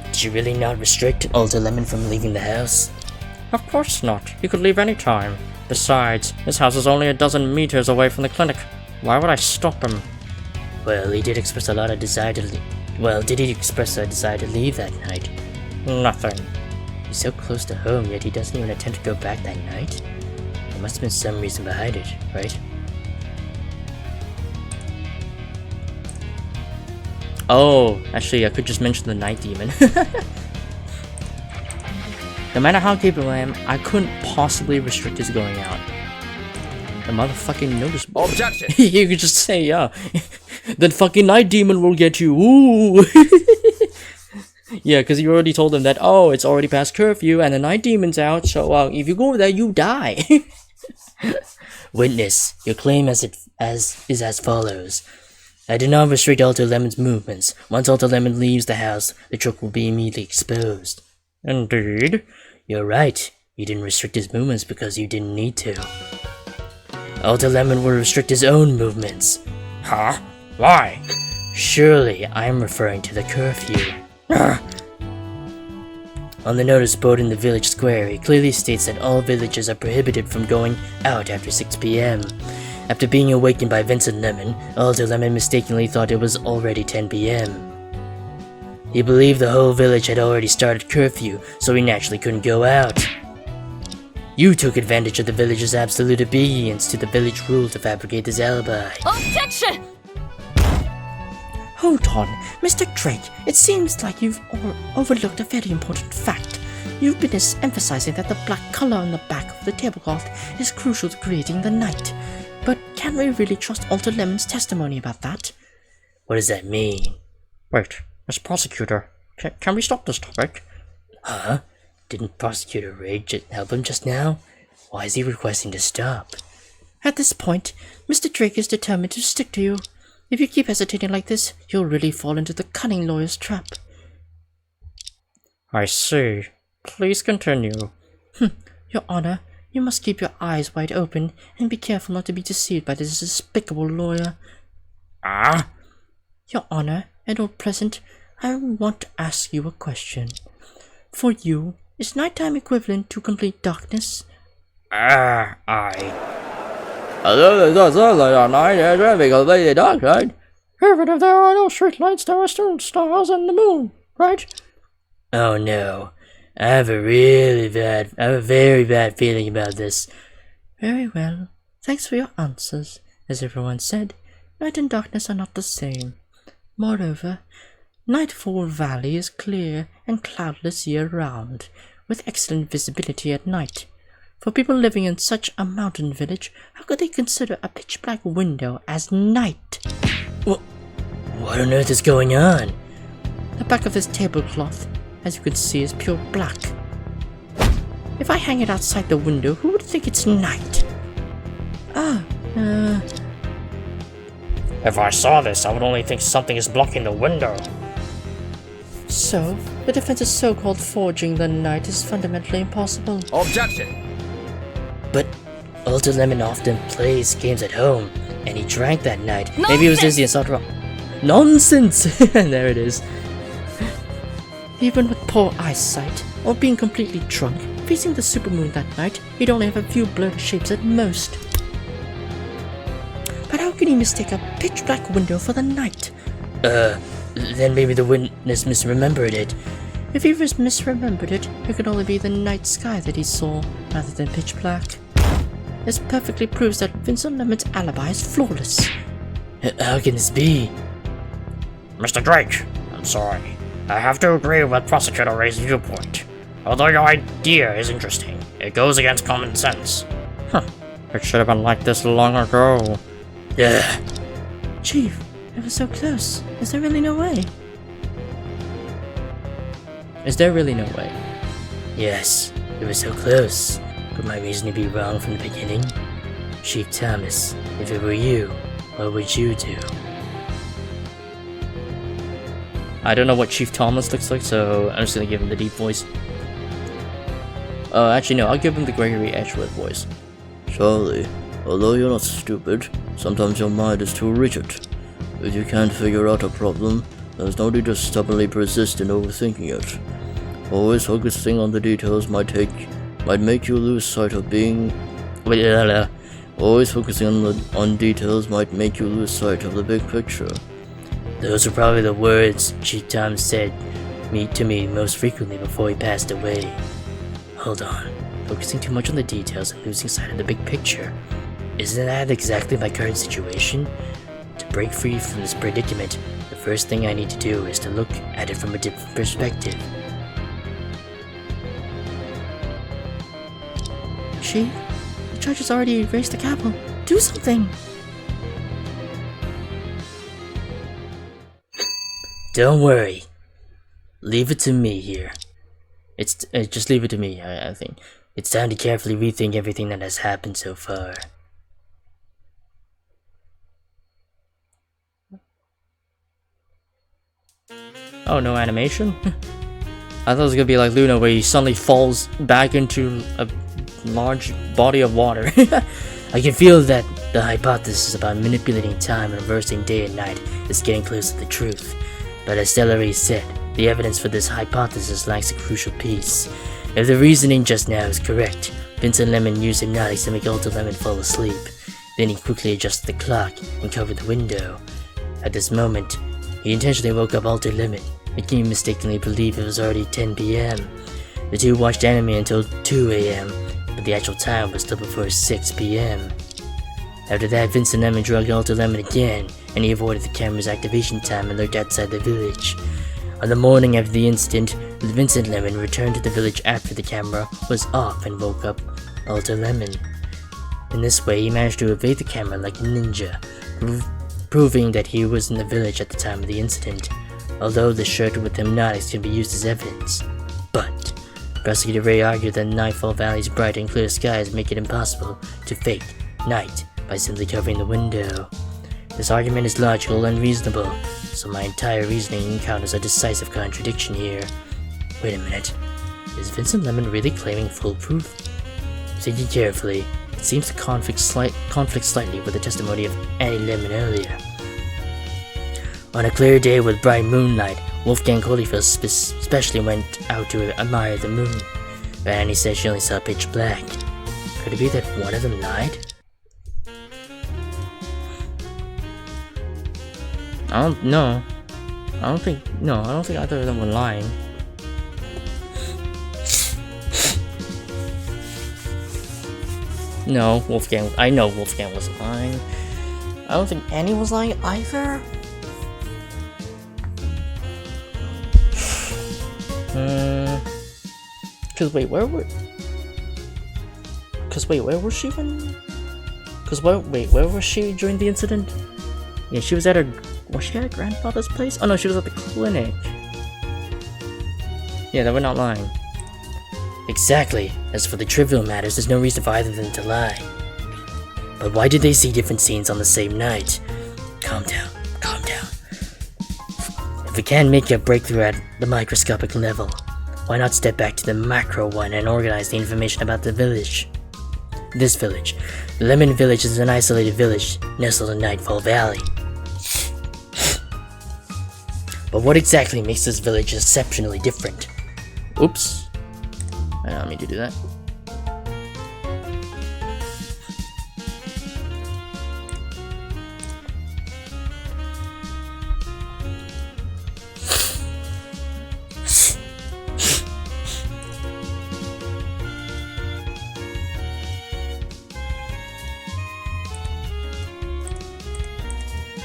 Did you really not restrict Alta Lemon from leaving the house? Of course not. He could leave any time. Besides, his house is only a dozen meters away from the clinic. Why would I stop him? Well, he did express a lot of desire to leave. Well, did he express a desire to leave that night? Nothing. He's so close to home, yet he doesn't even attempt to go back that night. There must have been some reason behind it, right? Oh, actually, I could just mention the Night Demon. No matter how capable I am, I couldn't possibly restrict his going out. a motherfucking notice board. Objection! You could just say, yeah. That fucking night demon will get you. Ooh. Yeah, because you already told them that, oh, it's already past curfew and the night demon's out, so if you go there, you die. Witness, your claim is as follows. I do not restrict Alter Lemon's movements. Once Alter Lemon leaves the house, the trick will be immediately exposed. Indeed. You're right. You didn't restrict his movements because you didn't need to. Alter Lemon will restrict his own movements. Huh? Why? Surely, I'm referring to the curfew. On the notice board in the village square, it clearly states that all villagers are prohibited from going out after 6 p.m. After being awakened by Vincent Lemon, Alder Lemon mistakenly thought it was already 10 p.m. He believed the whole village had already started curfew, so he naturally couldn't go out. You took advantage of the villagers' absolute obedience to the village rule to fabricate this alibi. Objection! Hold on, Mr. Drake. It seems like you've overlooked a very important fact. You've been emphasizing that the black color on the back of the tablecloth is crucial to creating the night. But can we really trust Alter Lemon's testimony about that? What does that mean? Wait, Miss Prosecutor, can we stop this topic? Huh? Didn't Prosecutor Ray help him just now? Why is he requesting to stop? At this point, Mr. Drake is determined to stick to you. If you keep hesitating like this, you'll really fall into the cunning lawyer's trap. I see. Please continue. Your Honor, you must keep your eyes wide open and be careful not to be deceived by this despicable lawyer. Ah? Your Honor, at all present, I want to ask you a question. For you, is nighttime equivalent to complete darkness? Although the sunlight at night is very completely dark, right? Even if there are no street lights, there are still stars and the moon, right? Oh no. I have a very bad feeling about this. Very well. Thanks for your answers. As everyone said, night and darkness are not the same. Moreover, Nightfall Valley is clear and cloudless year-round, with excellent visibility at night. For people living in such a mountain village, how could they consider a pitch-black window as night? What on earth is going on? The back of this tablecloth, as you can see, is pure black. If I hang it outside the window, who would think it's night? If I saw this, I would only think something is blocking the window. So, the defense's so-called forging the night is fundamentally impossible. Objection! But Alter Lemon often plays games at home, and he drank that night. Maybe it was just the assault roll. Nonsense! There it is. Even with poor eyesight, or being completely drunk, facing the supermoon that night, he'd only have a few blurred shapes at most. But how could he mistake a pitch-black window for the night? Then maybe the witness misremembered it. If he misremembered it, it could only be the night sky that he saw, rather than pitch black. This perfectly proves that Vincent Lemon's alibi is flawless. How can this be? Mr. Drake, I'm sorry. I have to agree with Prosecutor Ray's viewpoint. Although your idea is interesting, it goes against common sense. It should have been like this long ago. Ugh. Chief, it was so close. Is there really no way? Is there really no way? Yes, it was so close. Could my reasoning be wrong from the beginning? Chief Thomas, if it were you, what would you do? I don't know what Chief Thomas looks like, so I'm just gonna give him the deep voice. Actually no, I'll give him the Gregory Edgeworth voice. Charlie, although you're not stupid, sometimes your mind is too rigid. If you can't figure out a problem, there's no need to stubbornly persist in overthinking it. Always focusing on the details might make you lose sight of being... Always focusing on details might make you lose sight of the big picture. Those were probably the words Chief Thomas said to me most frequently before he passed away. Hold on, focusing too much on the details and losing sight of the big picture. Isn't that exactly my current situation? To break free from this predicament, the first thing I need to do is to look at it from a different perspective. Chief, the judge has already raised the gavel. Do something. Don't worry. Leave it to me here. It's just leave it to me, I think. It's time to carefully rethink everything that has happened so far. Oh, no animation? I thought it was gonna be like Luna, where he suddenly falls back into a large body of water. I can feel that the hypothesis about manipulating time and reversing day and night is getting close to the truth. But as Stella Ray said, the evidence for this hypothesis lacks a crucial piece. If the reasoning just now is correct, Vincent Lemon used hypnotics to make Alter Lemon fall asleep. Then he quickly adjusted the clock and covered the window. At this moment, he intentionally woke up Alter Lemon, making him mistakenly believe it was already 10 p.m. The two watched anime until 2 a.m., but the actual time was still before 6 p.m. After that, Vincent Lemon drugged Alter Lemon again, and he avoided the camera's activation time and lurked outside the village. On the morning after the incident, Vincent Lemon returned to the village after the camera was off and woke up Alter Lemon. In this way, he managed to evade the camera like a ninja, proving that he was in the village at the time of the incident, although the shirt with hypnotics can be used as evidence. But Prosecutor Ray argued that Nightfall Valley's bright and clear skies make it impossible to fake night by simply covering the window. This argument is logical and reasonable, so my entire reasoning encounters a decisive contradiction here. Wait a minute, is Vincent Lemon really claiming foolproof? Thinking carefully, it seems to conflict slightly with the testimony of Annie Lemon earlier. On a clear day with bright moonlight, Wolfgang Holyfield especially went out to admire the moon, but Annie said she only saw pitch black. Could it be that one of them lied? I don't know. I don't think either of them were lying. No, I know Wolfgang wasn't lying. I don't think Annie was lying either. Where was she when? Where was she during the incident? Yeah, she was at her at her grandfather's place? Oh no, she was at the clinic. Yeah, they were not lying. Exactly. As for the trivial matters, there's no reason for either of them to lie. But why did they see different scenes on the same night? Calm down, calm down. If we can't make a breakthrough at the microscopic level, why not step back to the macro one and organize the information about the village? This village, the Lemon Village, is an isolated village nestled in Nightfall Valley. But what exactly makes this village exceptionally different? Oops. I don't mean to do that.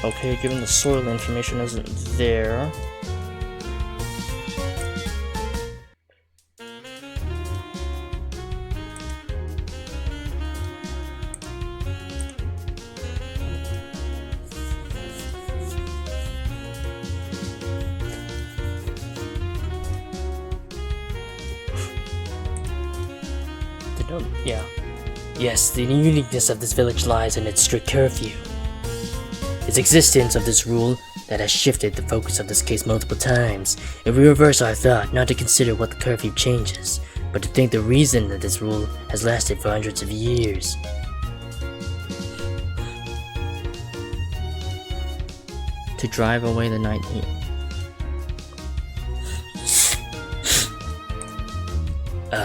Okay, given the soil information isn't there. Yeah. Yes, the uniqueness of this village lies in its strict curfew. Its existence of this rule that has shifted the focus of this case multiple times. If we reverse our thought, not to consider what the curfew changes, but to think the reason that this rule has lasted for hundreds of years. To drive away the night.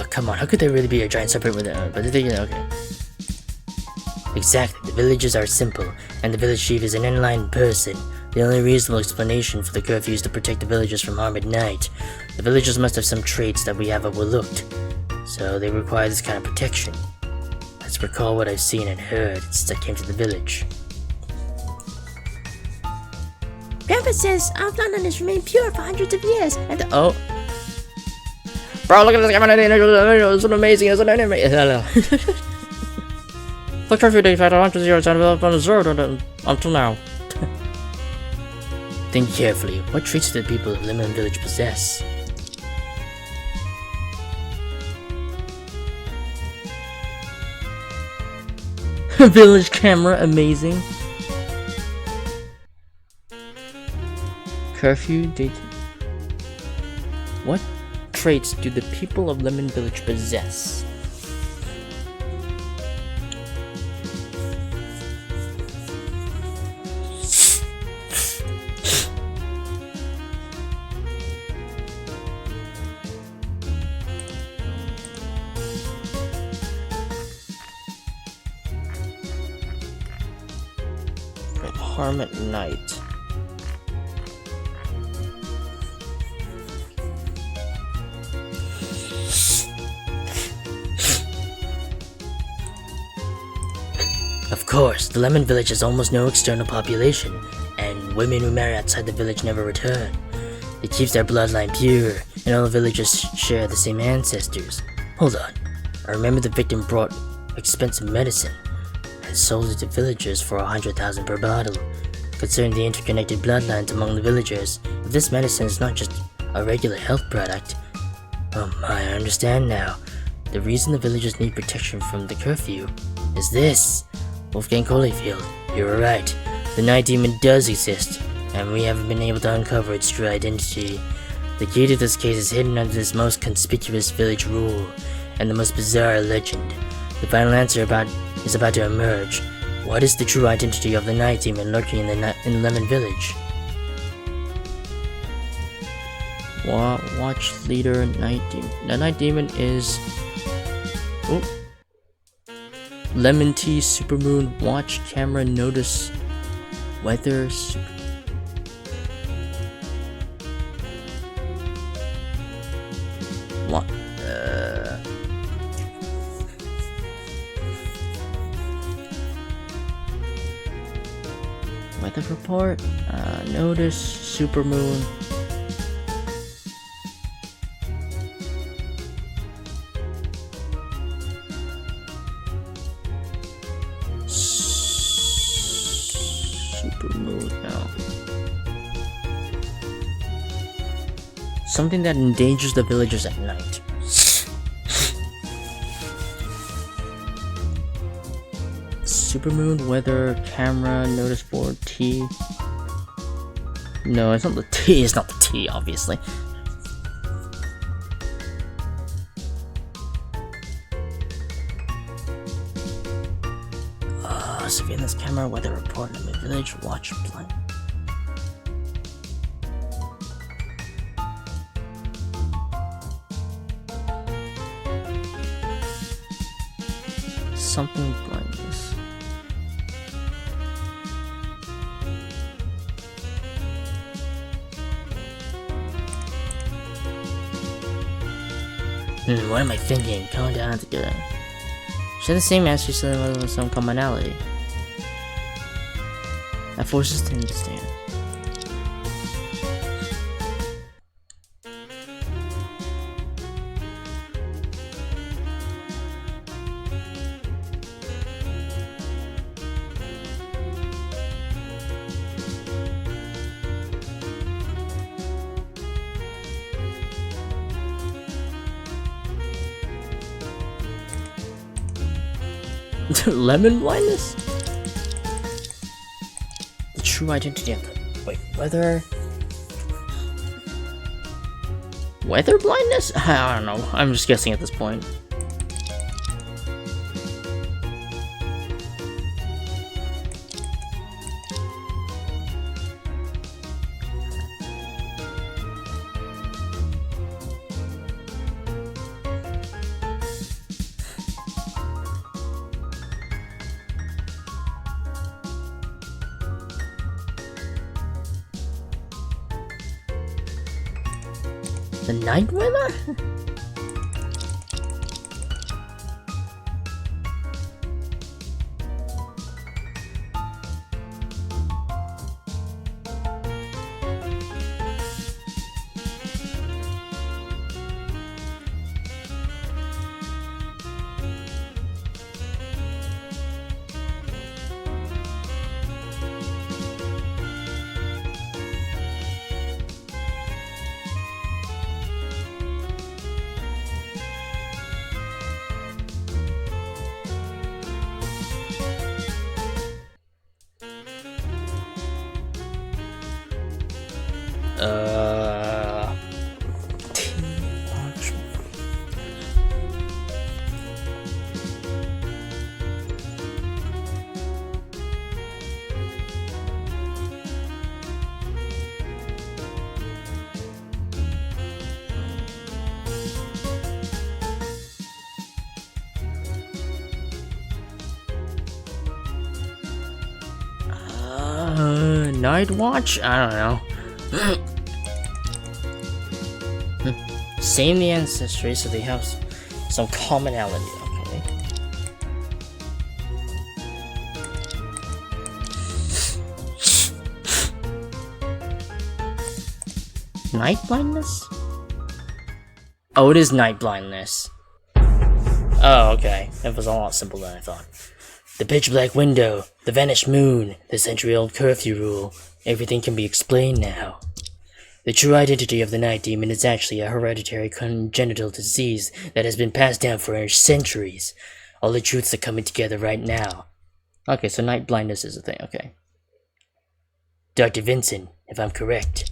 Come on, how could there really be a giant serpent with but the thing, okay. Exactly, the villages are simple, and the village chief is an enlightened person. The only reasonable explanation for the curfew is to protect the villagers from harm at night. The villagers must have some traits that we have overlooked, so they require this kind of protection. Let's recall what I've seen and heard since I came to the village. Grandpa says our bloodline has remained pure for hundreds of years, and Oh. Bro, look at this camera. It's amazing, isn't it? The curfew date had hundreds of years and have been observed until now. Think carefully. What traits do the people of Lemon Village possess? Village camera, amazing. Curfew date. What traits do the people of Lemon Village possess? Harm at night. Of course, the Lemon Village has almost no external population, and women who marry outside the village never return. It keeps their bloodline pure, and all the villagers share the same ancestors. Hold on, I remember the victim brought expensive medicine and sold it to villagers for 100,000 per bottle. Concerning the interconnected bloodlines among the villagers, if this medicine is not just a regular health product, I understand now. The reason the villagers need protection from the curfew is this. Wolfgang Holyfield, you were right. The Night Demon does exist, and we haven't been able to uncover its true identity. The key to this case is hidden under this most conspicuous village rule, and the most bizarre legend. The final answer is about to emerge. What is the true identity of the Night Demon lurking in Lemon Village? Watch leader Night Demon. The Night Demon is Lemon Tea, Supermoon, Watch, Camera, Notice, Weather. What? Weather report, notice, supermoon. Supermoon, no. Something that endangers the villagers at night. Supermoon, weather, camera, notice board, T. No, it's not the T. It's not the T, obviously. Surveillance camera, weather report, Lemon Village, watch, blind. Something blindness. What am I thinking? Calm down together. Share the same answer so there was some commonality. That forces them to stand. Lemon blindness? The true identity of the... Wait, weather blindness? I don't know. I'm just guessing at this point. The night weather? Night Watch? I don't know. Same the ancestry, so they have some commonality. Okay. Night blindness? Oh, it is night blindness. Oh, okay. That was a lot simpler than I thought. The pitch black window, the vanished moon, the century-old curfew rule. Everything can be explained now. The true identity of the night demon is actually a hereditary congenital disease that has been passed down for centuries. All the truths are coming together right now. Okay, so night blindness is a thing, okay. Dr. Vincent, if I'm correct.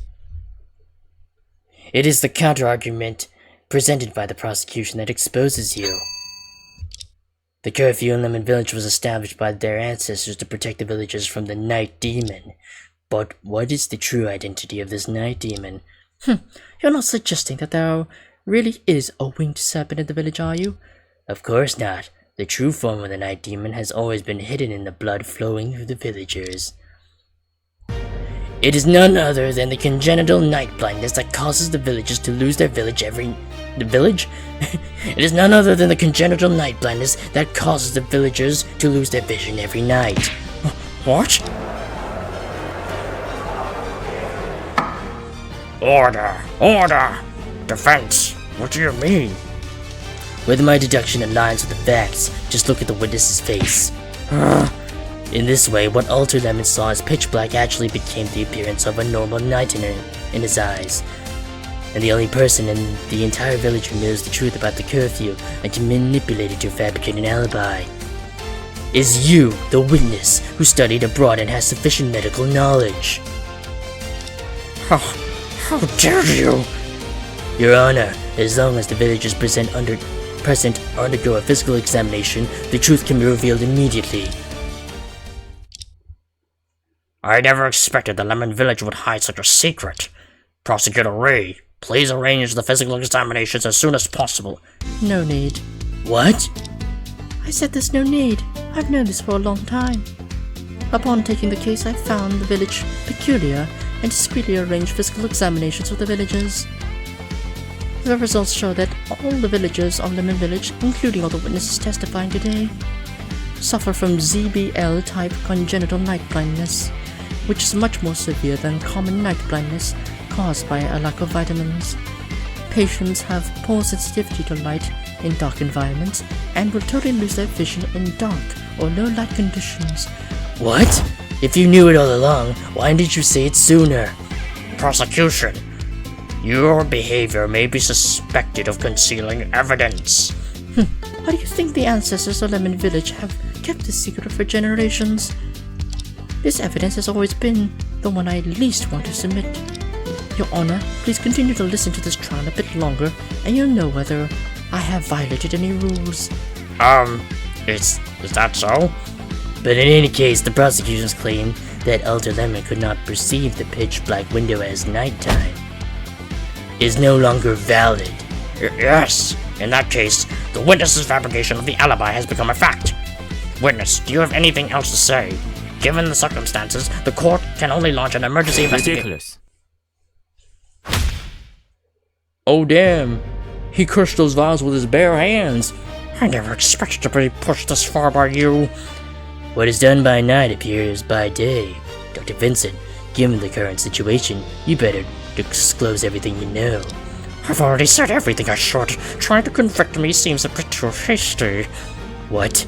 It is the counter-argument presented by the prosecution that exposes you. The curfew in Lemon Village was established by their ancestors to protect the villagers from the night demon. But what is the true identity of this night demon? You're not suggesting that there really is a winged serpent in the village, are you? Of course not. The true form of the night demon has always been hidden in the blood flowing through the villagers. It is none other than the congenital night blindness that causes the villagers to lose their village The village? It is none other than the congenital night blindness that causes the villagers to lose their vision every night. What? Order! Order! Defense! What do you mean? Whether my deduction aligns with the facts, just look at the witness's face. In this way, what Alter Lemon saw as pitch black actually became the appearance of a normal night in his eyes. And the only person in the entire village who knows the truth about the curfew and can manipulate it to fabricate an alibi is you, the witness, who studied abroad and has sufficient medical knowledge. How dare you! Your Honor, as long as the villagers present undergo a physical examination, the truth can be revealed immediately. I never expected the Lemon Village would hide such a secret. Prosecutor Ray, please arrange the physical examinations as soon as possible. No need. What? I said there's no need. I've known this for a long time. Upon taking the case, I found the village peculiar and discreetly arranged physical examinations of the villagers. The results show that all the villagers of Lemon Village, including all the witnesses testifying today, suffer from ZBL-type congenital night blindness, which is much more severe than common night blindness caused by a lack of vitamins. Patients have poor sensitivity to light in dark environments and will totally lose their vision in dark or low light conditions. What? If you knew it all along, why didn't you say it sooner? Prosecution, your behavior may be suspected of concealing evidence. Why do you think the ancestors of Lemon Village have kept this secret for generations? This evidence has always been the one I least want to submit. Your Honor, please continue to listen to this trial a bit longer, and you'll know whether I have violated any rules. Is that so? But in any case, the prosecution's claim that Alter Lemon could not perceive the pitch black window as nighttime is no longer valid. Yes. In that case, the witness's fabrication of the alibi has become a fact. Witness, do you have anything else to say? Given the circumstances, the court can only launch an emergency investigation. Ridiculous. Oh damn. He crushed those vials with his bare hands. I never expected to be pushed this far by you. What is done by night appears by day. Dr. Vincent, given the current situation, you better disclose everything you know. I've already said everything I should. Trying to convict me seems a bit too hasty. What?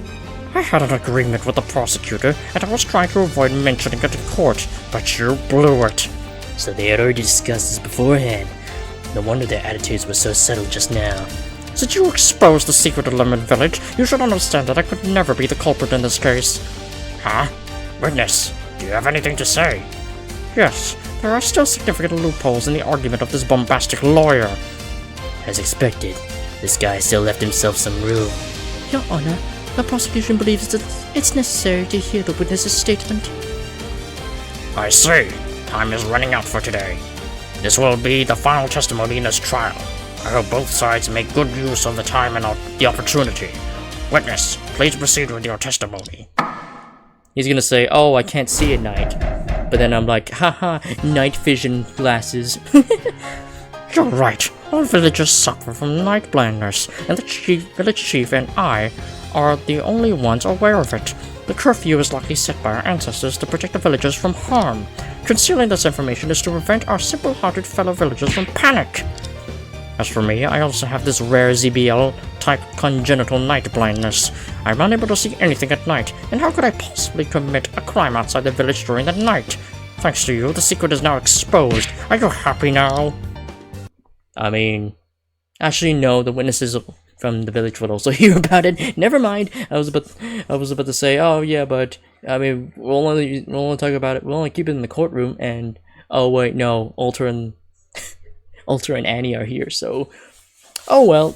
I had an agreement with the prosecutor, and I was trying to avoid mentioning it in court, but you blew it. So they had already discussed this beforehand. No wonder their attitudes were so subtle just now. Since you exposed the secret of Lemon Village, you should understand that I could never be the culprit in this case. Huh? Witness, do you have anything to say? Yes, There are still significant loopholes in the argument of this bombastic lawyer. As expected, this guy still left himself some room. Your Honor, the prosecution believes that it's necessary to hear the witness's statement. I see. Time is running out for today. This will be the final testimony in this trial. I hope both sides make good use of the time and the opportunity. Witness, please proceed with your testimony. He's gonna say, oh, I can't see at night. But then I'm like, haha, night vision glasses. You're right. All villagers suffer from night blindness, and the village chief and I are the only ones aware of it. The curfew is likely set by our ancestors to protect the villagers from harm. Concealing this information is to prevent our simple-hearted fellow villagers from panic. As for me, I also have this rare ZBL-type congenital night blindness. I'm unable to see anything at night, and how could I possibly commit a crime outside the village during the night? Thanks to you, the secret is now exposed. Are you happy now? I mean, actually no, the witnesses from the village would also hear about it. Never mind. I was about to say, oh yeah, but I mean, we'll only talk about it. We'll only keep it in the courtroom. And oh wait, no, Alter and Annie are here. So, oh well.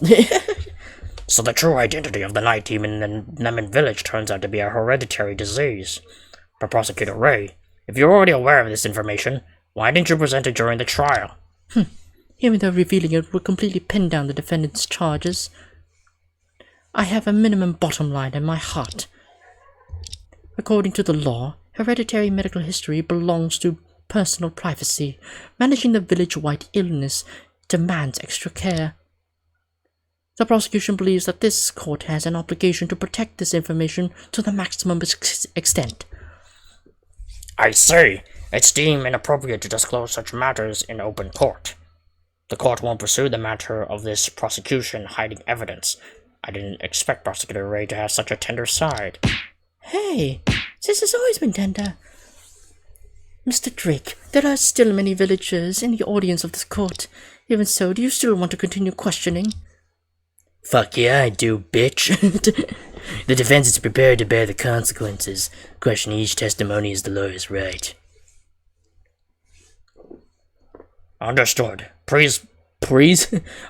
So the true identity of the night demon in the Lemon Village turns out to be a hereditary disease. But Prosecutor Ray, if you're already aware of this information, why didn't you present it during the trial? Even though revealing it would completely pin down the defendant's charges, I have a minimum bottom line in my heart. According to the law, hereditary medical history belongs to personal privacy. Managing the village-wide illness demands extra care. The prosecution believes that this court has an obligation to protect this information to the maximum extent. I see. It's deemed inappropriate to disclose such matters in open court. The court won't pursue the matter of this prosecution hiding evidence. I didn't expect Prosecutor Ray to have such a tender side. Hey, this has always been tender. Mr. Drake, there are still many villagers in the audience of this court. Even so, do you still want to continue questioning? Fuck yeah, I do, bitch. The defense is prepared to bear the consequences. Questioning each testimony is the lawyer's right. Understood. Please?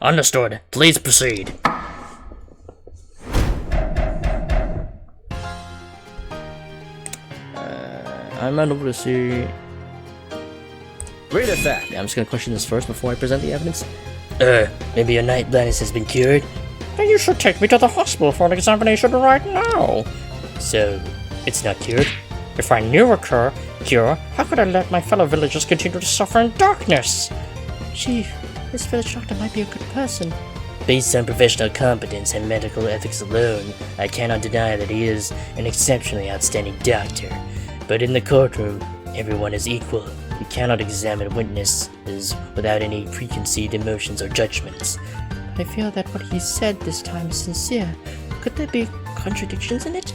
Understood. Please proceed. I'm not able to see... Great effect. Yeah, I'm just gonna question this first before I present the evidence. Maybe your night blindness has been cured? Then you should take me to the hospital for an examination right now. So, it's not cured? If I knew a cure, how could I let my fellow villagers continue to suffer in darkness? Chief, this village doctor might be a good person. Based on professional competence and medical ethics alone, I cannot deny that he is an exceptionally outstanding doctor. But in the courtroom, everyone is equal. You cannot examine witnesses without any preconceived emotions or judgments. I feel that what he said this time is sincere. Could there be contradictions in it?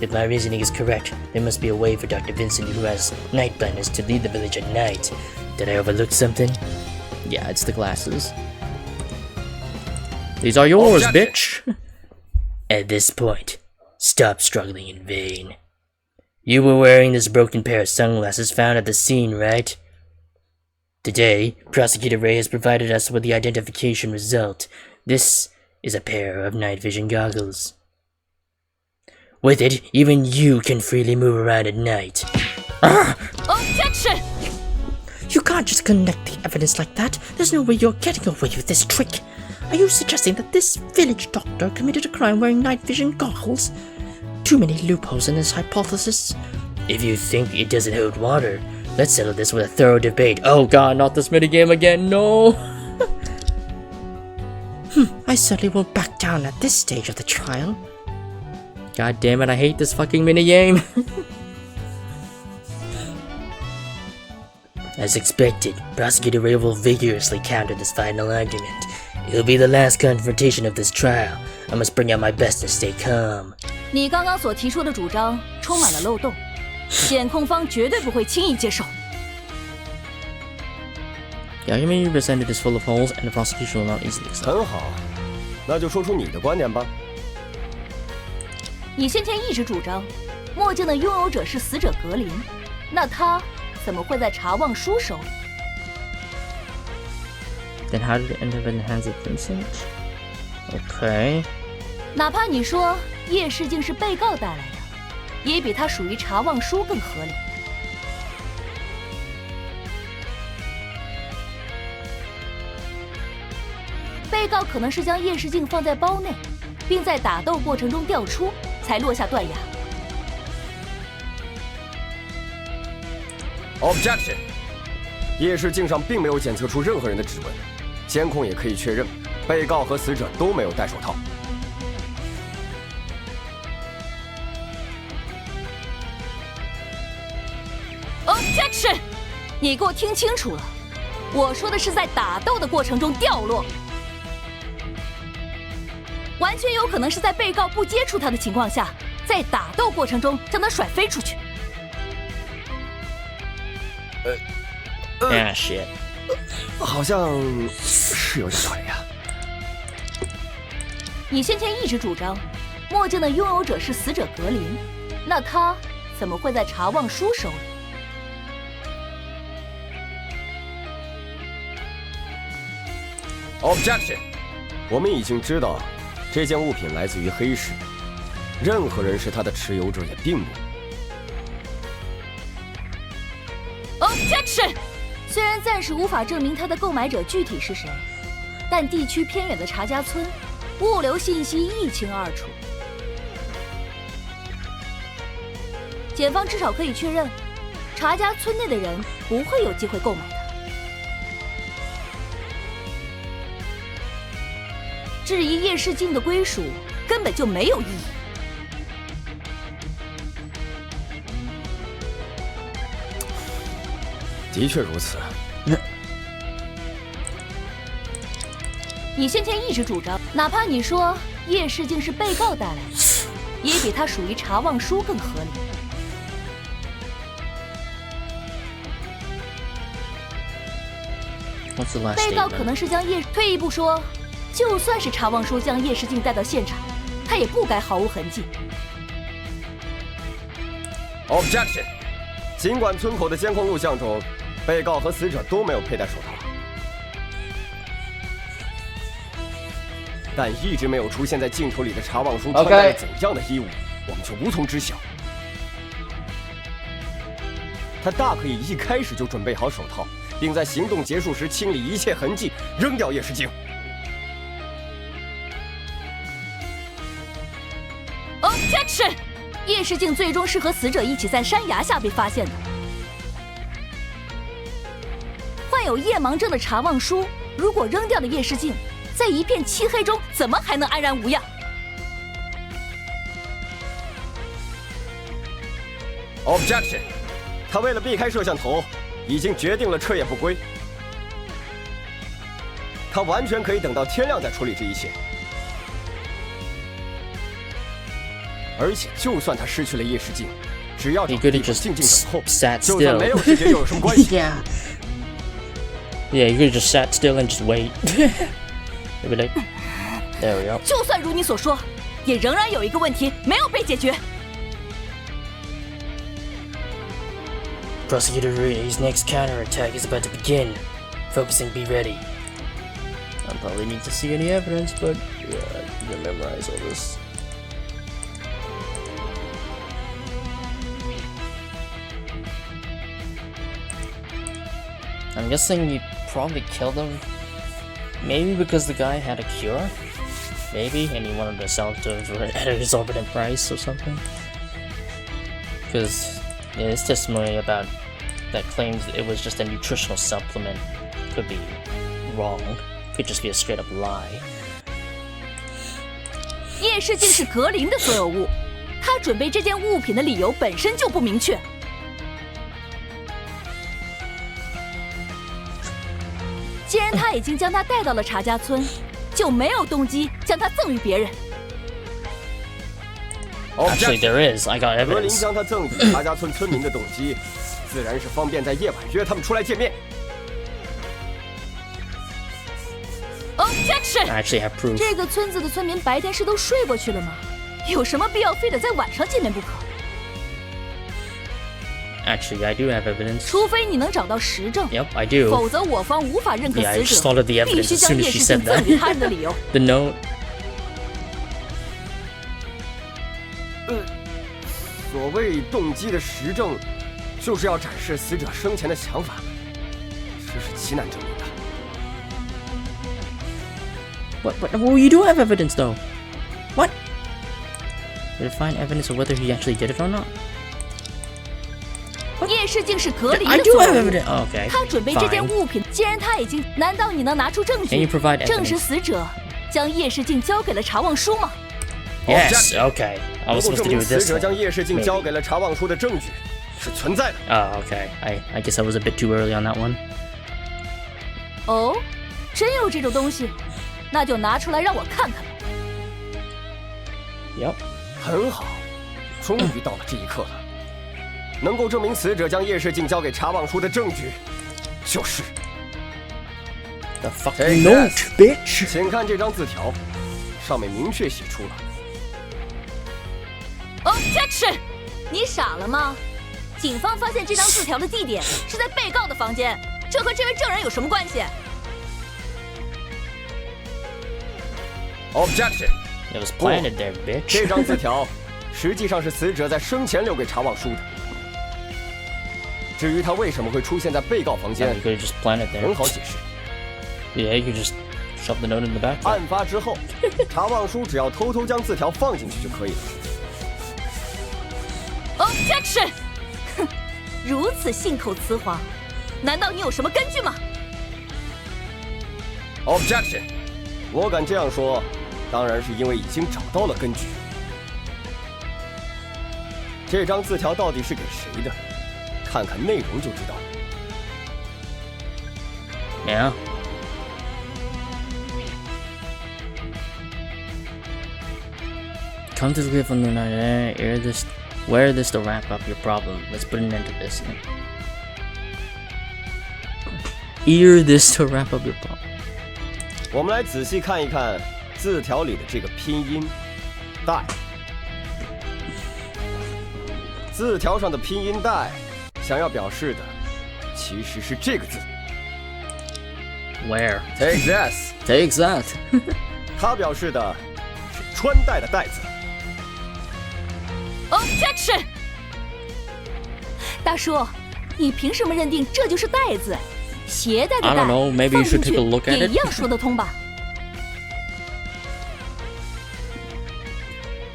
If my reasoning is correct, there must be a way for Dr. Vincent, who has night blindness, to lead the village at night. Did I overlook something? Yeah, it's the glasses. These are yours, bitch! At this point, stop struggling in vain. You were wearing this broken pair of sunglasses found at the scene, right? Today, Prosecutor Ray has provided us with the identification result. This is a pair of night vision goggles. With it, even you can freely move around at night. Objection! You can't just connect the evidence like that. There's no way you're getting away with this trick. Are you suggesting that this village doctor committed a crime wearing night vision goggles? Too many loopholes in this hypothesis. If you think it doesn't hold water, let's settle this with a thorough debate. Oh god, not this minigame again, no! I certainly won't back down at this stage of the trial. God damn it, I hate this fucking minigame. As expected, Prosecutor Ray will vigorously counter this final argument. It'll be the last confrontation of this trial. I must bring out my best and stay calm. 你刚刚所提出的主张充满了漏洞，检控方绝对不会轻易接受。 The argument you presented is full of holes, and the prosecution will not easily accept. 很好，那就说出你的观点吧。你先前一直主张墨镜的拥有者是死者格林，那他怎么会在查望书手里？ Then how did it end up in the hands of Vincent? Okay. 哪怕你说夜视镜是被告带来的，也比他属于查望书更合理。被告可能是将夜视镜放在包内，并在打斗过程中掉出，才落下断崖。 Objection！ 夜视镜上并没有检测出任何人的指纹，监控也可以确认，被告和死者都没有戴手套。Objection！ 你给我听清楚了，我说的是在打斗的过程中掉落，完全有可能是在被告不接触他的情况下，在打斗过程中将他甩飞出去。 Ah, shit. 好像是有点道理啊。你先前一直主张墨镜的拥有者是死者格林，那他怎么会在查望书手里？ Objection！ 我们已经知道，这件物品来自于黑市，任何人是它的持有者也并不。 Objection！ 虽然暂时无法证明它的购买者具体是谁，但地区偏远的查家村，物流信息一清二楚。检方至少可以确认，查家村内的人不会有机会购买它。质疑夜视镜的归属根本就没有意义。 的确如此。你先前一直主张，哪怕你说夜视镜是被告带来的，也比他属于查望书更合理。What's the last 被告可 statement? 能是将夜……退一步说，就算是查望书将夜视镜带到现场，他也不该毫无痕迹。 Objection！ 尽管村口的监控录像中，被告和死者都没有佩戴手套，但一直没有出现在镜头里的查望书穿戴了怎样的衣物，我们就无从知晓。他大可以一开始就准备好手套，并在行动结束时清理一切痕迹，扔掉夜视镜。 Objection！ 夜视镜最终是和死者一起在山崖下被发现的。患有夜盲症的查望书，如果扔掉了夜视镜，在一片漆黑中怎么还能安然无恙 Objection！ 他为了避开摄像头，已经决定了彻夜不归。他完全可以等到天亮再处理这一切。 而且，就算他失去了夜视镜，只要找 He 地 could 方 have 静静 just 等候， sat 就算 still. 没有视觉又有什么关系？ Yeah. Yeah, you could have just sat still and just wait. They'd be like, there we go. 就算如你所说，也仍然有一个问题没有被解决。 Prosecutor Rui's next counterattack is about to begin. Focusing, be ready. I probably need to see any evidence, but yeah, I can memorize all this. I'm guessing he probably killed him. Maybe because the guy had a cure? Maybe, and he wanted to sell it to at an exorbitant price or something. Because yeah, his testimony about that claims it was just a nutritional supplement could be wrong. Could just be a straight up lie. 夜视镜是格林的所有物，他准备这件物品的理由本身就不明确。既然他已经将它带到了查家村，就没有动机将它赠予别人。 Actually, there is. I got 格林 evidence. 将他赠予查家村村民的动机，自然是方便在夜晚约他们出来见面。 Objection！ I actually have proof. 这个村子的村民白天是都睡过去了吗？有什么必要非得在晚上见面不可 Actually, I do have evidence. 除非你能找到实证， Yep, I do. 否则我方无法认可 Yeah, I 死 just thought 者 of the 必 evidence 须 as 将 soon as 叶 she 世 said 静赠 that. 予他人的理由。 The note. 所谓动机的实证，就是要展示死者生前的想法，这是极难证明的。 Well, you do have evidence though. What? Did I find evidence of whether he actually did it or not? 叶世静是隔离 I 的 do 作 have 物， evidence. Oh, okay. 他准备这件 Fine. 物品，既然他已经，难道你能拿出证 Can you 据 provide 证实 evidence? 死者将叶世静交给了查望书吗？ Yes. Okay. I 能 was 够 supposed 证 to do 明 with 死 this 者 one. 将叶世静 Maybe. 交给了查望书的证据是存在的。 Oh, okay. I guess I was a bit too early on that one. 哦，真有这种东西，那就拿出来让我看看吧。 Yep. 很好，终于到了这一刻了。能够证明死者将叶世静交给查望书的证据，就是 The fucking Take note, this. bitch. 请看这张字条，上面明确写出了 Objection！你傻了吗？警方发现这张字条的地点是在被告的房间，这和这位证人有什么关系？ objection。 It was planted there, bitch. 这张字条实际上是死者在生前留给查望书的。至于他为什么会出现在被告房 Yeah, 间 you，could have just planted there. 很好解释。 Yeah, you could just shove the note in the back. 案发之后，查望书只要偷偷将字条放进去就可以了。 Objection！哼，如此信口雌黄，难道你有什么根据吗？ objection， 我敢这样说，当然是因为已经找到了根据。这张字条到底是给谁的？看看内容就知道了。 Yeah. Come to the cliff on the night. Wear this to wrap up your problem. Let's put an end to this. Ear this to wrap up your problem. 我们来仔细看一看字条里的这个拼音“带”。字条上的拼音“带”，想要表示的其实是这个字。 Where? Take this， Takes that. 它表示的是穿戴的带子。 Objection！ 大叔，你凭什么认定这就是带子？携带的 I 带 don't know. Maybe 放 you should 进 take 去 a look at 也 it. 一样说得通吧？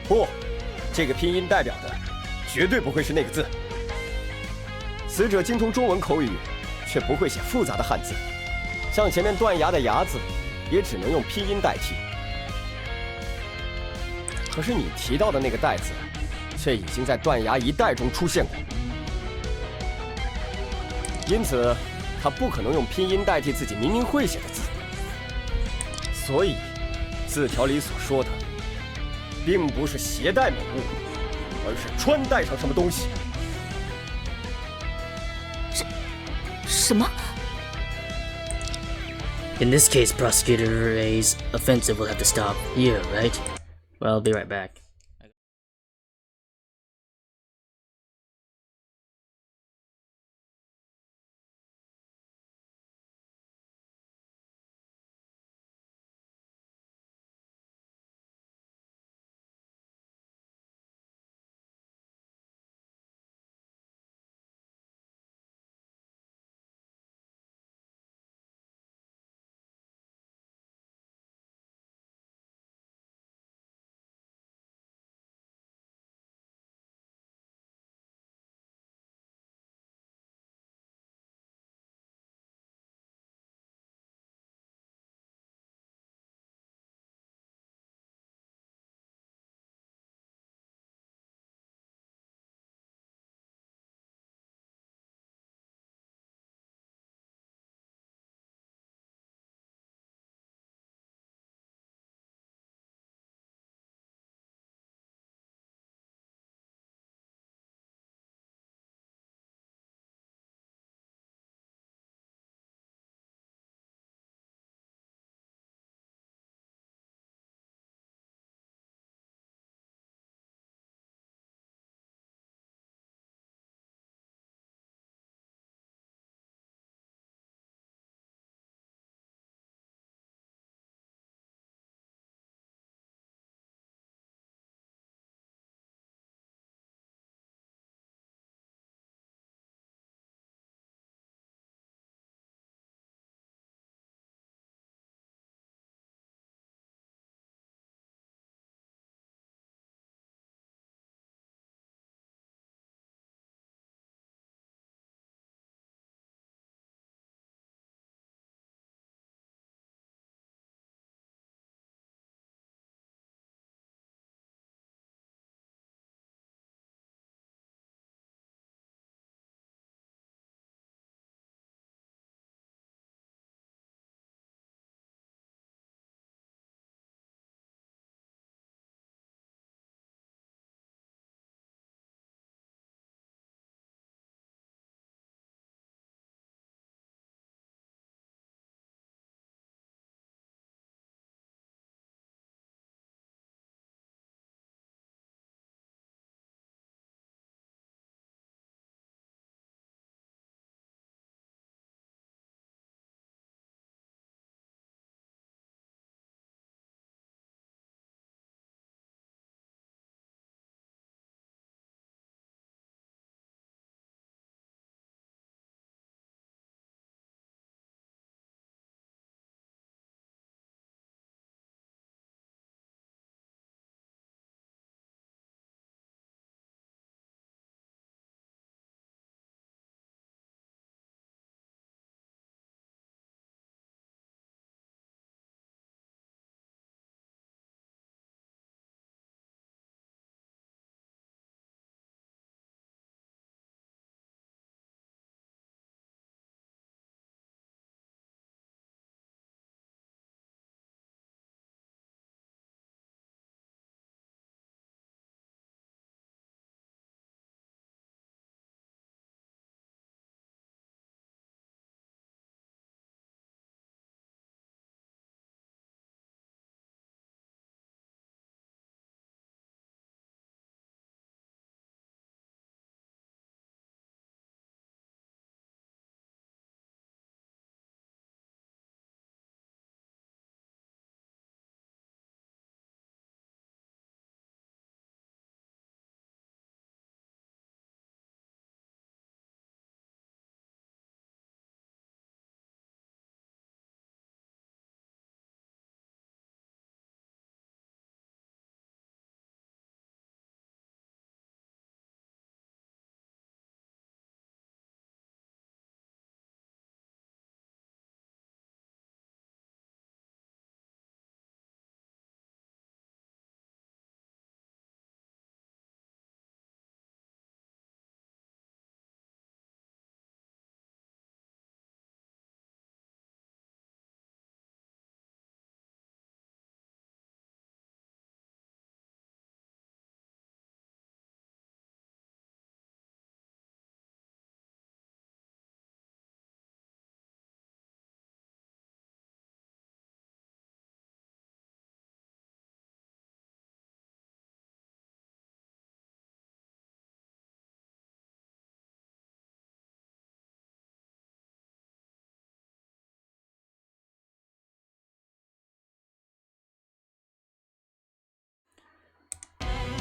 不，这个拼音代表的绝对不会是那个字。死者精通中文口语，却不会写复杂的汉字，像前面断崖的崖字，也只能用拼音代替。可是你提到的那个带字，却已经在断崖一带中出现过，因此他不可能用拼音代替自己明明会写的字。所以，字条里所说的，并不是携带某物，而是穿戴上什么东西。什么？ In this case, Prosecutor Ray's offensive will have to stop here, right? Well, I'll be right back.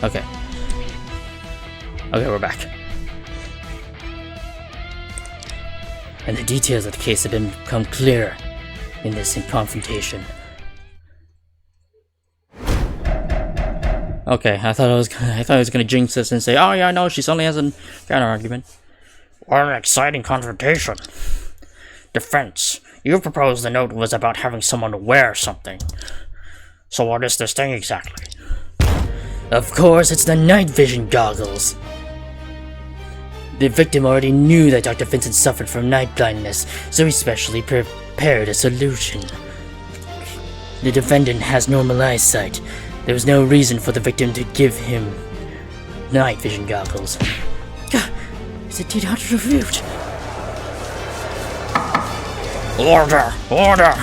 Okay. Okay, we're back. And the details of the case have become clearer in this confrontation. Okay, I thought I was gonna jinx this and say, oh yeah, no, she suddenly has a counter argument. What an exciting confrontation. Defense. You proposed the note was about having someone wear something. So what is this thing exactly? Of course, it's the night vision goggles. The victim already knew that Dr. Vincent suffered from night blindness, so he specially prepared a solution. The defendant has normal eyesight. There was no reason for the victim to give him night vision goggles. God, it's indeed utterly rude. Order! Order!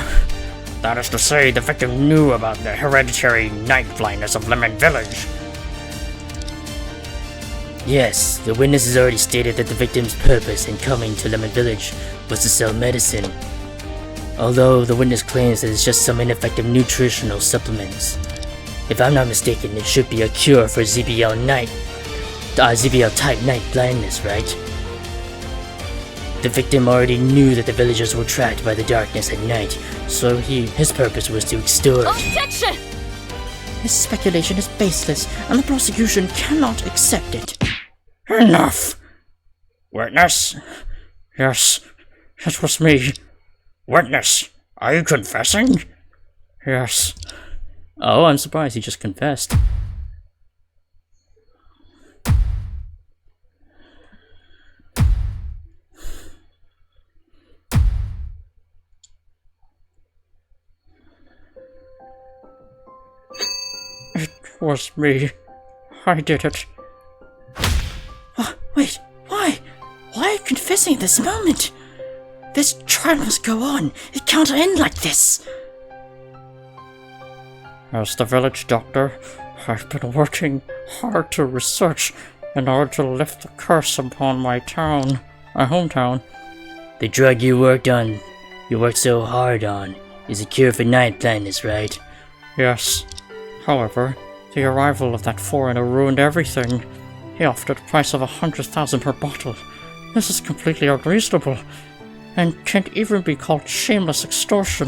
That is to say, the victim knew about the hereditary night blindness of Lemon Village. Yes, the witness has already stated that the victim's purpose in coming to Lemon Village was to sell medicine. Although the witness claims that it's just some ineffective nutritional supplements. If I'm not mistaken, it should be a cure for ZBL type night blindness, right? The victim already knew that the villagers were tracked by the darkness at night, so his purpose was to extort. Objection! This speculation is baseless, and the prosecution cannot accept it. Enough! Witness? Yes, it was me. Witness, are you confessing? Yes. Oh, I'm surprised he just confessed. It was me. I did it. Wait, why? Why are you confessing at this moment? This trial must go on. It can't end like this. As the village doctor, I've been working hard to research in order to lift the curse upon my hometown. The drug you worked so hard on, is a cure for night blindness, right? Yes. However, the arrival of that foreigner ruined everything. He offered a price of 100,000 per bottle. This is completely unreasonable, and can't even be called shameless extortion.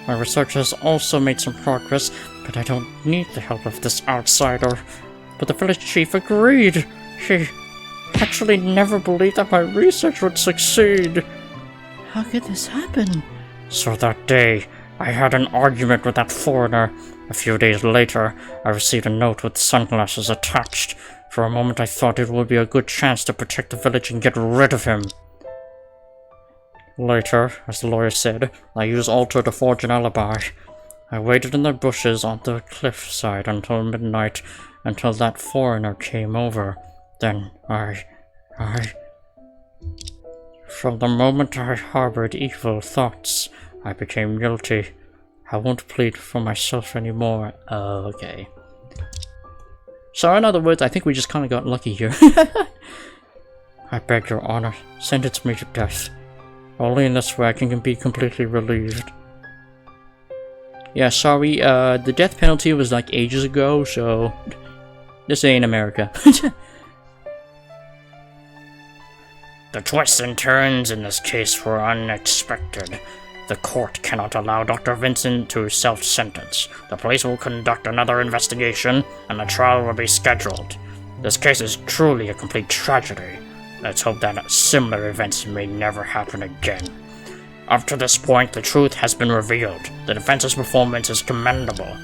My research has also made some progress, but I don't need the help of this outsider. But the village chief agreed. He actually never believed that my research would succeed. How could this happen? So that day, I had an argument with that foreigner. A few days later, I received a note with sunglasses attached. For a moment I thought it would be a good chance to protect the village and get rid of him. Later, as the lawyer said, I used Alter to forge an alibi. I waited in the bushes on the cliffside until midnight, until that foreigner came over. Then From the moment I harbored evil thoughts, I became guilty. I won't plead for myself anymore. Oh, okay. So in other words, I think we just kind of got lucky here. I beg your honor, sentence me to death. Only in this way I can be completely relieved. Yeah, sorry, the death penalty was like ages ago, so this ain't America. The twists and turns in this case were unexpected. The court cannot allow Dr. Vincent to self-sentence. The police will conduct another investigation, and the trial will be scheduled. This case is truly a complete tragedy. Let's hope that similar events may never happen again. Up to this point, the truth has been revealed. The defense's performance is commendable.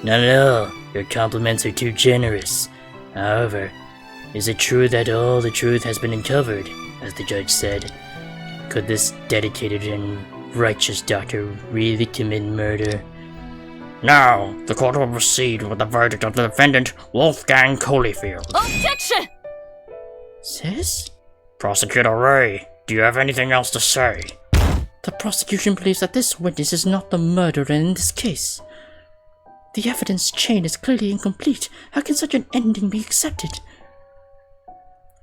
Not at all. Your compliments are too generous. However, is it true that all the truth has been uncovered, as the judge said? Could this dedicated and righteous doctor really commit murder? Now, the court will proceed with the verdict of the defendant, Wolfgang Holyfield. Objection! Sis? Prosecutor Ray, do you have anything else to say? The prosecution believes that this witness is not the murderer in this case. The evidence chain is clearly incomplete. How can such an ending be accepted?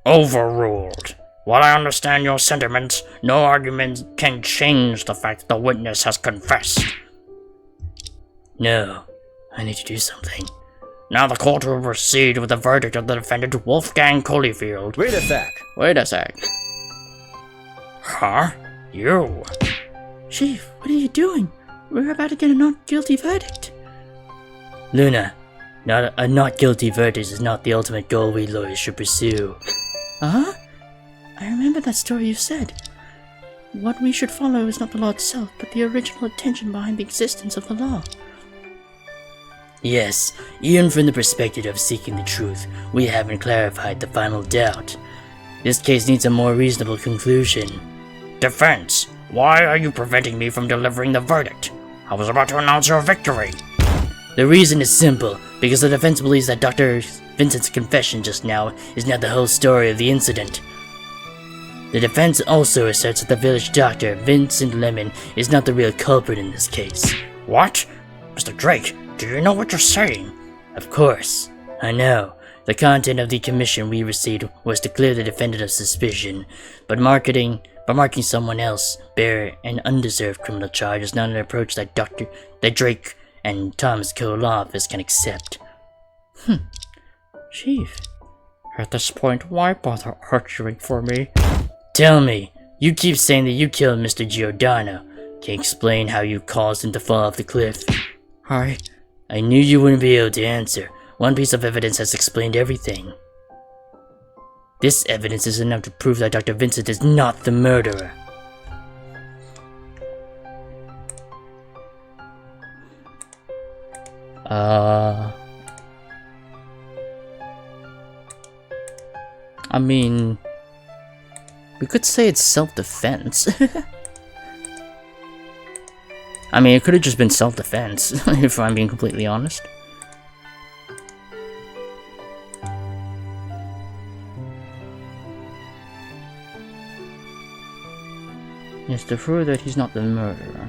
Overruled. While I understand your sentiments, no argument can change the fact that the witness has confessed. No, I need to do something. Now the court will proceed with the verdict of the defendant Wolfgang Holyfield. Wait a sec. Wait a sec. Huh? You? Chief, what are you doing? We're about to get a not guilty verdict. Luna, a not guilty verdict is not the ultimate goal we lawyers should pursue. Huh? I remember that story you said. What we should follow is not the law itself, but the original intention behind the existence of the law. Yes, even from the perspective of seeking the truth, we haven't clarified the final doubt. This case needs a more reasonable conclusion. Defense, why are you preventing me from delivering the verdict? I was about to announce your victory. The reason is simple, because the defense believes that Dr. Vincent's confession just now is not the whole story of the incident. The defense also asserts that the village doctor, Vincent Lemon, is not the real culprit in this case. What? Mr. Drake, do you know what you're saying? Of course, I know. The content of the commission we received was to clear the defendant of suspicion, but marking someone else bear an undeserved criminal charge is not an approach that Drake and Tom's co-law office can accept. Chief. At this point, why bother arguing for me? Tell me, you keep saying that you killed Mr. Giordano. Can you explain how you caused him to fall off the cliff? I knew you wouldn't be able to answer. One piece of evidence has explained everything. This evidence is enough to prove that Dr. Vincent is not the murderer. I mean, we could say it's self-defense. I mean, it could have just been self-defense, if I'm being completely honest. Yes, to prove that he's not the murderer.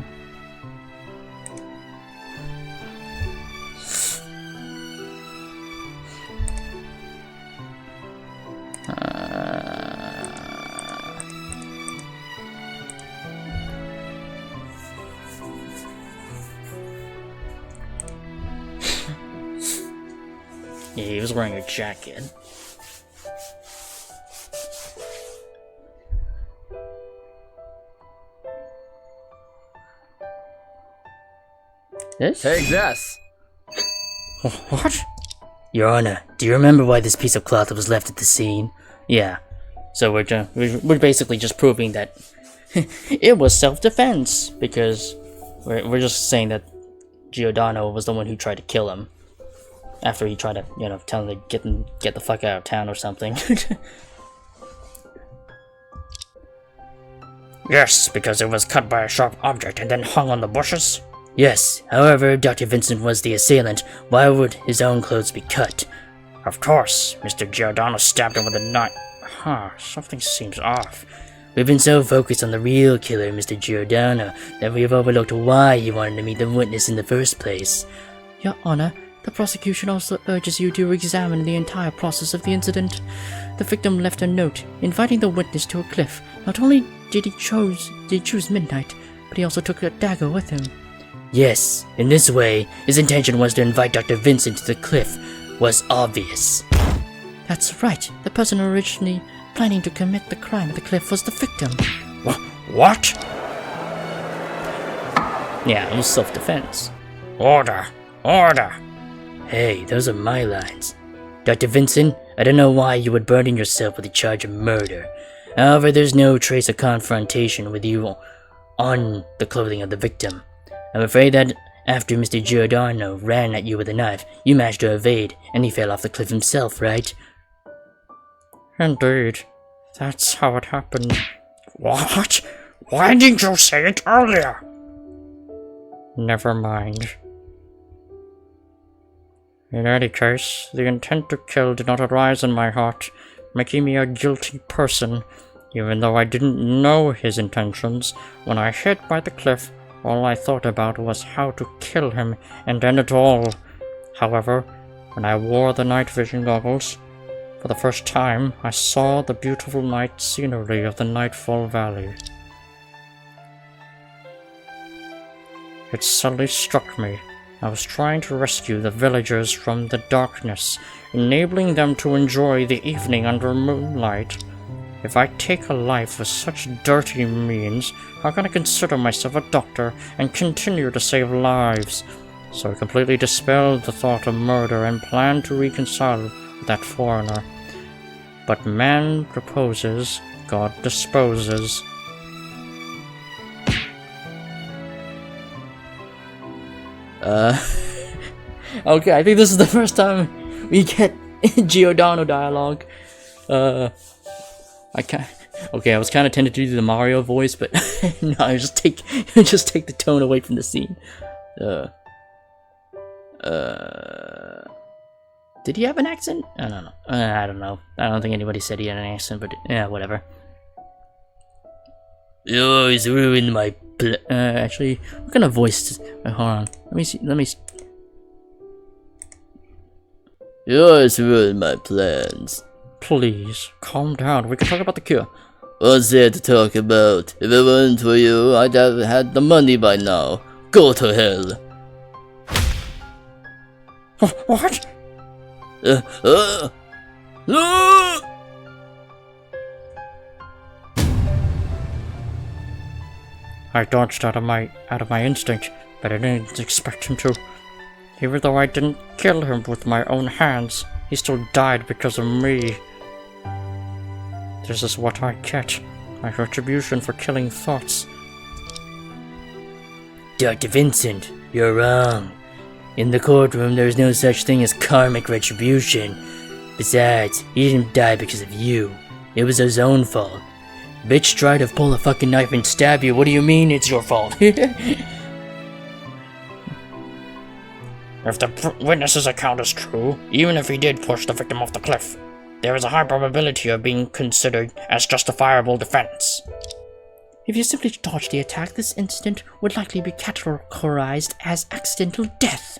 Yeah, he was wearing a jacket. This? Take this. What? Your Honor, do you remember why this piece of cloth was left at the scene? Yeah. So we're basically just proving that it was self-defense, because we're just saying that Giordano was the one who tried to kill him after he tried to, tell him to get the fuck out of town or something. Yes, because it was cut by a sharp object and then hung on the bushes. Yes, however, Dr. Vincent was the assailant. Why would his own clothes be cut? Of course, Mr. Giordano stabbed him with a knife. Something seems off. We've been so focused on the real killer, Mr. Giordano, that we have overlooked why he wanted to meet the witness in the first place. Your Honor, the prosecution also urges you to examine the entire process of the incident. The victim left a note inviting the witness to a cliff. Not only did he choose midnight, but he also took a dagger with him. Yes, in this way, his intention was to invite Dr. Vincent to the cliff. Was obvious. That's right. The person originally planning to commit the crime at the cliff was the victim. What? Yeah, it was self-defense. Order! Order! Hey, those are my lines. Dr. Vincent, I don't know why you would burden yourself with the charge of murder. However, there's no trace of confrontation with you on the clothing of the victim. I'm afraid that after Mr. Giordano ran at you with a knife, you managed to evade, and he fell off the cliff himself, right? Indeed. That's how it happened. What? Why didn't you say it earlier? Never mind. In any case, the intent to kill did not arise in my heart, making me a guilty person. Even though I didn't know his intentions, when I hid by the cliff, all I thought about was how to kill him and end it all. However, when I wore the night vision goggles, for the first time I saw the beautiful night scenery of the Nightfall Valley. It suddenly struck me I was trying to rescue the villagers from the darkness, enabling them to enjoy the evening under moonlight. If I take a life with such dirty means, how can I consider myself a doctor and continue to save lives? So I completely dispelled the thought of murder and planned to reconcile with that foreigner. But man proposes, God disposes. Okay, I think this is the first time we get Giordano dialogue. I was kind of tempted to do the Mario voice, but no, just take the tone away from the scene. Did he have an accent? I don't know. I don't know. I don't think anybody said he had an accent, but yeah, whatever. You always ruined my actually, what kind of voice? Hold on. Let me see. You always ruined my plans. Please, calm down. We can talk about the cure. What's there to talk about? If it weren't for you, I'd have had the money by now. Go to hell. What? No! I dodged out of my instinct, but I didn't expect him to. Even though I didn't kill him with my own hands, he still died because of me. This is what I get. My retribution for killing thoughts. Dr. Vincent, you're wrong. In the courtroom, there's no such thing as karmic retribution. Besides, he didn't die because of you. It was his own fault. Bitch tried to pull a fucking knife and stab you. What do you mean it's your fault? If the witness's account is true, even if he did push the victim off the cliff, there is a high probability of being considered as justifiable defense. If you simply dodged the attack, this incident would likely be categorized as accidental death.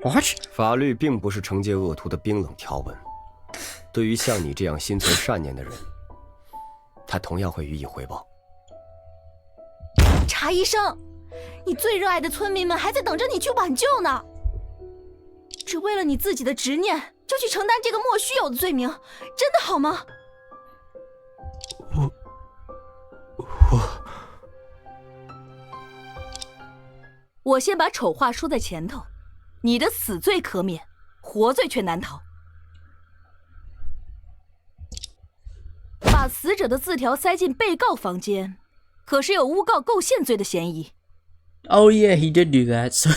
What? 法律并不是惩戒恶徒的冰冷条文，对于像你这样心存善念的人，他同样会予以回报。查医生，你最热爱的村民们还在等着你去挽救呢。只为了你自己的执念，就去承担这个莫须有的罪名，真的好吗？我先把丑话说在前头，你的死罪可免，活罪却难逃。把死者的字条塞进被告房间，可是有诬告构陷罪的嫌疑。Oh yeah, he did do that. So,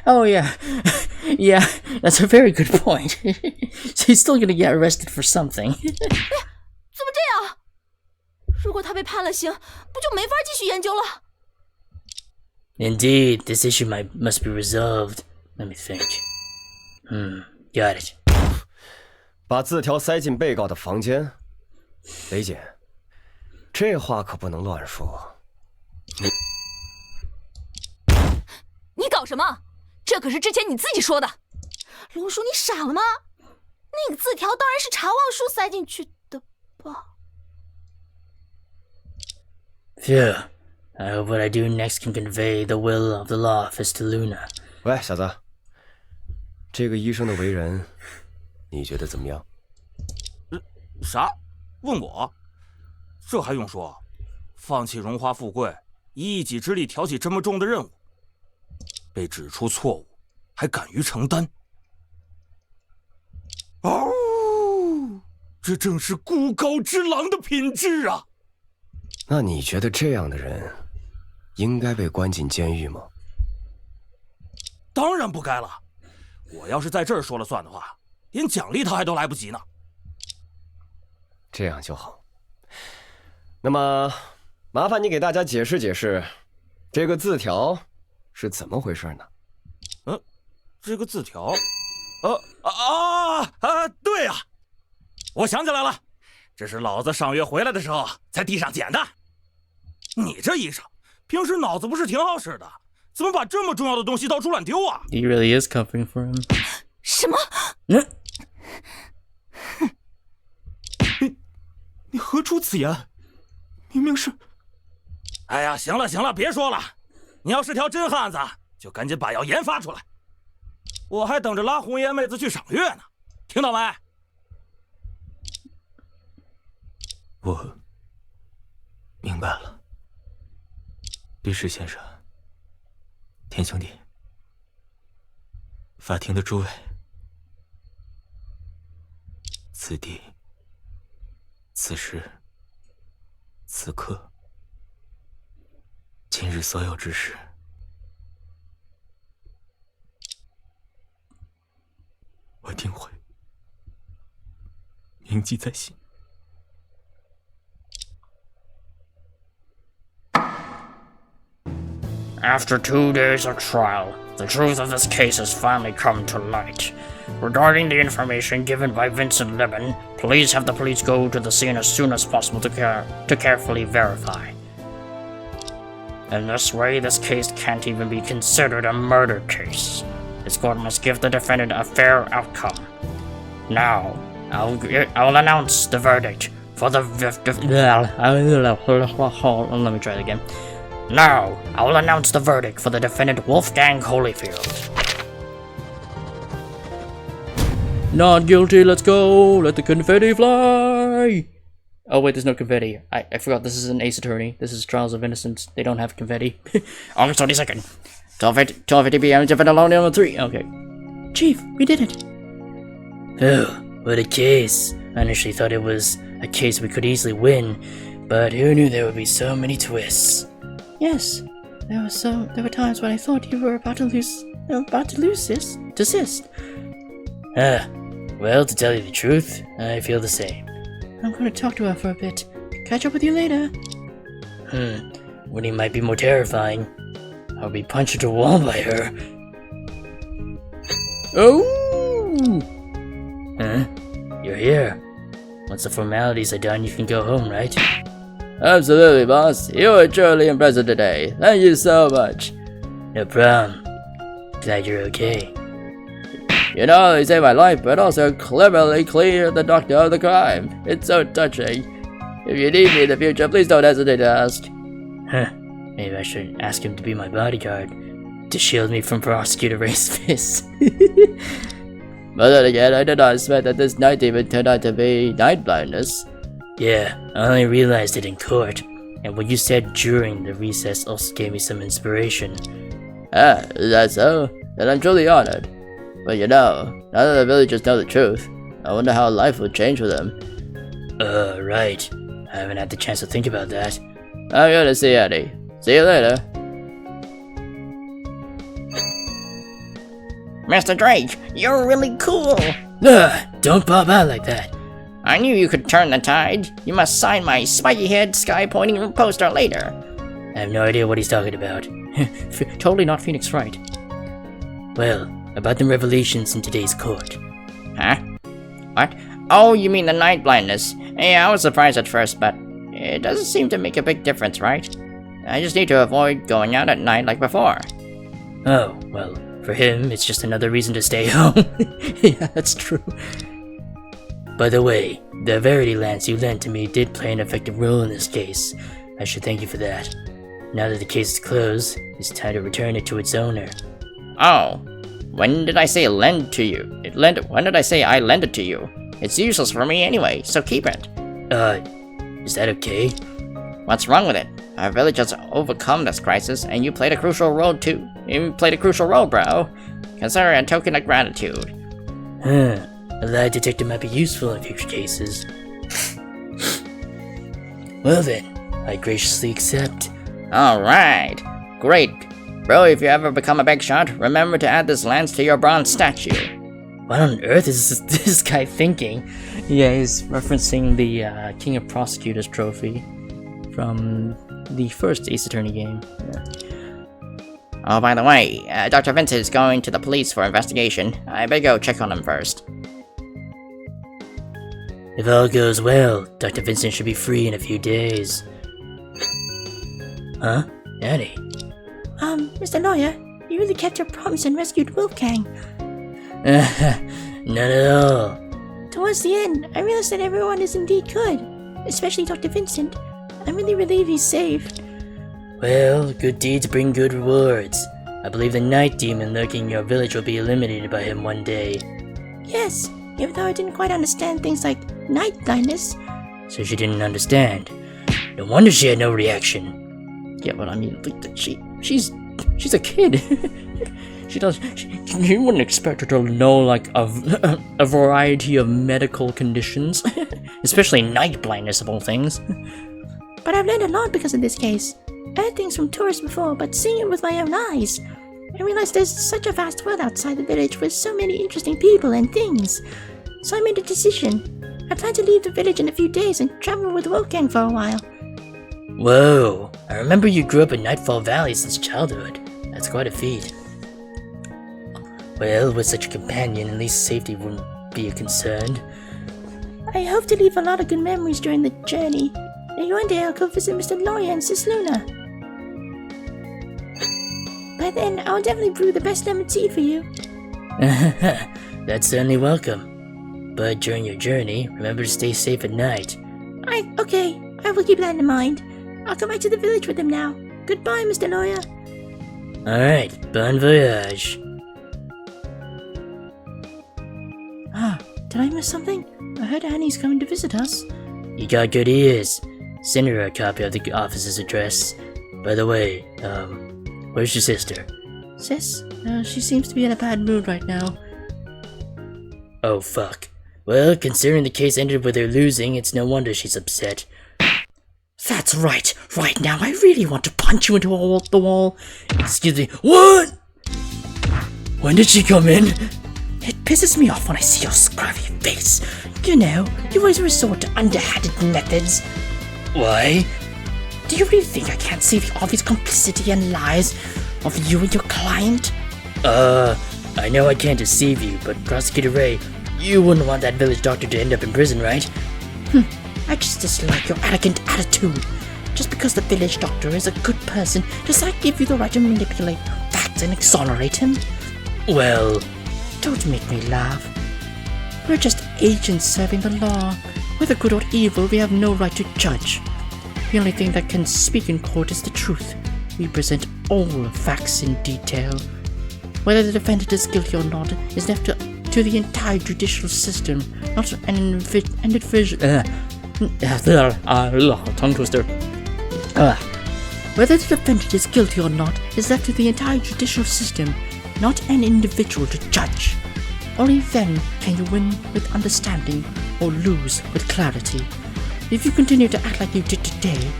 oh yeah, yeah, that's a very good point. So he's still gonna get arrested for something. 怎么这样？如果他被判了刑，不就没法继续研究了？ Indeed, this issue must be resolved. Let me think. Got it. 把字条塞进被告的房间，雷姐，这话可不能乱说。你搞什么？这可是之前你自己说的。龙叔，你傻了吗？那个字条当然是查望书塞进去的吧。Phew. I hope what I do next can convey the will of the law office to Luna. 喂，小子，这个医生的为人，你觉得怎么样？啥？问我？这还用说？放弃荣华富贵，以一己之力挑起这么重的任务，被指出错误，还敢于承担。哦，这正是孤高之狼的品质啊！那你觉得这样的人应该被关进监狱吗？当然不该了。我要是在这儿说了算的话，连奖励他还都来不及呢。这样就好。那么，麻烦你给大家解释解释，这个字条是怎么回事呢？这个字条，对呀，我想起来了，这是老子上月回来的时候在地上捡的。你这医生，平时脑子不是挺好使的，怎么把这么重要的东西到处乱丢啊 He really is coming for him. 什么？你何出此言？明明是……哎呀，行了行了，别说了。你要是条真汉子，就赶紧把药研发出来，我还等着拉红颜妹子去赏月呢，听到没？我明白了，律师先生，田兄弟，法庭的诸位，此地，此时，此刻，今日所有之事，我定会铭记在心。After 2 days of trial, the truth of this case has finally come to light. Regarding the information given by Vincent Lemon, please have the police go to the scene as soon as possible to carefully verify. In this way, this case can't even be considered a murder case. This court must give the defendant a fair outcome. Now, I'll announce the verdict for the let me try it again. Now, I will announce the verdict for the defendant Wolfgang Holyfield. Not guilty, let's go! Let the confetti fly! Oh wait, there's no confetti. I forgot this is an Ace Attorney. This is Trials of Innocence. They don't have confetti. August 22nd, 12:50 p.m. Defendant alone on 3. Okay. Chief, we did it. Oh, what a case. I initially thought it was a case we could easily win, but who knew there would be so many twists? Yes, there were times when I thought you were about to desist. Well, to tell you the truth, I feel the same. I'm going to talk to her for a bit. Catch up with you later. Winning might be more terrifying. I'll be punched into a wall by her. Oh! Huh? You're here. Once the formalities are done, you can go home, right? Absolutely, boss. You were truly impressive today. Thank you so much. No problem. Glad you're okay. You not only saved my life, but also cleverly cleared the doctor of the crime. It's so touching. If you need me in the future, please don't hesitate to ask. Huh. Maybe I should ask him to be my bodyguard, to shield me from Prosecutor Ray's fists. But then again, I did not expect that this night demon turned out to be night blindness. Yeah, I only realized it in court, and what you said during the recess also gave me some inspiration. Ah, is that so? Then I'm truly honored. But you know, now that the villagers know the truth, I wonder how life would change for them. Right. I haven't had the chance to think about that. I'm going to see Eddie. See you later. Mr. Drake, you're really cool. Don't pop out like that. I knew you could turn the tide. You must sign my spiky-head, sky-pointing poster later. I have no idea what he's talking about. Totally not Phoenix Wright. Well, about the revelations in today's court. Huh? What? Oh, you mean the night blindness. Yeah, I was surprised at first, but it doesn't seem to make a big difference, right? I just need to avoid going out at night like before. Oh, well, for him, it's just another reason to stay home. Yeah, that's true. By the way, the Verity Lance you lent to me did play an effective role in this case. I should thank you for that. Now that the case is closed, it's time to return it to its owner. Oh, when did I say lend to you? When did I say I lend it to you? It's useless for me anyway, so keep it. Is that okay? What's wrong with it? Our village has overcome this crisis, and you played a crucial role too. You played a crucial role, bro. Consider it a token of gratitude. A lie detector might be useful in future cases. Well then, I graciously accept. Alright, great. Bro, if you ever become a big shot, remember to add this lance to your bronze statue. What on earth is this guy thinking? Yeah, he's referencing the King of Prosecutors trophy from the first Ace Attorney game. Yeah. Oh, by the way, Dr. Vincent is going to the police for investigation. I better go check on him first. If all goes well, Dr. Vincent should be free in a few days. Huh? Annie? Mr. Lawyer, you really kept your promise and rescued Wolfgang. None at all. Towards the end, I realized that everyone is indeed good, especially Dr. Vincent. I'm really relieved he's saved. Well, good deeds bring good rewards. I believe the night demon lurking in your village will be eliminated by him one day. Yes, even though I didn't quite understand things like night blindness. So she didn't understand. No wonder she had no reaction. Yeah, but I mean, she's a kid. You wouldn't expect her to know like a variety of medical conditions, especially night blindness of all things. But I've learned a lot because of this case. I heard things from tourists before, but seeing it with my own eyes, I realized there's such a vast world outside the village with so many interesting people and things. So I made a decision. I plan to leave the village in a few days and travel with Wolfgang for a while. Whoa, I remember you grew up in Nightfall Valley since childhood. That's quite a feat. Well, with such a companion, at least safety wouldn't be a concern. I hope to leave a lot of good memories during the journey. Maybe one day I'll go visit Mr. Lawyer and Sis Luna. By then, I'll definitely brew the best lemon tea for you. That's certainly welcome. But during your journey, remember to stay safe at night. Okay, I will keep that in mind. I'll go back to the village with him now. Goodbye, Mr. Lawyer. Alright, bon voyage. Did I miss something? I heard Annie's coming to visit us. You got good ears. Send her a copy of the office's address. By the way, where's your sister? Sis? She seems to be in a bad mood right now. Oh fuck. Well, considering the case ended with her losing, it's no wonder she's upset. That's right. Right now, I really want to punch you into the wall. Excuse me, what? When did she come in? It pisses me off when I see your scruffy face. You know, you always resort to underhanded methods. Why? Do you really think I can't see the obvious complicity and lies of you and your client? I know I can't deceive you, but Prosecutor Ray, you wouldn't want that village doctor to end up in prison, right? I just dislike your arrogant attitude. Just because the village doctor is a good person, does that give you the right to manipulate facts and exonerate him? Well, don't make me laugh. We're just agents serving the law. Whether good or evil, we have no right to judge. The only thing that can speak in court is the truth. We present all facts in detail. Whether the defendant is guilty or not is left to the entire judicial system, not an individual. Tongue twister. Whether the defendant is guilty or not is left to the entire judicial system, not an individual to judge. Only then can you win with understanding or lose with clarity. If you continue to act like you did today,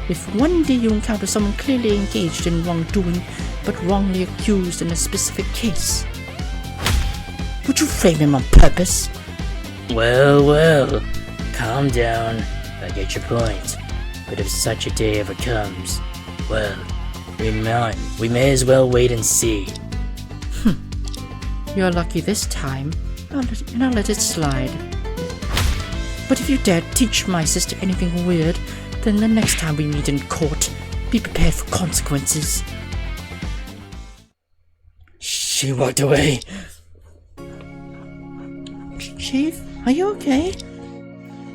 if one day you encounter someone clearly engaged in wrongdoing but wrongly accused in a specific case, would you frame him on purpose? Well, calm down. I get your point. But if such a day ever comes, well, we may as well wait and see. You're lucky this time, and I'll let it slide. But if you dare teach my sister anything weird, then the next time we meet in court, be prepared for consequences. She walked away. Chief, are you okay?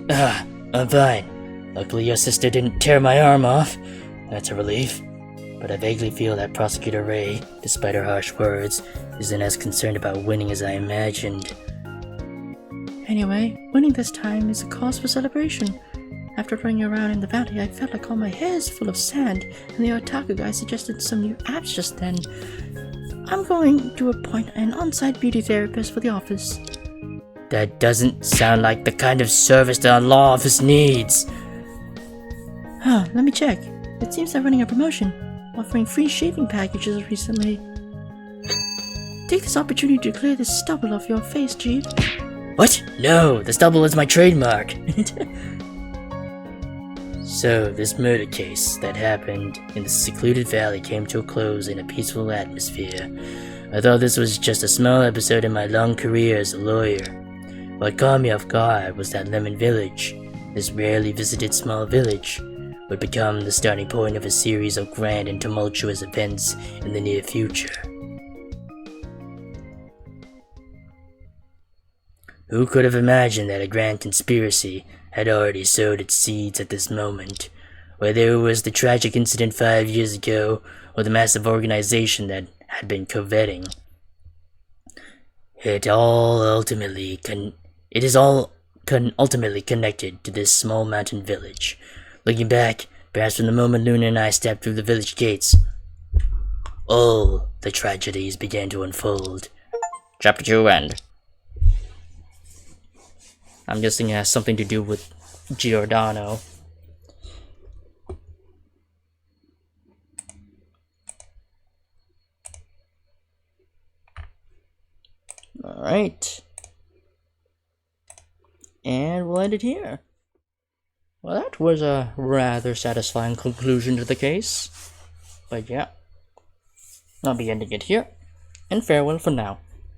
I'm fine. Luckily your sister didn't tear my arm off. That's a relief. But I vaguely feel that Prosecutor Ray, despite her harsh words, isn't as concerned about winning as I imagined. Anyway, winning this time is a cause for celebration. After running around in the valley, I felt like all my hair is full of sand, and the otaku guy suggested some new apps just then. I'm going to appoint an on-site beauty therapist for the office. That doesn't sound like the kind of service that a law office needs. Let me check. It seems they're running a promotion, offering free shaving packages recently. Take this opportunity to clear the stubble off your face, Chief. What? No, the stubble is my trademark. So, this murder case that happened in the secluded valley came to a close in a peaceful atmosphere. I thought this was just a small episode in my long career as a lawyer. What caught me off guard was that Lemon Village, this rarely visited small village, would become the starting point of a series of grand and tumultuous events in the near future. Who could have imagined that a grand conspiracy had already sowed its seeds at this moment? Whether it was the tragic incident 5 years ago, or the massive organization that had been coveting. It all ultimately connected to this small mountain village. Looking back, perhaps from the moment Luna and I stepped through the village gates, all the tragedies began to unfold. Chapter 2 end. I'm guessing it has something to do with Giordano. Alright. And we'll end it here. Well, that was a rather satisfying conclusion to the case. But yeah, I'll be ending it here, and farewell for now.